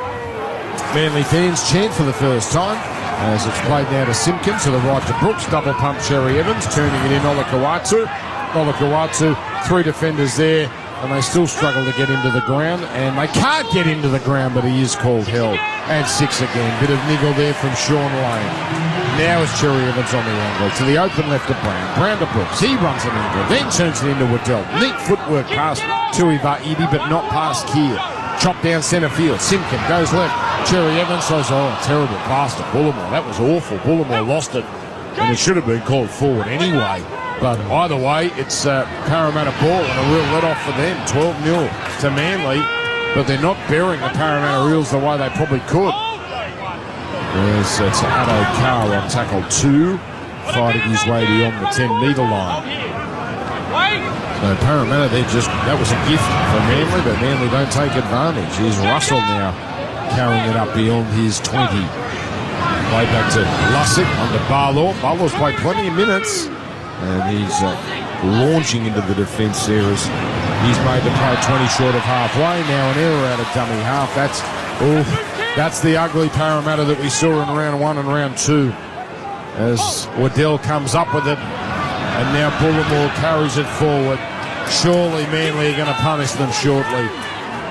Manly fans chant for the first time. As it's played now to Simpkins, to the right to Brooks, double pump Cherry Evans, turning it in Olakau'atu. Olakau'atu, 3 defenders there, and they still struggle to get him to the ground, and they can't get him to the ground, but he is called held. And 6 again, bit of niggle there from Sean Lane. Now it's Cherry Evans on the angle, to the open left of Brown. Brown to Brooks, he runs an angle, then turns it into Waddell. Neat footwork past Tui Va'idi, but not past Keir. Chop down centre field, Simpkin goes left. Cherry Evans says, terrible pass to Bullimore. That was awful. Bullimore lost it, and it should have been called forward anyway. But either way, it's Parramatta ball and a real let-off for them. 12-0 to Manly, but they're not burying the Parramatta Eels the way they probably could. It's Adokar on tackle 2, fighting his way beyond the 10-metre line. So Parramatta, that was a gift for Manly, but Manly don't take advantage. Here's Russell now, carrying it up beyond his 20. Played back to Lussick under Barlaw. Barlaw's played plenty of minutes, and he's launching into the defence there as he's made the play 20 short of halfway. Now an error out of dummy half. That's the ugly Parramatta that we saw in round 1 and round 2. As Waddell comes up with it, and now Bullimore carries it forward. Surely Manly are going to punish them shortly.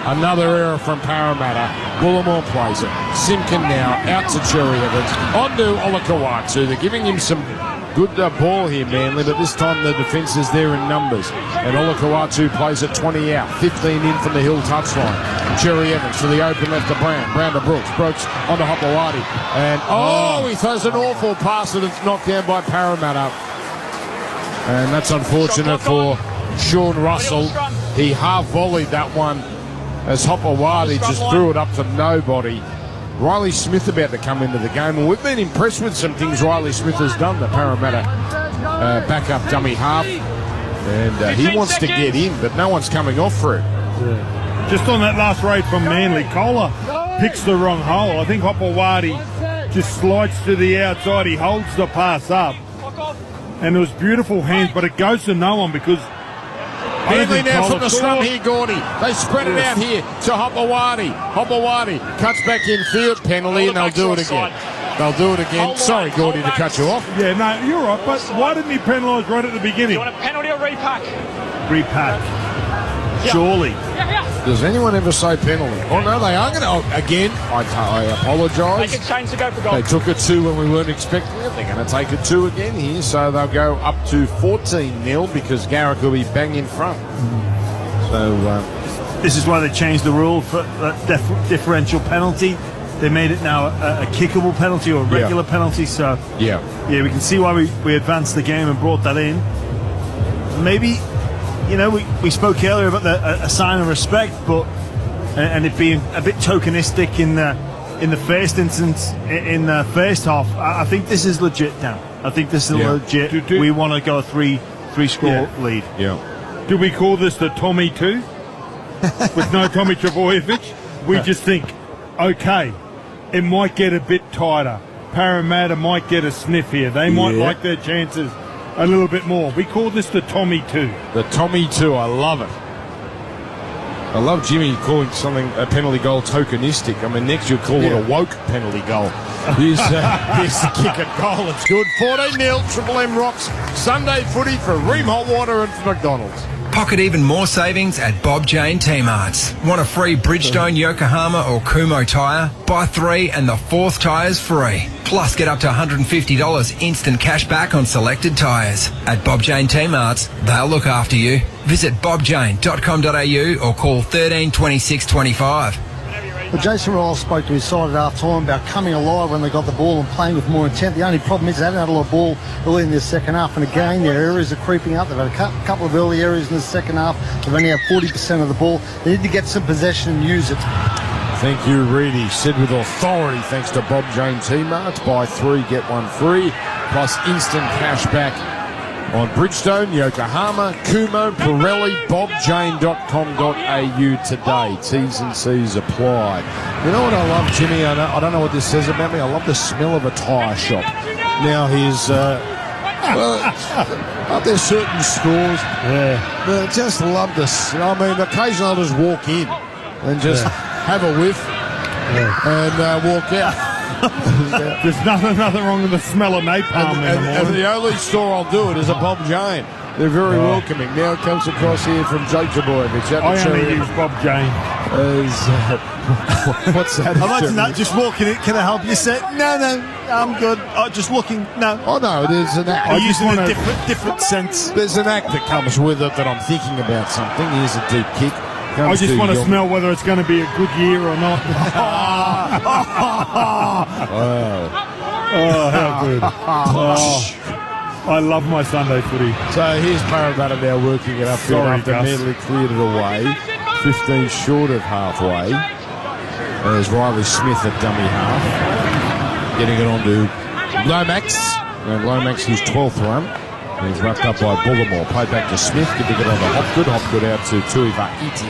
Another error from Parramatta. Bullimore plays it. Simpkin now out to Cherry Evans. On to Olakau'atu. They're giving him some good ball here, Manly, but this time the defence is there in numbers. And Olakau'atu plays it 20 out. 15 in from the hill touchline. Cherry Evans to the open left to Brown. Brown to Brooks. Brooks on to Hopewadi. And, he throws an awful pass and it's knocked down by Parramatta. And that's unfortunate for Sean Russell. He half-volleyed that one as Hopewadi just threw it up to nobody. Riley Smith about to come into the game, and we've been impressed with some things Riley Smith has done, the Parramatta backup dummy half, and he wants to get in, but no one's coming off for it. Yeah. Just on that last raid from Manly, Kohler picks the wrong hole. I think Hopewadi just slides to the outside. He holds the pass up, and it was beautiful hands, but it goes to no one because Manly now from the scrum here, Gordy. They spread it out here to Hopewadi. Hopewadi cuts back in field, penalty, and they'll do it again. They'll do it again. Sorry, Gordy, to cut you off. Yeah, no, you're right, but why didn't he penalise right at the beginning? Do you want a penalty or repack? Repack. Yeah. Surely. Does anyone ever say penalty? Oh, no, they are going to. Again, I apologise. They can change the go for goal. They took a 2 when we weren't expecting it. They're going to take a 2 again here, so they'll go up to 14-0 because Garrick will be bang in front. So this is why they changed the rule for that differential penalty. They made it now a kickable penalty or a regular penalty. So yeah, we can see why we advanced the game and brought that in. Maybe. We spoke earlier about a sign of respect, and it being a bit tokenistic in the first instance, in the first half. I think this is legit now. I think this is legit. We want to go a three score lead. Yeah. Do we call this the Tommy 2? With no Tommy Trbojevic? We just think, okay, it might get a bit tighter. Parramatta might get a sniff here. They might like their chances a little bit more. We call this the Tommy 2. The Tommy 2, I love it. I love Jimmy calling something a penalty goal tokenistic. I mean, next you'll call it a woke penalty goal. Here's the kick at goal. It's good. 14-0, Triple M rocks. Sunday footy for Ream Hot Water and for McDonald's. Pocket even more savings at Bob Jane T-Marts. Want a free Bridgestone, Yokohama or Kumho tyre? Buy 3 and the 4th tyre's free. Plus get up to $150 instant cash back on selected tyres. At Bob Jane T-Marts, they'll look after you. Visit bobjane.com.au or call 13 26 25. Well, Jason Riles spoke to his side at half-time about coming alive when they got the ball and playing with more intent. The only problem is they haven't had a lot of ball early in the second half, and again, their areas are creeping up. They've had a couple of early areas in the second half. They've only had 40% of the ball. They need to get some possession and use it. Thank you, Reedy. Said with authority, thanks to Bob Jane T-Marts. Buy 3, get 1 free, plus instant cash back on Bridgestone, Yokohama, Kumho, Pirelli, bobjane.com.au today. T's and C's apply. You know what I love, Jimmy? I don't know what this says about me. I love the smell of a tyre shop. Now here's, there's certain stores. Yeah. But I just love this. I mean, occasionally I'll just walk in and just have a whiff and walk out. There's nothing wrong with the smell of napalm and the only store I'll do it is a Bob Jane. They're very welcoming. Now it comes across here from Jake Trbojevic. I only use Bob Jane. What's that? Imagine that, just walking in. Can I help you? Say, no, I'm good. Just looking. No. Oh no, there's an act. I'm using a different sense. There's an act that comes with it that I'm thinking about something. Here's a deep kick. I just want to smell whether it's going to be a good year or not. Oh, how good. I love my Sunday footy. So here's Parramatta now working it upfield after Manly cleared it away. 15 short of halfway. There's Riley Smith at dummy half. Getting it on to Lomax. And Lomax, his 12th run. And he's wrapped up by Bullimore. Played back to Smith, giving it on to Hopgood. Hopgood out to Tuivasa-Iti.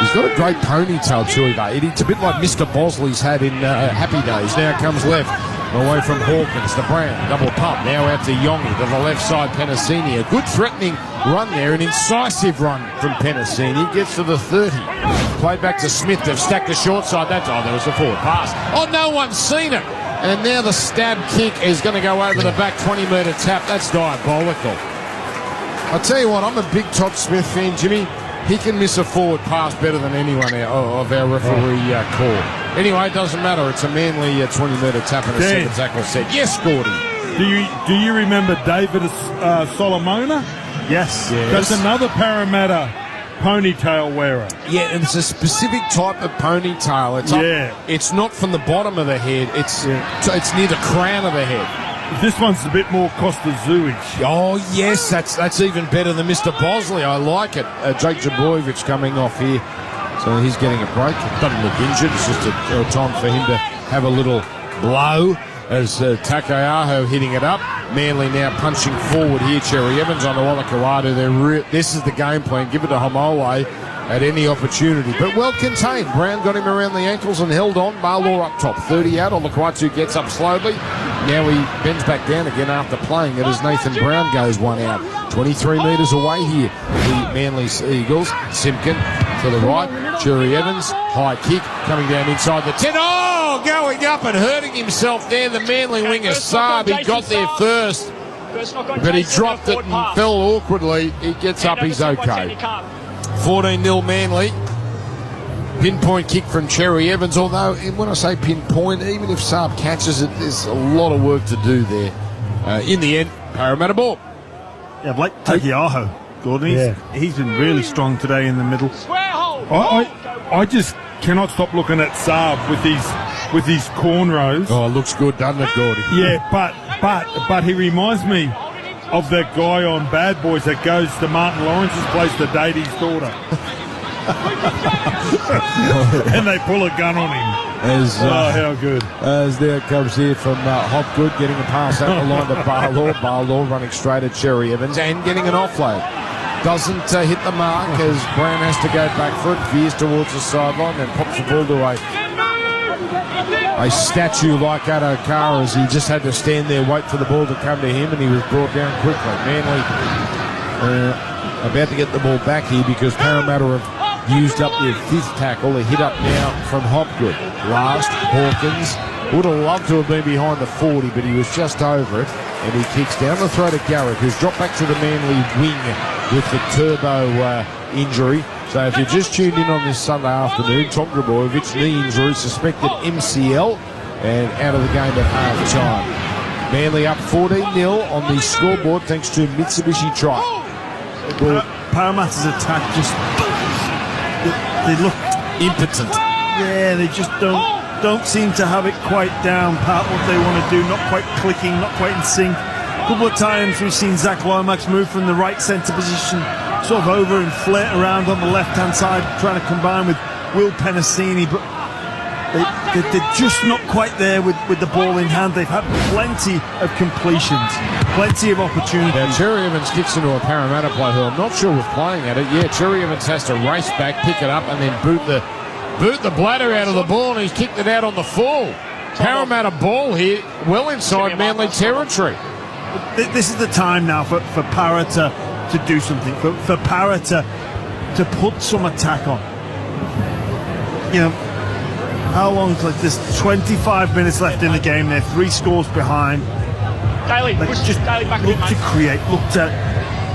He's got a great ponytail, Tuivasa-Iti. It's a bit like Mr. Bosley's had in Happy Days. Now comes left. Away from Hawkins to Brown. Double pump. Now out to Yongi to the left side. Penasini. A good threatening run there. An incisive run from Penasini. Gets to the 30. Played back to Smith. They've stacked the short side. There was a forward pass. Oh, no one's seen it. And now the stab kick is going to go over the back 20-metre tap. That's diabolical. I'll tell you what, I'm a big Todd Smith fan, Jimmy. He can miss a forward pass better than anyone of our referee corps. Anyway, it doesn't matter. It's a Manly 20-metre tap and a 7 tackle set. Yes, Gordy. Do you remember David Solomona? Yes. That's another Parramatta ponytail wearer. Yeah, and it's a specific type of ponytail. It's not from the bottom of the head. It's near the crown of the head. This one's a bit more Costa Zooish. Oh, yes, that's even better than Mr. Bosley. I like it. Jake Zabojevic coming off here. So he's getting a break. It doesn't look injured. It's just a time for him to have a little blow as Takayaho hitting it up. Manly now punching forward here. Cherry Evans on the Wallakawadu. This is the game plan. Give it to Homoe at any opportunity. But well contained. Brown got him around the ankles and held on. Barlaw up top. 30 out. Olakwatu gets up slowly. Now he bends back down again after playing it as Nathan Brown goes one out. 23 metres away here. The Manly Eagles. Simpkin to the right. Cherry Evans. High kick coming down inside the 10. Oh, going up and hurting himself there. The Manly winger Saab. He got there first. But he dropped it and fell awkwardly. He gets up. He's okay. 14-0 Manly. Pinpoint kick from Cherry Evans, although when I say pinpoint, even if Saab catches it, there's a lot of work to do there. In the end, Parramatta ball. Yeah, Blake Takiaho, Gordon, he's been really strong today in the middle. I just cannot stop looking at Saab with his cornrows. Oh, it looks good, doesn't it, Gordy? Yeah, but he reminds me of that guy on Bad Boys that goes to Martin Lawrence's place to date his daughter. And they pull a gun on him. How good. As there comes here from Hopgood, getting a pass out the line to Barlaw. Barlaw running straight at Cherry Evans and getting an offload. Doesn't hit the mark as Brown has to go back for it. Veers towards the sideline and pops the ball to a statue like Adokar as he just had to stand there, wait for the ball to come to him, and he was brought down quickly. Manly about to get the ball back here because Parramatta have used up their fifth tackle. They hit up now from Hopgood. Last, Hawkins would have loved to have been behind the 40, but he was just over it, and he kicks down the throw to Garrick, who's dropped back to the Manly wing with the turbo injury. So if you're just tuned in on this Sunday afternoon, Tom Grabojevic, knee injury, suspected MCL, and out of the game at half-time. Manly up 14-0 on the scoreboard thanks to Mitsubishi Tribe. Parramatta's attack just... They look impotent. Yeah, they just don't seem to have it quite down pat what they want to do, not quite clicking, not quite in sync. A couple of times we've seen Zach Lomax move from the right centre position sort of over and flirt around on the left-hand side, trying to combine with Will Penasini, but they're just not quite there with the ball in hand. They've had plenty of completions, plenty of opportunities. Now, Cherry Evans kicks into a Parramatta player who I'm not sure was playing at it. Yeah, Cherry Evans has to race back, pick it up, and then boot the bladder out of the ball, and he's kicked it out on the full. Parramatta ball here, well inside Manly territory. This is the time now for Parra to do something, for Parra to put some attack on. You know, how long is like this? 25 minutes left in the game. They're 3 scores behind. Daly, just back look to create, look to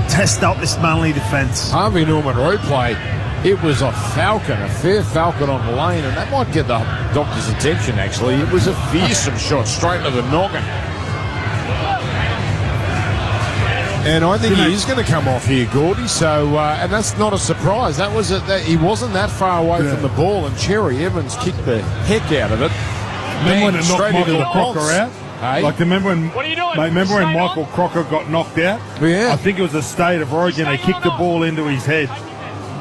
test out this Manly defence. Harvey Norman replay. It was a fair falcon on the lane, and that might get the doctor's attention, actually. It was a fearsome shot straight into the noggin. And I think he is going to come off here, Gordy. So, and that's not a surprise. That was he wasn't that far away from the ball, and Cherry Evans kicked the heck out of it. Remember when it knocked Michael Crocker out? Hey? Like, remember when Michael Crocker got knocked out? Yeah. I think it was the State of Origin. They kicked the ball into his head,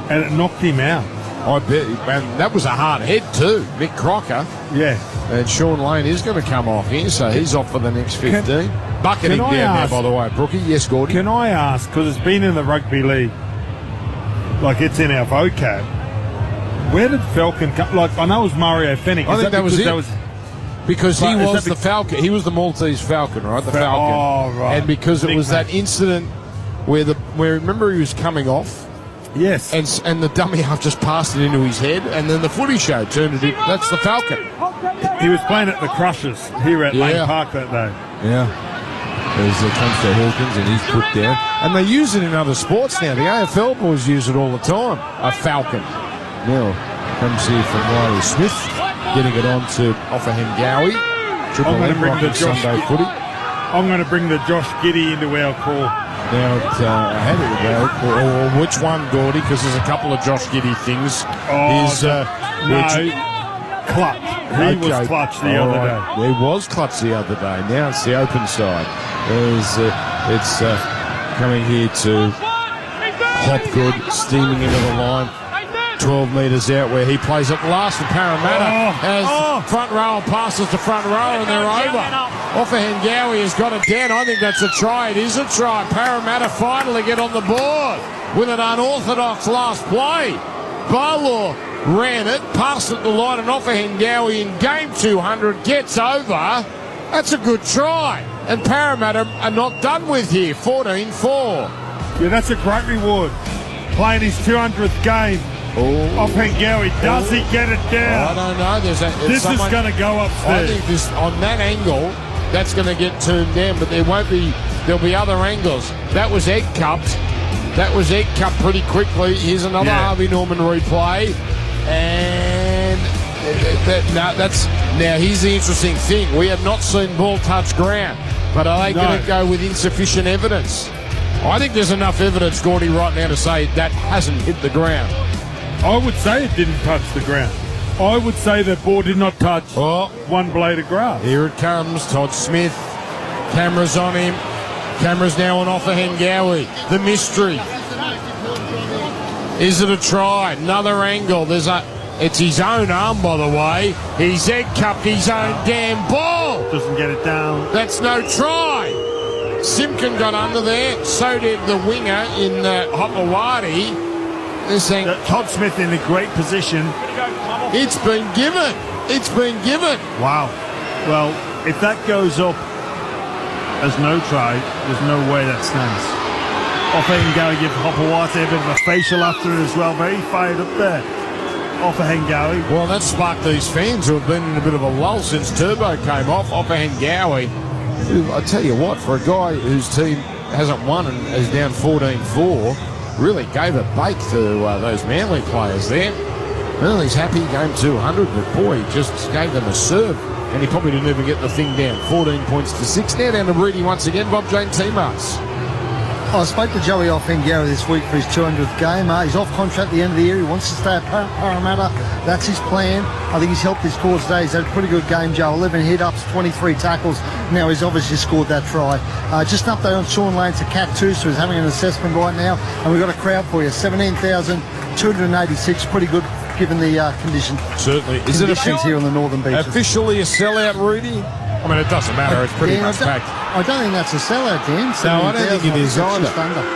and it knocked him out. I bet. And that was a hard head too, Mick Crocker. Yeah. And Sean Lane is going to come off here, so he's off for the next 15. Bucketing down there, by the way, Brookie. Yes, Gordy. Can I ask, because it's been in the rugby league, like it's in our vocab, where did Falcon come? Like, I know it was Mario Fennick. I think that was it. Because he was the Falcon. He was the Maltese Falcon, right? The Falcon. Oh, right. And because it was that incident where remember he was coming off. Yes. And the dummy half just passed it into his head, and then the footy show turned it in. That's the Falcon. He was playing at the Crushers here at Lane Park that day. Yeah. As it comes to Hawkins, and he's put down. And they use it in other sports now. The AFL boys use it all the time. A Falcon. Now comes here from Riley Smith, getting it on to Offahem Gowie. I'm going to bring the Sunday footy. I'm going to bring the Josh Giddey into our call. Now, how did it go? Or which one, Gordy? Because there's a couple of Josh Giddey things. Cluck. He was clutch the other day. He was clutch the other day. Now it's the open side. It's coming here to Hopgood, steaming into the line. 12 metres out where he plays it last for Parramatta as front row and passes to front row and they're over. Offahengawi has got it down. I think that's a try. It is a try. Parramatta finally get on the board with an unorthodox last play. Barlaw ran it, passed it the line, and Offahengawi in game 200 gets over. That's a good try. And Parramatta are not done with here. 14-4. Yeah, that's a great reward. Playing his 200th game. Offahengawi, does he get it down? I don't know. This is going to go upstairs. I think on that angle, that's going to get turned down, but there'll be other angles. That was egg cupped. Pretty quickly. Here's another Harvey Norman replay. And now here's the interesting thing. We have not seen ball touch ground, but are they going to go with insufficient evidence? I think there's enough evidence, Gordy, right now to say that hasn't hit the ground. I would say it didn't touch the ground. I would say the ball did not touch one blade of grass. Here it comes, Todd Smith. Camera's on him. Camera's now on Offahengawi. The mystery. Is it a try? Another angle. It's his own arm, by the way. He's egg-cupped his own damn ball. Doesn't get it down. That's no try. Simpkin got under there. So did the winger in Hopewadi. Todd Smith in a great position. It's been given. Wow. Well, if that goes up as no try, there's no way that stands. Offahengawi give Hopewadi a bit of a facial after it as well. Very fired up there. Offahengawi. Well, that sparked these fans who have been in a bit of a lull since Turbo came off. Offahengawi, I tell you what, for a guy whose team hasn't won and is down 14-4, really gave a bake to those Manly players there. Well, he's happy, game 200, but boy, he just gave them a serve. And he probably didn't even get the thing down. 14 points to 6. Now down to Brady once again, Bob Jane T-Marks. I spoke to Joey Offahengawi this week for his 200th game. He's off contract at the end of the year. He wants to stay at Parramatta. That's his plan. I think he's helped his cause today. He's had a pretty good game, Joe. 11 hit-ups, 23 tackles. Now he's obviously scored that try. Just an update on Sean Lane's a Cat 2, so he's having an assessment right now. And we've got a crowd for you. 17,286. Pretty good given the condition. Certainly. Is it here on the northern beaches? Officially a sellout, Rudy? I mean, it doesn't matter. It's pretty much packed. I don't think that's a sellout, Dan. No, I don't think it is either.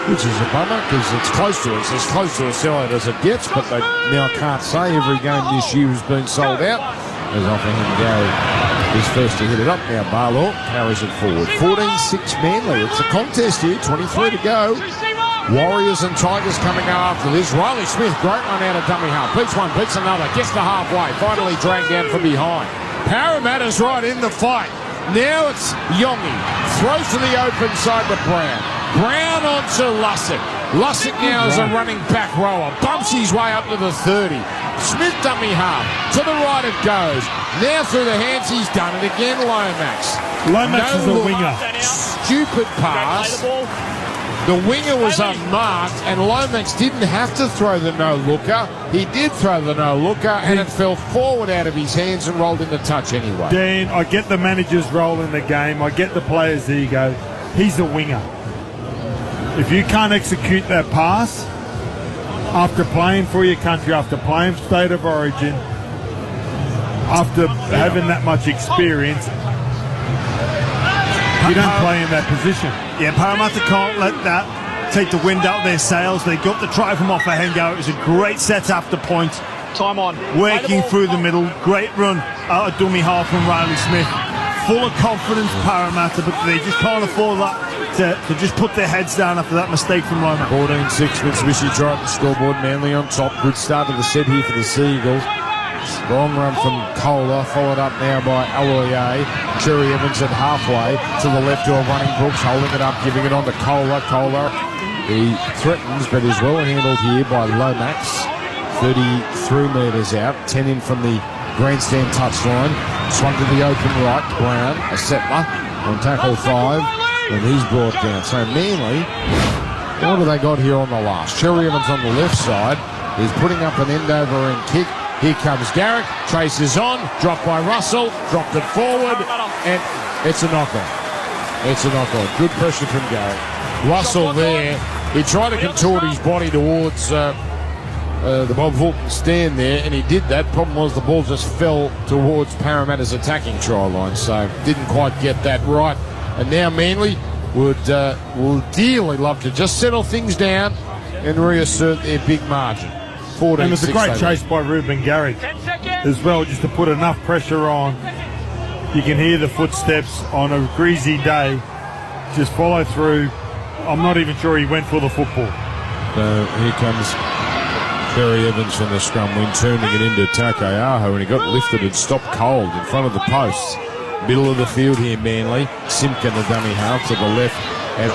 Which is a bummer because it's close to it. It's as close to a sellout as it gets, but they now can't say every game this year has been sold out. As Offahengawi is first to hit it up now. Barlaw carries it forward. 14-6 Manly. It's a contest here. 23 to go. Warriors and Tigers coming out after this. Riley Smith, great run out of dummy half. Beats one, beats another. Gets to halfway. Finally dragged down from behind. Parramatta's right in the fight. Now it's Yongi. Throws to the open side to Brown. Brown onto Lussick. Lussick now is a running back rower. Bumps his way up to the 30. Smith dummy half. To the right it goes. Now through the hands he's done it again. Lomax. Lomax is a winger. Stupid pass. The winger was unmarked, and Lomax didn't have to throw the no-looker. He did throw the no-looker, and it fell forward out of his hands and rolled into touch anyway. Dan, I get the manager's role in the game. I get the player's ego. He's a winger. If you can't execute that pass after playing for your country, after playing state of origin, after having that much experience, you don't play in that position. Yeah, Parramatta can't let that take the wind out of their sails. They got the try from Offahengawi. It was a great set after point. Time on. Working through the middle. Great run out of dummy half from Riley Smith. Full of confidence, Parramatta, but they just can't afford that to just put their heads down after that mistake from Lomax. 14-6 Mitsubishi Triton scoreboard. Manly on top. Good start of the set here for the Seagulls. Strong run from Kohler, followed up now by Aloye. Cherry Evans at halfway to the left of running Brooks, holding it up, giving it on to Kohler. Kohler, he threatens, but is well handled here by Lomax. 33 metres out, 10 in from the grandstand touchline. Swung to the open right. Brown, a settler on tackle 5, and he's brought down. So Manly, what have they got here on the last? Cherry Evans on the left side is putting up an end over end kick. Here comes Garrick, traces on, dropped by Russell, dropped it forward, and it's a knock-on. It's a knock-on. Good pressure from Garrick. Russell there, he tried to contort his body towards the Bob Fulton stand there, and he did that. Problem was the ball just fell towards Parramatta's attacking try line, so didn't quite get that right. And now Manly would dearly love to just settle things down and reassert their big margin. 14-6. And it's a great chase by Ruben Garrick as well, just to put enough pressure on. You can hear the footsteps on a greasy day. Just follow through. I'm not even sure he went for the football. Here comes Terry Evans from the scrum win, turning it into Takayaho, and he got lifted and stopped cold in front of the posts. Middle of the field here, Manly. Simpkin, the dummy half to the left. And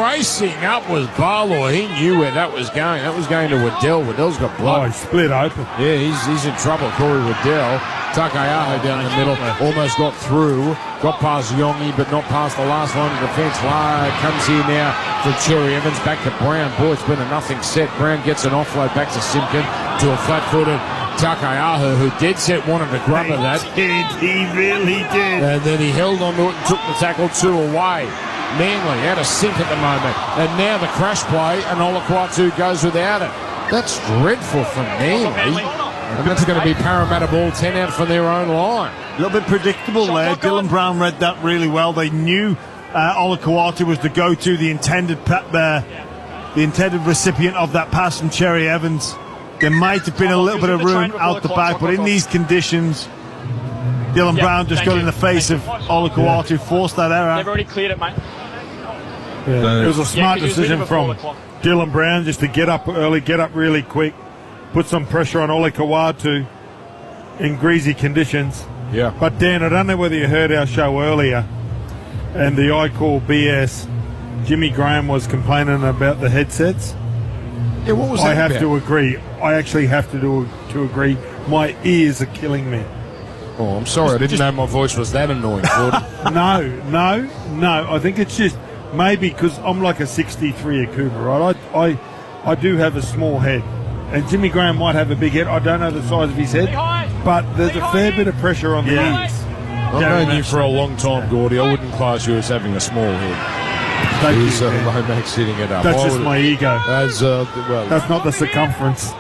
racing up was Barlow. He knew where that was going. That was going to Waddell. Waddell's got blood. Oh, he split open. Yeah, he's in trouble, Corey Waddell. Takayaho down the middle. Almost got through. Got past Yongi, but not past the last line of defence. Comes here now for Cherry Evans. Back to Brown. Boy, it's been a nothing set. Brown gets an offload back to Simpkin to a flat-footed Takayaho, who dead set wanted to grab at that. He really did. And then he held on to it and took the tackle 2 away. Manly out of sync at the moment. And now the crash play, and Olakwatu goes without it. That's dreadful for Manly. And that's going to be Parramatta ball 10 out from their own line. A little bit predictable there. Dylan Brown read that really well. They knew Olakwatu was the go-to, the intended recipient of that pass from Cherry Evans. There might have been a little bit of room out the back, but in these conditions, Dylan Brown just got in the face of Olakwatu, forced that error. They've already cleared it, mate. Yeah, it was a smart decision from Dylan Brown just to get up early, get up really quick, put some pressure on Olakwatu in greasy conditions. Yeah. But Dan, I don't know whether you heard our show earlier, and the I Call BS, Jimmy Graham was complaining about the headsets. Yeah, what was that I have about? to agree. I actually have to agree. My ears are killing me. Oh, I'm sorry. I didn't know my voice was that annoying, Gordon. No. I think it's just maybe because I'm like a 63 Akuba, right? I do have a small head. And Jimmy Graham might have a big head. I don't know the size of his head. But there's a fair bit of pressure on the ears. I've known you for a long time, Gordy. I wouldn't class you as having a small head. He's Lomax sitting it up. That's just my ego. That's not the circumference.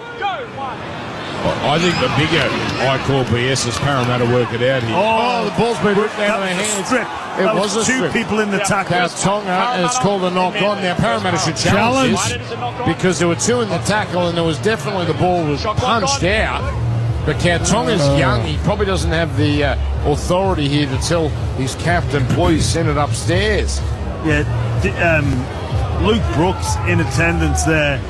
I think the bigger I Call BS is Parramatta work it out here. Oh, the ball's been ripped out of their hands. Strip. It was a two strip. people in the tackle. Tonga, and it's called a knock-on. Now, Parramatta should challenge this because there were 2 in the tackle, and there was definitely the ball was punched out. But Kautonga's young. He probably doesn't have the authority here to tell his captain, please send it upstairs. Yeah, Luke Brooks in attendance there.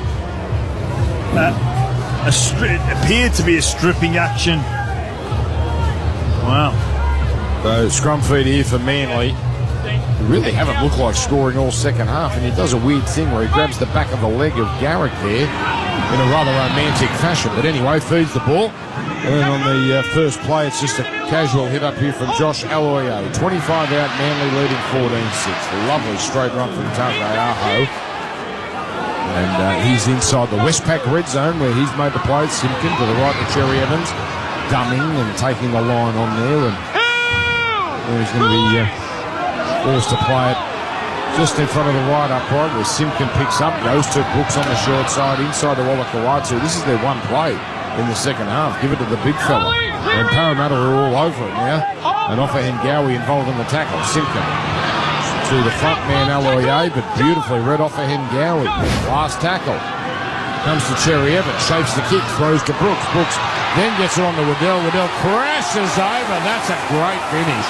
It appeared to be a stripping action. Wow. So scrum feed here for Manly. They really haven't looked like scoring all second half, and he does a weird thing where he grabs the back of the leg of Garrick there in a rather romantic fashion. But anyway, feeds the ball. And on the first play, it's just a casual hit up here from Josh Aloiai. 25 out, Manly leading 14-6. Lovely straight run from Takayaho. And he's inside the Westpac red zone where he's made the play. Simpkin to the right to Cherry Evans, dumming and taking the line on there. And he's going to be forced to play it just in front of the right upright where Simpkin picks up, goes to Brooks on the short side, inside to Olakwatu. This is their one play in the second half. Give it to the big fella. And Parramatta are all over it now. And Offa Hengawi involved in the tackle. Simpkin to the front man Aloiai, but beautifully read off of Hengawi. Last tackle. Comes to Cherry Evans, shapes the kick, throws to Brooks. Brooks then gets it on to Waddell. Waddell crashes over. That's a great finish.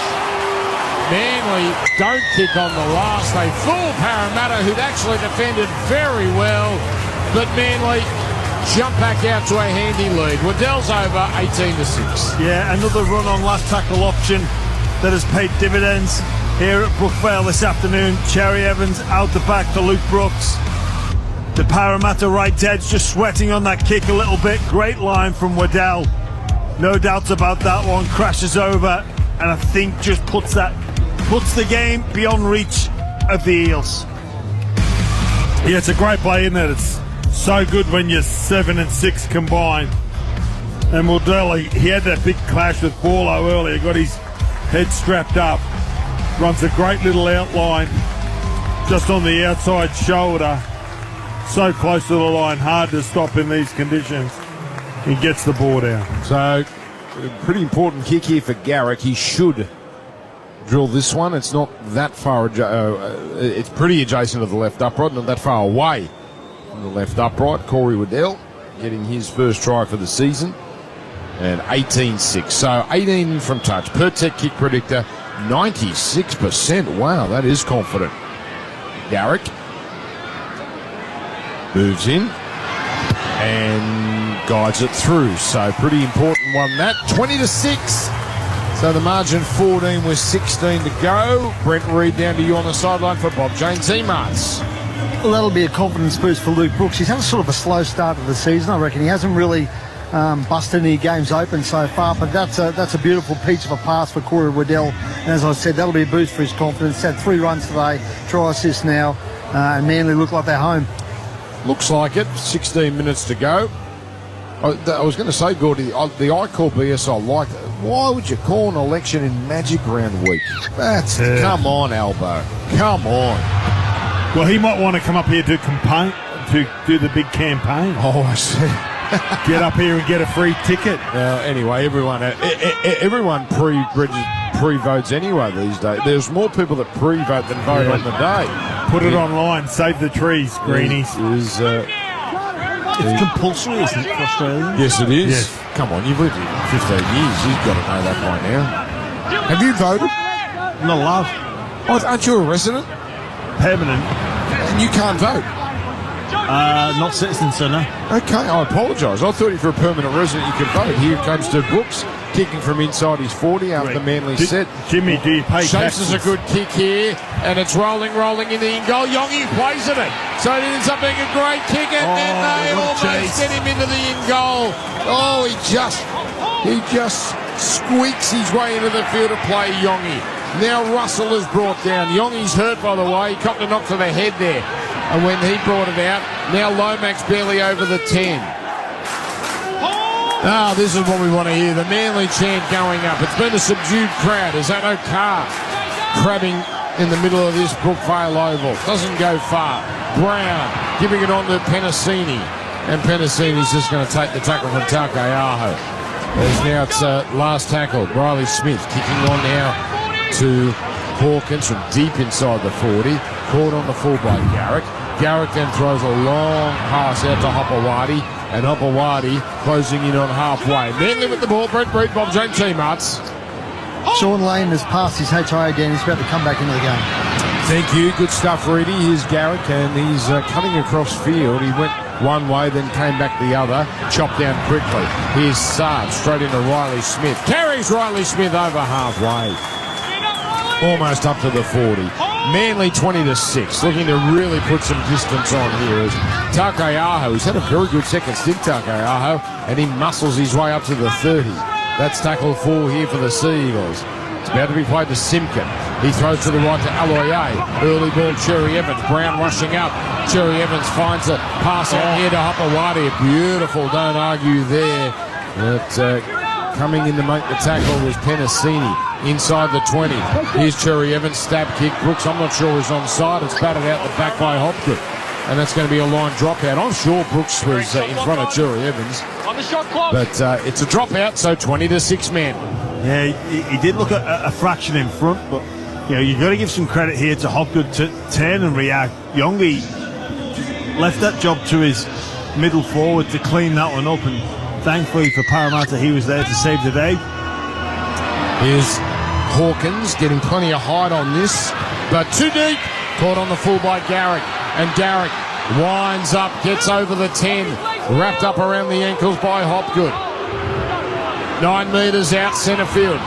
Manly don't kick on the last. They fool Parramatta, who'd actually defended very well. But Manly jump back out to a handy lead. Waddell's over 18-6. Yeah, another run on last tackle option that has paid dividends here at Brookvale this afternoon. Cherry Evans out the back to Luke Brooks. The Parramatta right edge just sweating on that kick a little bit. Great line from Waddell. No doubts about that one. Crashes over and I think just puts the game beyond reach of the Eels. Yeah, it's a great play, isn't it? It's so good when you're 7 and 6 combined. And Waddell, he had that big clash with Paulo earlier, got his head strapped up, runs a great little outline just on the outside shoulder, so close to the line, hard to stop in these conditions. He gets the ball down. So, a pretty important kick here for Garrick. He should drill this one. It's not that far, it's pretty adjacent to the left upright, not that far away from the left upright. Corey Waddell getting his first try for the season. And 18-6. So 18 from touch. Per tech kick predictor, 96%. Wow, that is confident. Garrick moves in and guides it through. So pretty important one that. 20-6. So the margin 14 with 16 to go. Brent Reid down to you on the sideline for Bob James E-Marts. Well, that'll be a confidence boost for Luke Brooks. He's had a sort of a slow start to the season, I reckon. He hasn't really busted any games open so far, but that's a beautiful piece of a pass for Corey Waddell. And as I said, that'll be a boost for his confidence. He's had 3 runs today, try assist now, and Manly look like they're home. Looks like it. 16 minutes to go. I was going to say, Gordy, the I call BS I like. Why would you call an election in Magic Round Week? Come on, Albo. Come on. Well, he might want to come up here to do the big campaign. Oh, I see. Get up here and get a free ticket. Anyway, everyone pre-votes anyway these days. There's more people that pre-vote than vote on the day. Put it online. Save the trees, Greenies. It's compulsory, isn't it, for Australians? Yes, it is. Yes. Come on, you've lived here 15 years. You've got to know that by now. Have you voted? Not love. Oh, aren't you a resident? Permanent. And you can't vote? Not citizen, sir, no. Okay, I apologise. I thought if you're a permanent resident you could vote. Here comes to Brooks, kicking from inside his 40 after the Manly set. Jimmy, do you pay taxes? Shapes is a good kick here, and it's rolling in the in goal. Yongi plays at it, so it ends up being a great kick, and then they almost get him into the in goal. Oh, he just squeaks his way into the field to play Yongi. Now Russell is brought down. Yongi's hurt, by the way. He copped a knock to the head there. And when he brought it out, now Lomax barely over the 10. This is what we want to hear. The Manly chant going up. It's been a subdued crowd. Is that O'Carr crabbing in the middle of this Brookvale Oval? Doesn't go far. Brown giving it on to Penasini. And Penasini's just going to take the tackle from Takayaho. As now it's last tackle. Riley Smith kicking on now to Hawkins from deep inside the 40. Caught on the full by Garrick. Garrick then throws a long pass out to Hopewadi, and Hopewadi closing in on halfway. Manly with the ball. Brent Reid, Bob James T-Marts. Sean Lane has passed his HIA down. He's about to come back into the game. Thank you. Good stuff, Reedy. Here's Garrick, and he's cutting across field. He went one way, then came back the other. Chopped down quickly. Here's Saad straight into Riley Smith. Carries Riley Smith over halfway. Almost up to the 40. Manly 20-6, looking to really put some distance on here. As Takayaho, he's had a very good second stint, Takayaho, and he muscles his way up to the 30. That's tackle 4 here for the Sea Eagles. It's about to be played to Simpkin. He throws to the right to Aloye. Early ball, Cherry Evans. Brown rushing up. Cherry Evans finds a pass out here to Hopewadi. Beautiful, don't argue there. But coming in to make the tackle was Penasini. Inside the 20. Here's Cherry Evans, stab kick. Brooks, I'm not sure, is onside. It's batted out the back by Hopgood. And that's going to be a line dropout. I'm sure Brooks was in front of Cherry Evans. On the shot clock. But it's a dropout, so 20-6 men. Yeah, he did look at a fraction in front, but you've got to give some credit here to Hopgood to turn and react. Yongi left that job to his middle forward to clean that one up, and thankfully for Parramatta, he was there to save the day. Here's Hawkins getting plenty of height on this, but too deep. Caught on the full by Garrick, and Garrick winds up, gets over the 10, wrapped up around the ankles by Hopgood. 9 metres out centre field.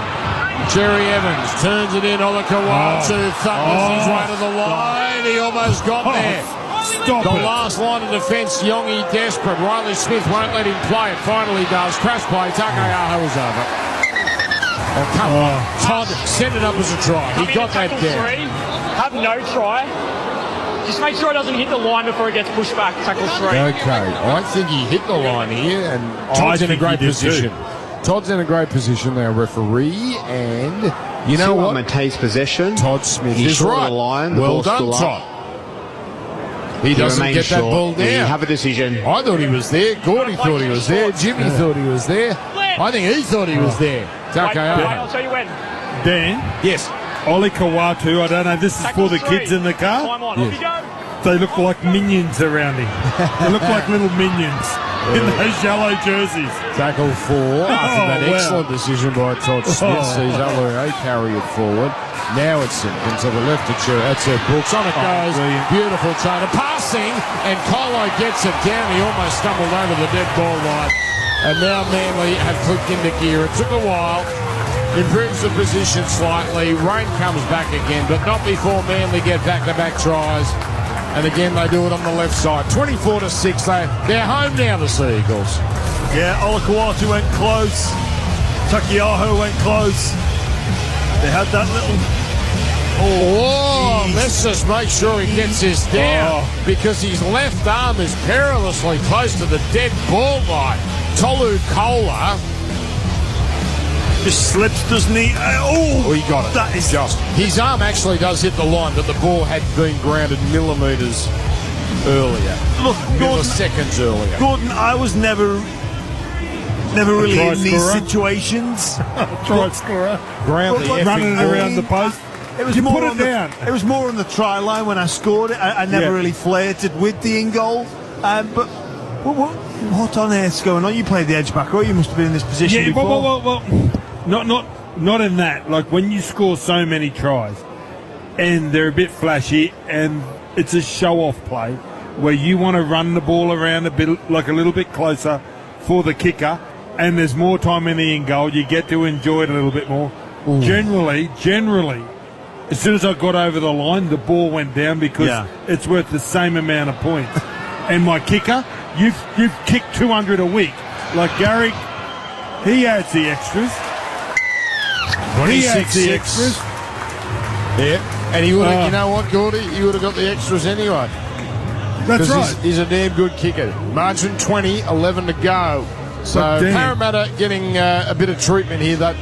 Cherry Evans turns it in. Olakawatu thunders his way to the line. He almost got there. Stop the it. last line of defence, Yongi desperate. Riley Smith won't let him play it. Finally does. Crash play. Takayaho is over. Oh, come on. Todd set it up as a try. He got that down. Have no try. Just make sure it doesn't hit the line before it gets pushed back. Tackle 3. Okay, I think he hit the line here, and Todd's in a great position. Todd's in a great position now, referee, and you know what? Maintains possession. Todd Smith He's is short right. of the line. Well done, Todd. He doesn't get that ball down. You have a decision. I thought he was there. Gordy thought he was there. Jimmy thought he was there. I think he thought he was there. It's okay. I'll tell you when. Dan? Yes. Oli Kawatu, I don't know, this is for the kids in the car? Time on. Yes. Off you go. They look like minions around him. They look like little minions in those yellow jerseys. Tackle 4 after that excellent decision by Todd Smith. Sees Alua carry it forward. Now it's Simpkins to the left of Chura. That's it. Brooks on it goes. Beautiful try to passing, and Colo gets it down. He almost stumbled over the dead ball line. And now Manly have clicked into gear. It took a while. Improves the position slightly. Rain comes back again, but not before Manly get back-to-back tries. And again, they do it on the left side. 24-6. They're home now, the Sea Eagles. Yeah, Olakawatu went close. Takiaho went close. They had that little... Oh, let's just make sure he gets this down because his left arm is perilously close to the dead ball line. Tolu Kola just slips, doesn't he? Oh, he got it. That is just his arm actually does hit the line, but the ball had been grounded millimetres earlier. Look, milliseconds earlier. Gordon, I was never really in these situations. Try scorer. Running it around the post. It was more on it was more on the try line when I scored it. I never really flirted with the in goal. But what on earth's going on? You played the edge back, or you must have been in this position before. Well, not in that. Like when you score so many tries, and they're a bit flashy, and it's a show-off play where you want to run the ball around a bit, like a little bit closer for the kicker, and there's more time in the in goal. You get to enjoy it a little bit more. Ooh. Generally. As soon as I got over the line, the ball went down because it's worth the same amount of points. And my kicker, you've kicked 200 a week. Like Garrick, he adds the extras. 26-6. Yeah, and he would have, you know what, Gordy? He would have got the extras anyway. That's right. He's a damn good kicker. Margin 20, 11 to go. So Parramatta getting a bit of treatment here. They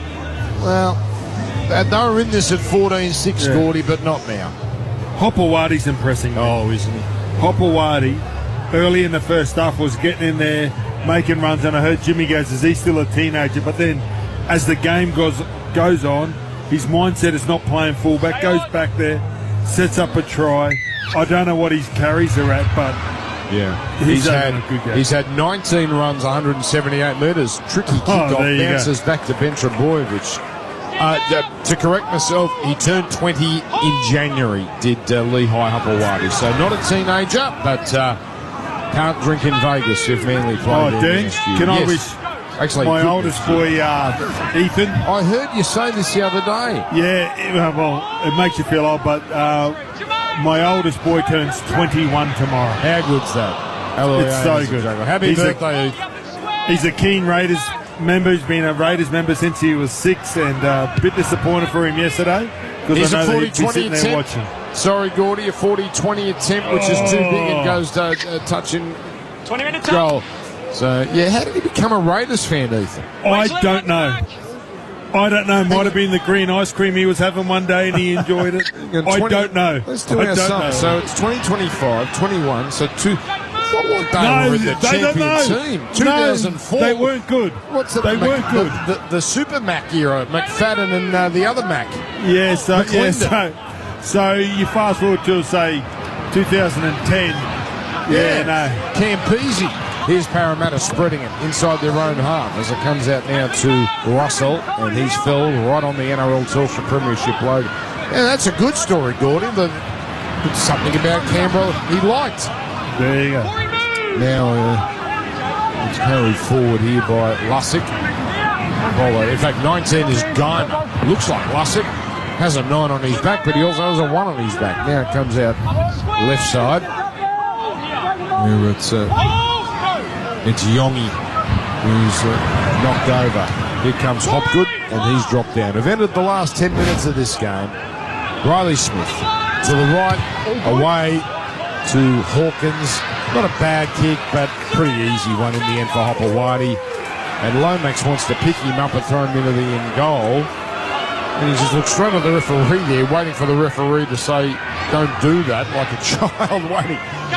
were in this at 14-6, Gordy, but not now. Hopewadi's impressing me. Oh, isn't he? Hopewadi, early in the first half, was getting in there, making runs, and I heard Jimmy goes, is he still a teenager? But then, as the game goes on, his mindset is not playing fullback, goes back there, sets up a try. I don't know what his carries are at, but he's had 19 runs, 178 metres. Tricky kickoff, bounces back to Ben Trebojevic. To correct myself, he turned 20 in January, did Lehigh Hopewadi. So not a teenager, but can't drink in Vegas if Manly play there next year. Can I wish my oldest boy, Ethan? I heard you say this the other day. Yeah, well, it makes you feel old, but my oldest boy turns 21 tomorrow. How good's that? It's so good. Happy birthday, Ethan. He's a keen Raiders member. He's been a Raiders member since he was 6, and a bit disappointed for him yesterday because I know that he'd be sitting there watching. Sorry, Gordy, a 40-20 attempt, which is too big and goes to touching 20-minute goal. So, how did he become a Raiders fan, Ethan? I don't know. Might have been the green ice cream he was having one day and he enjoyed it. I don't know. Let's do our sum. So it's 2025, 21, so two... What were they were the champion team? 2004. No, they weren't good. They weren't good. The Super Mac era, McFadden and the other Mac. Yeah, so you fast forward to, say, 2010. Campese. Here's Parramatta spreading it inside their own half as it comes out now to Russell, and he's fell right on the NRL Telstra Premiership logo. Yeah, that's a good story, Gordy. Something about Canberra he liked. There you go. Now it's carried forward here by Lussick. In fact, 19 is Guymer. Looks like Lussick. Has a 9 on his back, but he also has a 1 on his back. Now it comes out left side. Here it's Yongi who's knocked over. Here comes Hopgood, and he's dropped down. We've ended the last 10 minutes of this game. Riley Smith to the right, away. to Hawkins. Not a bad kick, but pretty easy one in the end for Hopewadi. And Lomax wants to pick him up and throw him into the end goal. And he just looks straight at the referee there, waiting for the referee to say, don't do that, like a child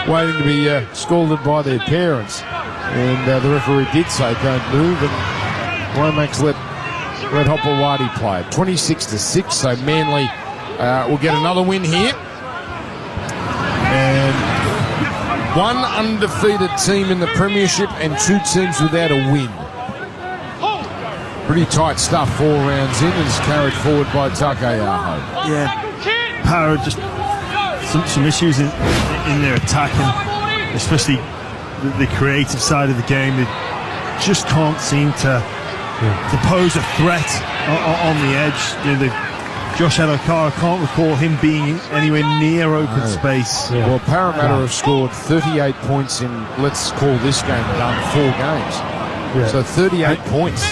waiting to be scolded by their parents. And the referee did say, don't move, and Lomax let Hopewadi play it. 26-6, so Manly will get another win here. And one undefeated team in the premiership and 2 teams without a win. Pretty tight stuff 4 rounds in, and it's carried forward by Takeaho. Yeah, Para just some issues in their attack, and especially the creative side of the game. They just can't seem to pose a threat on the edge. You know, Josh Adokar, I can't recall him being anywhere near open space. Yeah. Well, Parramatta have scored 38 points in, let's call this game done, 4 games. Yeah. So 38 points.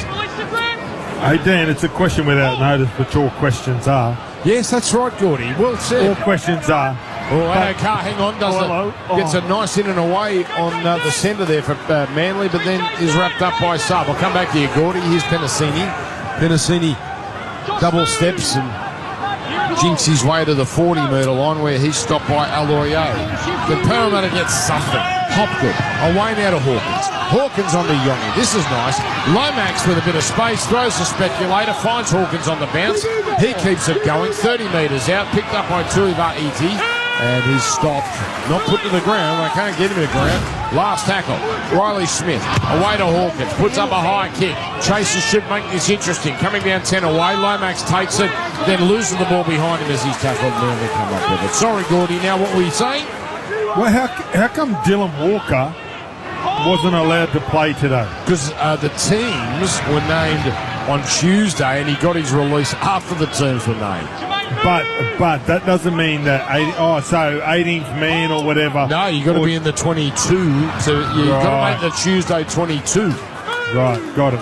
Hey, Dan, it's a question without notice, which all questions are. Yes, that's right, Gordy. Well said. All questions are. Oh, Adokar, hang on, gets a nice in and away on the centre there for Manly, but then is wrapped up by sub. I'll come back to you, Gordy. Here's Penasini. Penasini double steps and jinks his way to the 40-metre line where he's stopped by Aloye. The Parramatta gets something. Hopgood away now to Hawkins. Hawkins on to Yongi. This is nice. Lomax with a bit of space, throws the speculator, finds Hawkins on the bounce. He keeps it going, 30 metres out, picked up by Tuiva'iti, and he's stopped. Not put to the ground. They can't get him to the ground. Last tackle, Riley Smith, away to Hawkins, puts up a high kick. Chasers should make this interesting. Coming down 10 away, Lomax takes it, then loses the ball behind him as he's tackled, and they come up with it. Sorry, Gordy, now what were you saying? Well, how come Dylan Walker wasn't allowed to play today? Because the teams were named on Tuesday, and he got his release after the teams were named. But that doesn't mean that 18th man or whatever. No, you got to be in the 22. So you've got to make the Tuesday 22. Right, got it.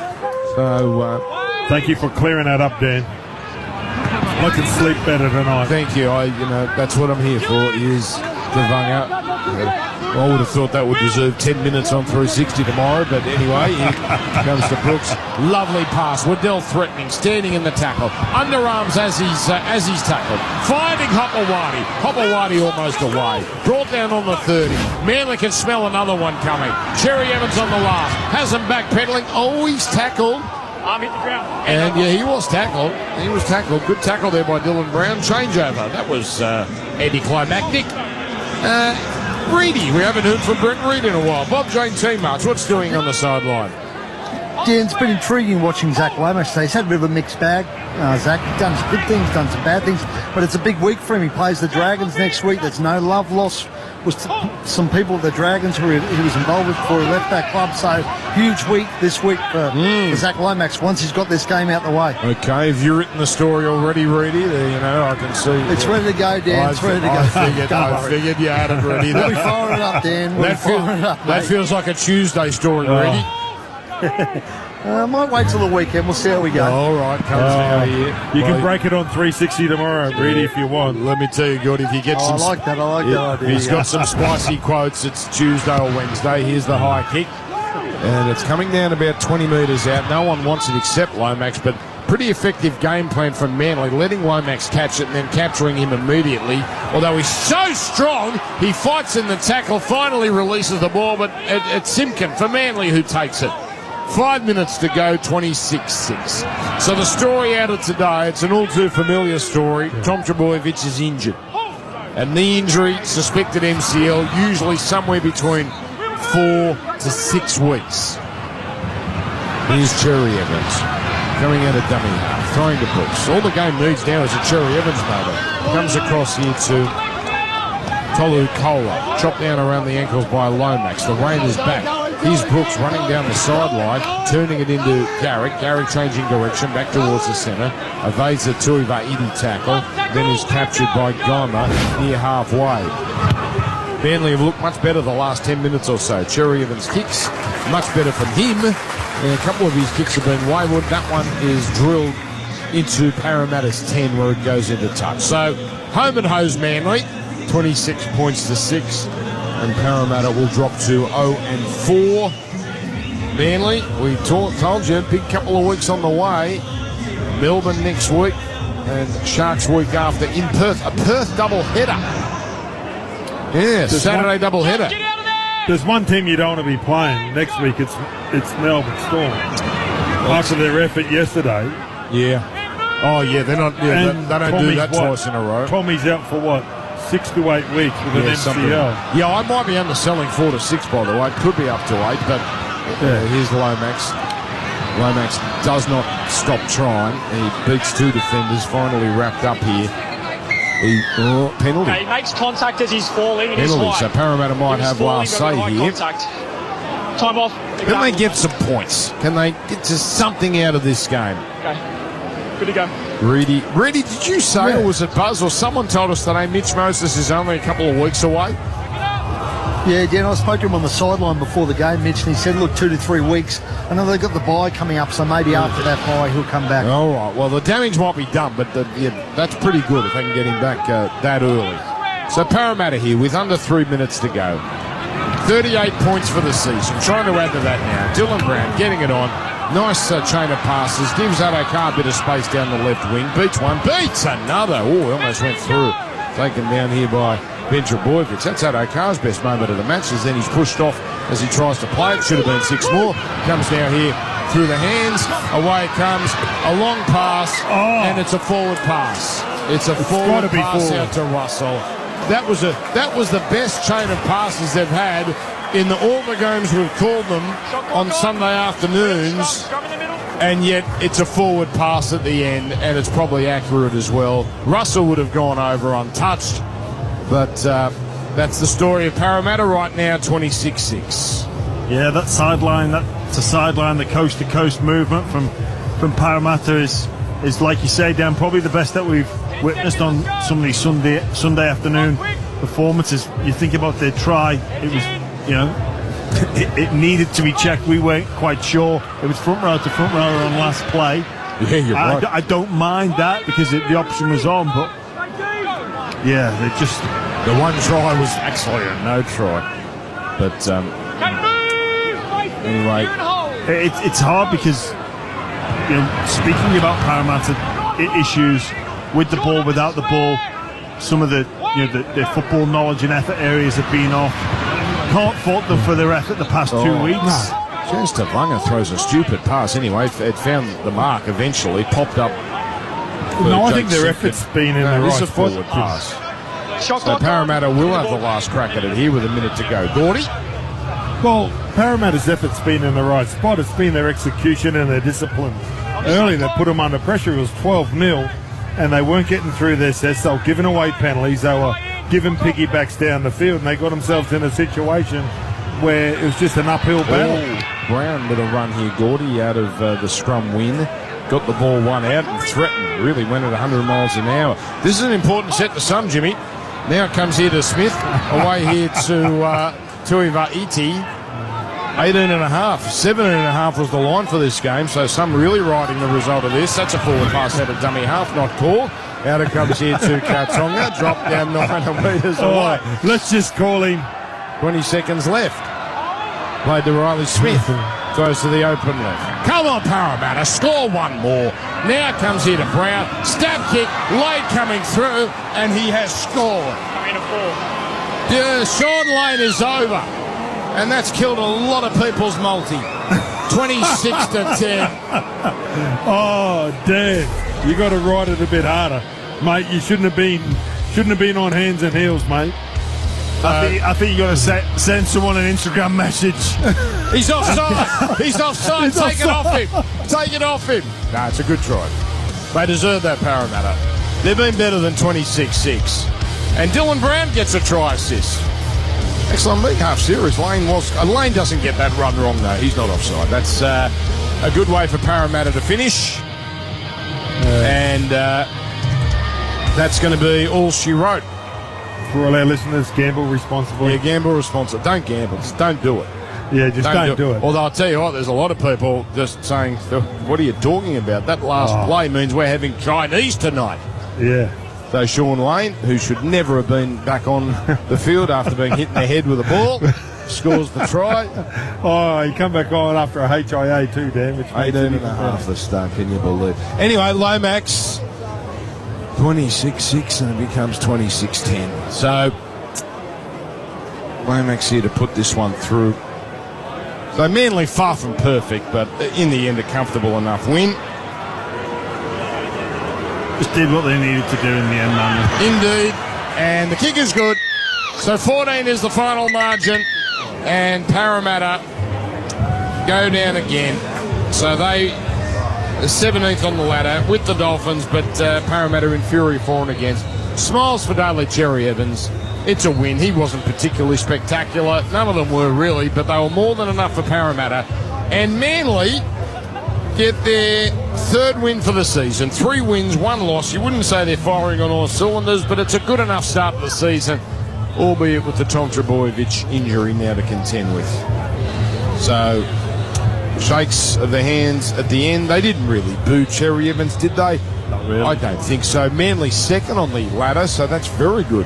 So thank you for clearing that up, Dan. I can sleep better tonight. Thank you. That's what I'm here for. Is Devanga. I would have thought that would deserve 10 minutes on 360 tomorrow, but anyway, here comes to Brooks. Lovely pass. Waddell threatening, standing in the tackle. Underarms as he's tackled. Finding Hopewadi. Hopewadi almost away. Brought down on the 30. Manly can smell another one coming. Cherry Evans on the last. Has him backpedaling. Oh, he's tackled. Arm hit the ground. And yeah, he was tackled. He was tackled. Good tackle there by Dylan Brown. Changeover. That was anticlimactic. Reedy, we haven't heard from Brent Reed in a while. Bob Jane Teamarch, what's doing on the sideline? Dan, it's been intriguing watching Zach Lomax today. He's had a bit of a mixed bag. Zach, done some good things, done some bad things, but it's a big week for him. He plays the Dragons next week. There's no love lost with some people at the Dragons who he was involved with for a left-back club. So, huge week this week for Zach Lomax once he's got this game out the way. Okay, have you written the story already, Reedy? I can see. It's ready to go, Dan. It's ready to go. I figured you had it ready. We'll be firing it up, Dan. That feels like a Tuesday story, Reedy. Might wait till the weekend. We'll see how we go. All right, comes out here. You can break it on 360 tomorrow, Reedy, if you want. Let me tell you, God, if you get some... I like that idea. He's got some spicy quotes. It's Tuesday or Wednesday. Here's the high kick. And it's coming down about 20 metres out. No one wants it except Lomax, but pretty effective game plan from Manly, letting Lomax catch it and then capturing him immediately. Although he's so strong, he fights in the tackle, finally releases the ball, but it's Simpkin for Manly who takes it. 5 minutes to go, 26-6. So the story out of today, it's an all too familiar story. Tom Trbojevic is injured. And the injury, suspected MCL, usually somewhere between 4 to 6 weeks. Here's Cherry Evans coming out of dummy half, throwing to Brooks. All the game needs now is a Cherry Evans moment. Comes across here to Tolu Kola, chopped down around the ankles by Lomax. The rain is back. Here's Brooks running down the sideline, turning it into Garrick. Garrick changing direction back towards the centre. Evades the Tuiva'iti tackle, then is captured by Goma near halfway. Manly have looked much better the last 10 minutes or so. Cherry Evans kicks, much better from him. And a couple of his kicks have been wayward. That one is drilled into Parramatta's 10 where it goes into touch. So, home and hose Manly. 26 points to 6. And Parramatta will drop to 0-4. Manly, we told you, big couple of weeks on the way. Melbourne next week and Sharks week after in Perth. A Perth double-header. Yeah, Saturday double-header. There's one team you don't want to be playing. Next week it's Melbourne Storm. After their effort yesterday. Yeah. Oh, yeah, they're not. Yeah, they don't do that twice in a row. Tommy's out for 6 to 8 weeks with an MCL. Yeah, I might be underselling 4 to 6, by the way. Could be up to 8, but here's Lomax. Lomax does not stop trying. He beats 2 defenders, finally wrapped up here. Penalty. Okay, he makes contact as he's falling. Penalty, so Parramatta might have last say here. Contact. Time off. Can they get some points? Can they get just something out of this game? Okay. Good to go. Reedy, did you say, or was it Buzz, or someone told us today Mitch Moses is only a couple of weeks away? Yeah, Dan, I spoke to him on the sideline before the game, Mitch, and he said, look, 2 to 3 weeks. I know they've got the bye coming up, so maybe after that bye he'll come back. All right, well, the damage might be done, but that's pretty good if they can get him back that early. So Parramatta here with under 3 minutes to go. 38 points for the season. Trying to add to that now. Dylan Brown getting it on. Nice chain of passes. Gives Adokar a bit of space down the left wing. Beats one. Beats another. Oh, almost went through. Taken down here by Ben Trebojevic. That's Adokar's best moment of the match. As then he's pushed off as he tries to play it. Should have been 6 more. Comes now here through the hands. Away it comes. A long pass. And it's a forward pass. It's a forward pass out to Russell. That was the best chain of passes they've had in all the games we've called them on Sunday afternoons, and yet it's a forward pass at the end, and it's probably accurate as well. Russell would have gone over untouched, but that's the story of Parramatta right now, 26-6. Yeah, that sideline, the coast-to-coast movement from Parramatta is like you say, Dan, probably the best that we've witnessed on some of these Sunday afternoon performances. You think about their try, it was, it needed to be checked. We weren't quite sure. It was front row to front row on last play. Yeah, you're right. I don't mind that because the option was on, but yeah, they just... The one try was actually a no try. But anyway, it's hard because speaking about Parramatta issues with the ball, without the ball, some of their football knowledge and effort areas have been off. Can't fault them for their effort the past 2 weeks. No. James Tavanga throws a stupid pass anyway. It found the mark eventually, popped up. No, I think their effort's been in the right spot. Forward pass. So Parramatta will have the last crack at it here with a minute to go. Gordy? Well, Parramatta's effort's been in the right spot. It's been their execution and their discipline. Early they put them under pressure. It was 12-0, and they weren't getting through their sets. They were giving away penalties. They were giving piggybacks down the field, and they got themselves in a situation where it was just an uphill battle. Brown with a run here, Gordy, out of the scrum win. Got the ball one out and threatened. Really went at 100 miles an hour. This is an important set to some, Jimmy. Now it comes here to Smith. Away here to Ivaiti. 18.5. 17.5 was the line for this game, so some really riding the result of this. That's a forward pass out of dummy half, not called. Out it comes here to Kautonga. Drop down 9 metres away. Let's just call him. 20 seconds left. Played to Riley Smith. Goes to the open left. Come on, Parramatta. Score one more. Now comes here to Brown. Stab kick. Lane coming through, and he has scored. Sean Lane is over. And that's killed a lot of people's multi. 26 to 10. Oh, Dan, you got to ride it a bit harder, mate. You shouldn't have been on hands and heels, mate. I think you got to send someone an Instagram message. He's offside. He's offside. Take it off him. Take it off him. No, it's a good try. They deserve that, Parramatta. They've been better than 26-6. And Dylan Brown gets a try assist. Excellent big half series. Lane doesn't get that run wrong though. He's not offside. That's a good way for Parramatta to finish. And that's going to be all she wrote. For all our listeners, gamble responsibly. Yeah, gamble responsibly. Don't gamble. Just don't do it. Yeah, just don't do it. Although I'll tell you what, there's a lot of people just saying, what are you talking about? That last play means we're having Chinese tonight. Yeah. So Sean Lane, who should never have been back on the field after being hit in the head with a ball, scores the try. Oh, he come back on after a HIA too, Dan. Which 18.5 the start, can you believe? Anyway, Lomax, 26-6, and it becomes 26-10. So Lomax here to put this one through. So Manly far from perfect, but in the end a comfortable enough win. Just did what they needed to do in the end, man. Indeed, and the kick is good. So 14 is the final margin, and Parramatta go down again. So they are 17th on the ladder with the Dolphins, but Parramatta inferior for and against. Smiles for Daly Cherry Evans. It's a win. He wasn't particularly spectacular. None of them were really, but they were more than enough for Parramatta. And Manly get their third win for the season. 3 wins, 1 loss. You wouldn't say they're firing on all cylinders, but it's a good enough start to the season, albeit with the Tom Trebojevic injury now to contend with. So, shakes of the hands at the end. They didn't really boo Cherry Evans, did they? Not really. I don't think so. Manly second on the ladder, so that's very good.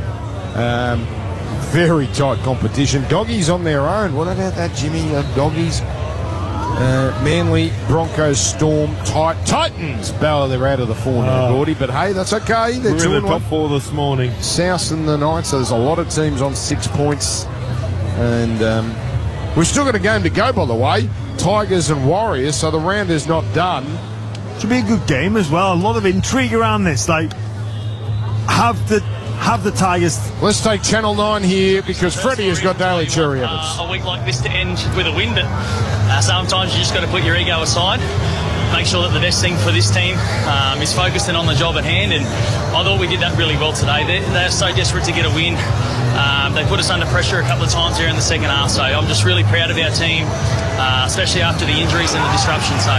Very tight competition. Doggies on their own. What about that, Jimmy? Doggies. Manly, Broncos, Storm, Titans. Bella, they're out of the 4 now, Gordy, but hey, that's okay. They're We're in the top 4 this morning. South and the Knights, so there's a lot of teams on 6 points. And we've still got a game to go, by the way. Tigers and Warriors, so the round is not done. Should be a good game as well. A lot of intrigue around this. Like, have the Tigers. Let's take Channel 9 here because Freddie has got Daly Cherry Evans. A week like this to end with a win, but sometimes you just got to put your ego aside, make sure that the best thing for this team is focusing on the job at hand, and I thought we did that really well today. They're so desperate to get a win. They put us under pressure a couple of times here in the second half, so I'm just really proud of our team, especially after the injuries and the disruption, so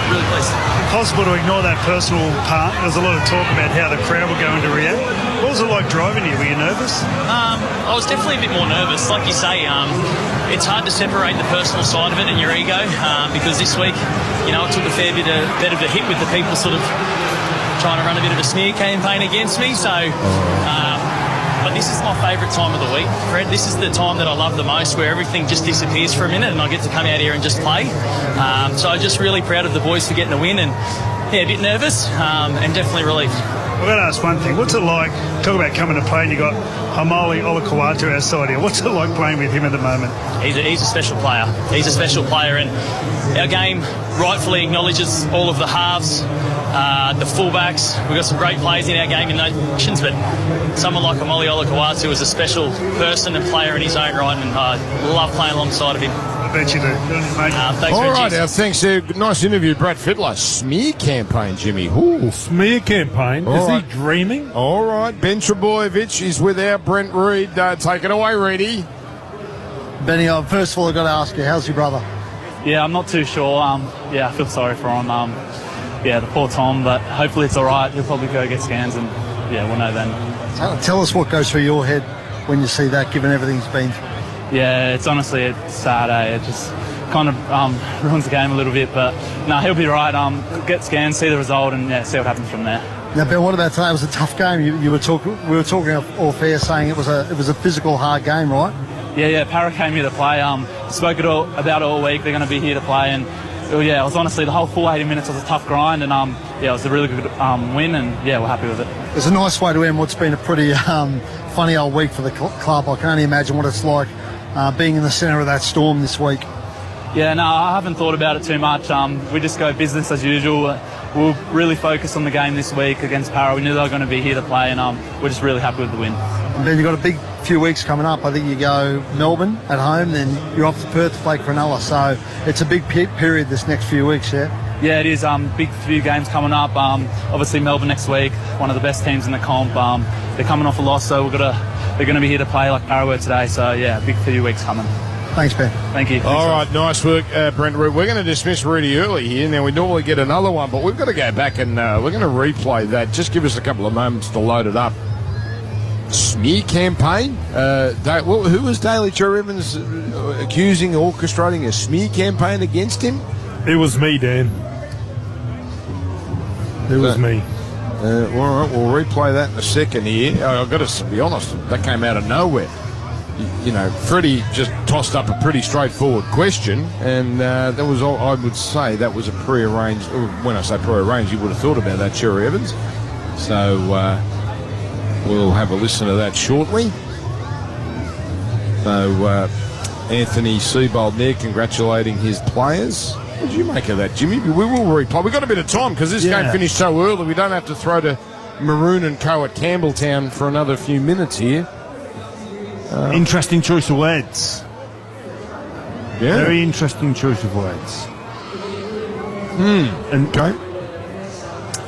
really pleased. Impossible to ignore that personal part. There's a lot of talk about how the crowd were going to react. What was it like driving here? Were you nervous? I was definitely a bit more nervous. Like you say, it's hard to separate the personal side of it and your ego, because this week, it took a fair bit of a hit with the people sort of trying to run a bit of a smear campaign against me. So, but this is my favourite time of the week, Fred. This is the time that I love the most, where everything just disappears for a minute and I get to come out here and just play. So I'm just really proud of the boys for getting a win, and a bit nervous and definitely relieved. I've got to ask one thing. What's it like, talk about coming to play and you got Hamali Olakawatu outside here. What's it like playing with him at the moment? He's a special player. He's a special player, and our game rightfully acknowledges all of the halves, the fullbacks. We've got some great players in our game in those positions, but someone like Hamali Olakawatu is a special person and player in his own right, and I love playing alongside of him. I bet you do. Mate. Thanks, all right, Reggie. now thanks. Nice interview, Brad Fittler. Smear campaign, Jimmy. Ooh. Smear campaign? All Is right. he dreaming? All right, Ben Trebojevic is with our Brent Reid. Take it away, Reedy. Benny, first of all, I've got to ask you, how's your brother? Yeah, I'm not too sure. I feel sorry for him. The poor Tom, but hopefully it's all right. He'll probably go get scans, and we'll know then. Tell us what goes through your head when you see that, given everything's been through. Yeah, it's honestly it's sad. It just kind of ruins the game a little bit, but no, he'll be right. Get scans, see the result, and see what happens from there. Now, Ben, what about today? It was a tough game. We were talking all fair, saying it was a physical, hard game, right? Yeah. Parra came here to play. Spoke about it all week. They're going to be here to play, and it was honestly the whole full 80 minutes was a tough grind, and it was a really good win, and we're happy with it. It's a nice way to end what's been a pretty funny old week for the club. I can only imagine what it's like being in the centre of that storm this week. Yeah, no, I haven't thought about it too much. We just go business as usual. We'll really focus on the game this week against Parra. We knew they were going to be here to play, and we're just really happy with the win. And then you've got a big few weeks coming up. I think you go Melbourne at home, then you're off to Perth to play Cronulla. So it's a big period this next few weeks, yeah? Yeah, it is. Big few games coming up. Obviously Melbourne next week, one of the best teams in the comp. They're coming off a loss, so they're going to be here to play like Parra were today. So big few weeks coming. Thanks, Ben. Thank you. All right, nice work, Brent Reid. We're going to dismiss Reedy early here. Now, we normally get another one, but we've got to go back and we're going to replay that. Just give us a couple of moments to load it up. Smear campaign? Who was Daly Cherry Evans orchestrating a smear campaign against him? It was me, Dan. It was me. All right, we'll replay that in a second here. I've got to be honest, that came out of nowhere. You know, Freddie just tossed up a pretty straightforward question, and that was all. I would say that was a pre-arranged. When I say pre-arranged, you would have thought about that, Cherry Evans. So we'll have a listen to that shortly. So Anthony Seibold there congratulating his players. What did you make of that, Jimmy? We will replay. We've got a bit of time because this game finished so early. We don't have to throw to Maroon and Co at Campbelltown for another few minutes here. Interesting choice of words. Yeah. Very interesting choice of words. And okay.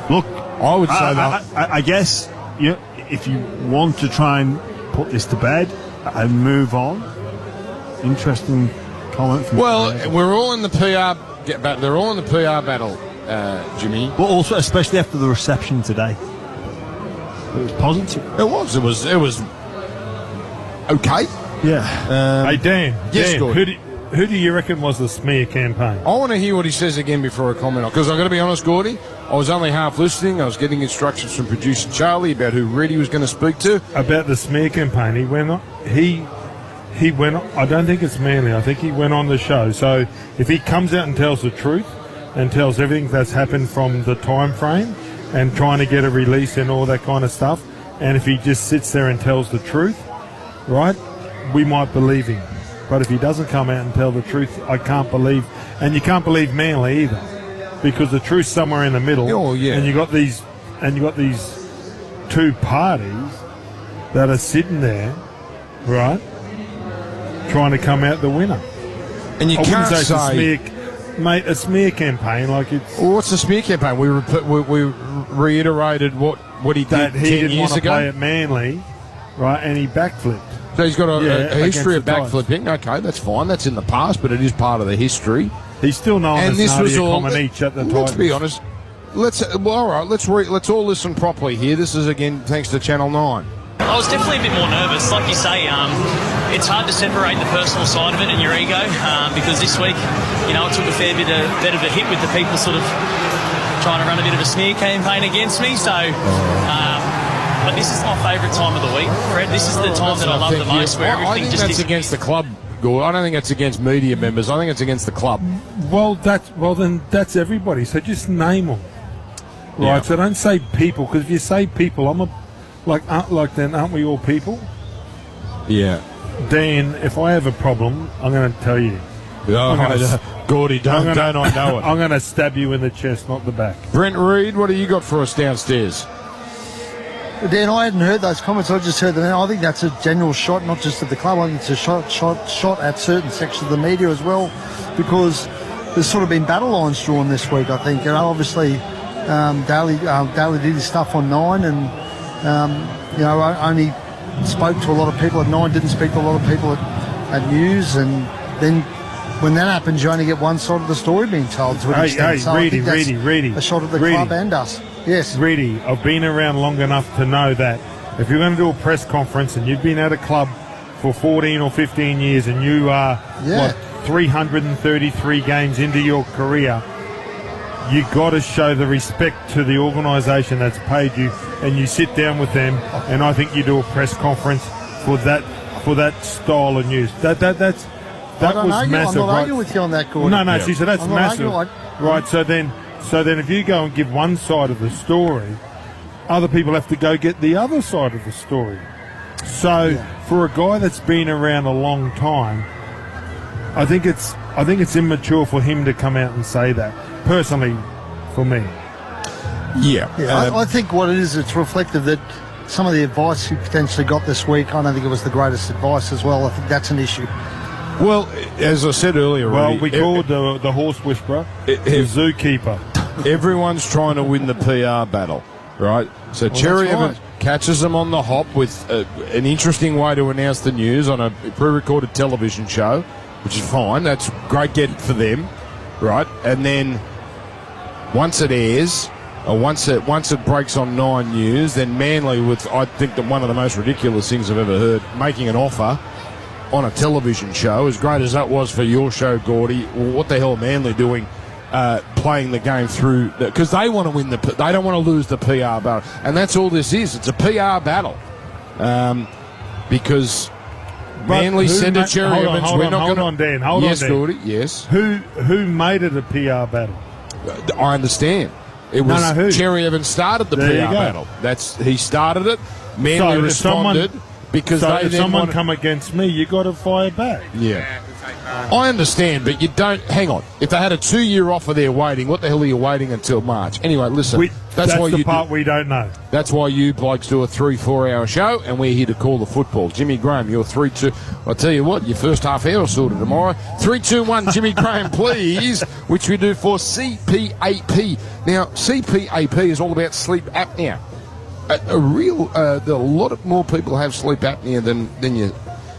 Look, I would say that. I guess if you want to try and put this to bed and move on. Interesting comment from we're all in the PR. They're all in the PR battle, Jimmy. But also, especially after the reception today, it was positive. It was okay. Yeah. Hey Dan. Yes, Dan, Gordon. who do you reckon was the smear campaign? I want to hear what he says again before I comment on, because I've got to be honest, Gordy, I was only half listening. I was getting instructions from producer Charlie about who Reddy was going to speak to. About the smear campaign, he went on. He went. I don't think it's Manly. I think he went on the show. So if he comes out and tells the truth and tells everything that's happened from the time frame and trying to get a release and all that kind of stuff, and if he just sits there and tells the truth, right, we might believe him. But if he doesn't come out and tell the truth, I can't believe. And you can't believe Manly either, because the truth's somewhere in the middle. Oh yeah. And you got these two parties that are sitting there, right, trying to come out the winner. And you can't say a smear campaign like it's. Well, what's the smear campaign? We reiterated what he did that he 10 didn't years want to ago. play at Manly, right? And he backflipped. So he's got a history of against the backflipping. Okay, that's fine. That's in the past, but it is part of the history. He's still known And as this was Nadia all. Comaneci at the Let's Titans. be honest. All right. Let's all listen properly here. This is again thanks to Channel 9. I was definitely a bit more nervous. Like you say, it's hard to separate the personal side of it and your ego because this week, it took a fair bit of a hit with the people sort of trying to run a bit of a smear campaign against me. So, but this is my favourite time of the week, Fred. This is the time that I love the most, where everything I think just that's against the club, Gord. I don't think that's against media members. I think it's against the club. Well, then that's everybody. So just name them, right? Yeah. So don't say people, because if you say people, then aren't we all people? Yeah. Dan, if I have a problem, I'm going to tell you. Gordy, don't I know it? I'm going to stab you in the chest, not the back. Brent Reed, what do you got for us downstairs? Dan, I hadn't heard those comments. I just heard them. I think that's a general shot, not just at the club. I think it's a shot at certain sections of the media as well, because there's sort of been battle lines drawn this week. I think, obviously, Daly did his stuff on 9, and I only spoke to a lot of people at 9, didn't speak to a lot of people at News, and then when that happens, you only get one side of the story being told to an extent. So I think that's a shot at the club and us. Yes. Reedy, I've been around long enough to know that if you're going to do a press conference and you've been at a club for 14 or 15 years and you are 333 games into your career, you got to show the respect to the organisation that's paid you, and you sit down with them, and I think you do a press conference for that style of news. That was massive. I'm not arguing with you on that, Gordon. No, see, so that's massive, right? So then if you go and give one side of the story, other people have to go get the other side of the story. So for a guy that's been around a long time, I think it's immature for him to come out and say that. Personally, for me. I think what it is, it's reflective that some of the advice he potentially got this week, I don't think it was the greatest advice as well. I think that's an issue. Well, as I said earlier, we called the horse whisperer the zookeeper. Everyone's trying to win the PR battle, right? So Cherry Evans catches them on the hop with an interesting way to announce the news on a pre-recorded television show, which is fine. That's great getting for them, right? And then once it airs, or once it breaks on 9 News, then Manly, with I think that one of the most ridiculous things I've ever heard, making an offer on a television show, as great as that was for your show, Gordy. What the hell are Manly doing playing the game through because they want to win they don't want to lose the PR battle, and that's all this is. It's a PR battle, because Manly said to Cherry Evans, "We're not going on, Dan. Hold on, Dan. Yes, Gordy. Yes. Who made it a PR battle? I understand. It was Cherry Evans started the PR battle. He started it. Manly responded because if someone come against me, you got to fire back. Yeah. I understand, but you don't. Hang on. If they had a 2-year offer there waiting, what the hell are you waiting until March? Anyway, listen. That's why the part we don't know. That's why you blokes do a 3-4 hour show, and we're here to call the football. Jimmy Graham, you're 3-2. I'll tell you what, your first half hour sorted tomorrow. 3-2-1, Jimmy Graham, please, which we do for CPAP. Now, CPAP is all about sleep apnea. A lot more people have sleep apnea than you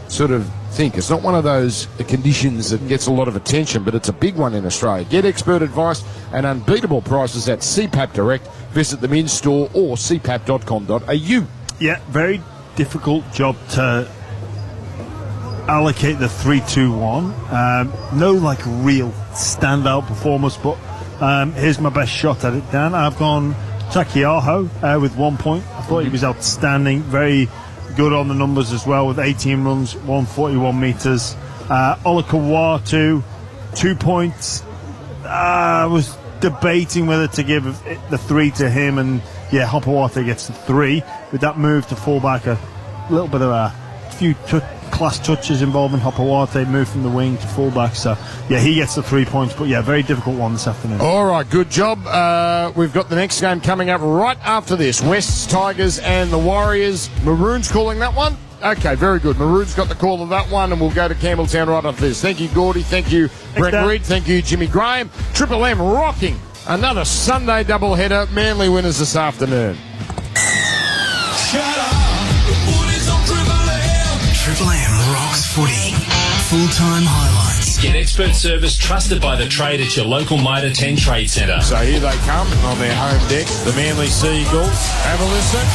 sort of think. It's not one of those conditions that gets a lot of attention, but it's a big one in Australia. Get expert advice and unbeatable prices at CPAP Direct. Visit them in store or cpap.com.au. Yeah, very difficult job to allocate the 3-2-1. No real standout performance, but here's my best shot at it, Dan. I've gone Takiaho with 1 point. I thought he was outstanding, very good on the numbers as well, with 18 runs, 141 metres. Olakawatu, 2 points. I was debating whether to give the 3 to him, and Hopawate gets the 3 with that move to fullback. A little bit of a few class touches involving Hopawate, move from the wing to fullback. So he gets the 3 points, but very difficult one this afternoon. All right, good job. We've got the next game coming up right after this. Wests, Tigers and the Warriors. Maroons calling that one? Okay, very good. Maroons got the call of that one, and we'll go to Campbelltown right after this. Thank you, Gordy. Thank you, Brent Reid. Thank you, Jimmy Graham. Triple M rocking another Sunday doubleheader. Manly winners this afternoon. Shut up. The footy's on Triple M. Triple M rocks footy. Full-time highlights. Get expert service trusted by the trade at your local Mitre 10 Trade Centre. So here they come on their home deck, the Manly Seagulls. Have a listen.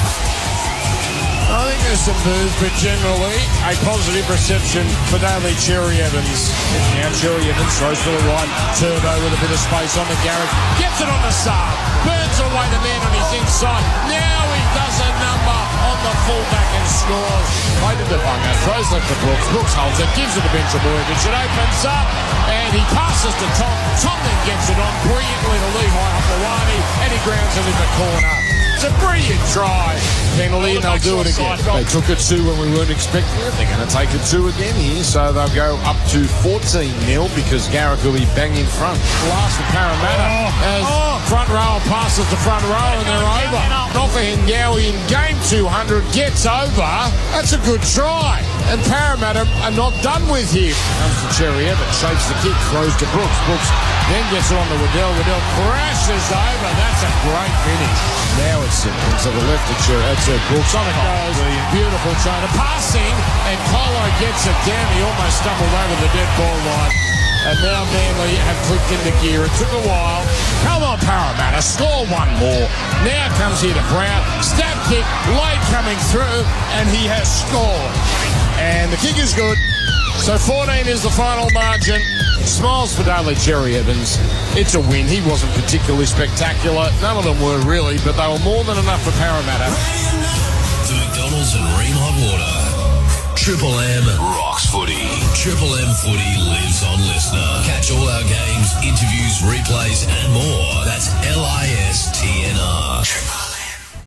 I think there's some boos, but generally a positive reception for Daly Cherry Evans. Now Cherry Evans throws to the right, Turbo with a bit of space on the Garrick, gets it on the Saab, burns away the man on his inside. Now he does a number on the fullback and scores. Played to the bunker, throws left to Brooks. Brooks holds it, gives it to Benjamin. It opens up, and he passes to Tom. Tom then gets it on brilliantly to Levi Hopawati, and he grounds it in the corner. It's a brilliant try. Penalty, and they'll do it again. They took it 2 when we weren't expecting it. They're going to take it 2 again here, so they'll go up to 14-0 because Garrick will be banging front. Last for Parramatta as front row passes the front row, and they're over. Nofa Hengawi in game 200 gets over. That's a good try. And Parramatta are not done with here. Comes to Cherry Evans, shapes the kick, throws to Brooks. Brooks then gets it on to Waddell. Waddell crashes over. That's a great finish. Now it's to the left of Cherry. That's Brooks. On it goes. Beautiful try to passing, and Colo gets it down. He almost stumbled over the dead ball line. And now Manly have clicked into gear. It took a while. Come on, Parramatta, score one more. Now comes here to Brown. Stab kick, late coming through, and he has scored. And the kick is good. So 14 is the final margin. Smiles for Daly Cherry Evans. It's a win. He wasn't particularly spectacular. None of them were really, but they were more than enough for Parramatta. The McDonald's and Ream Hot Water. Triple M rocks footy. Triple M footy lives on Listener. Catch all our games, interviews, replays, and more. That's LISTNR.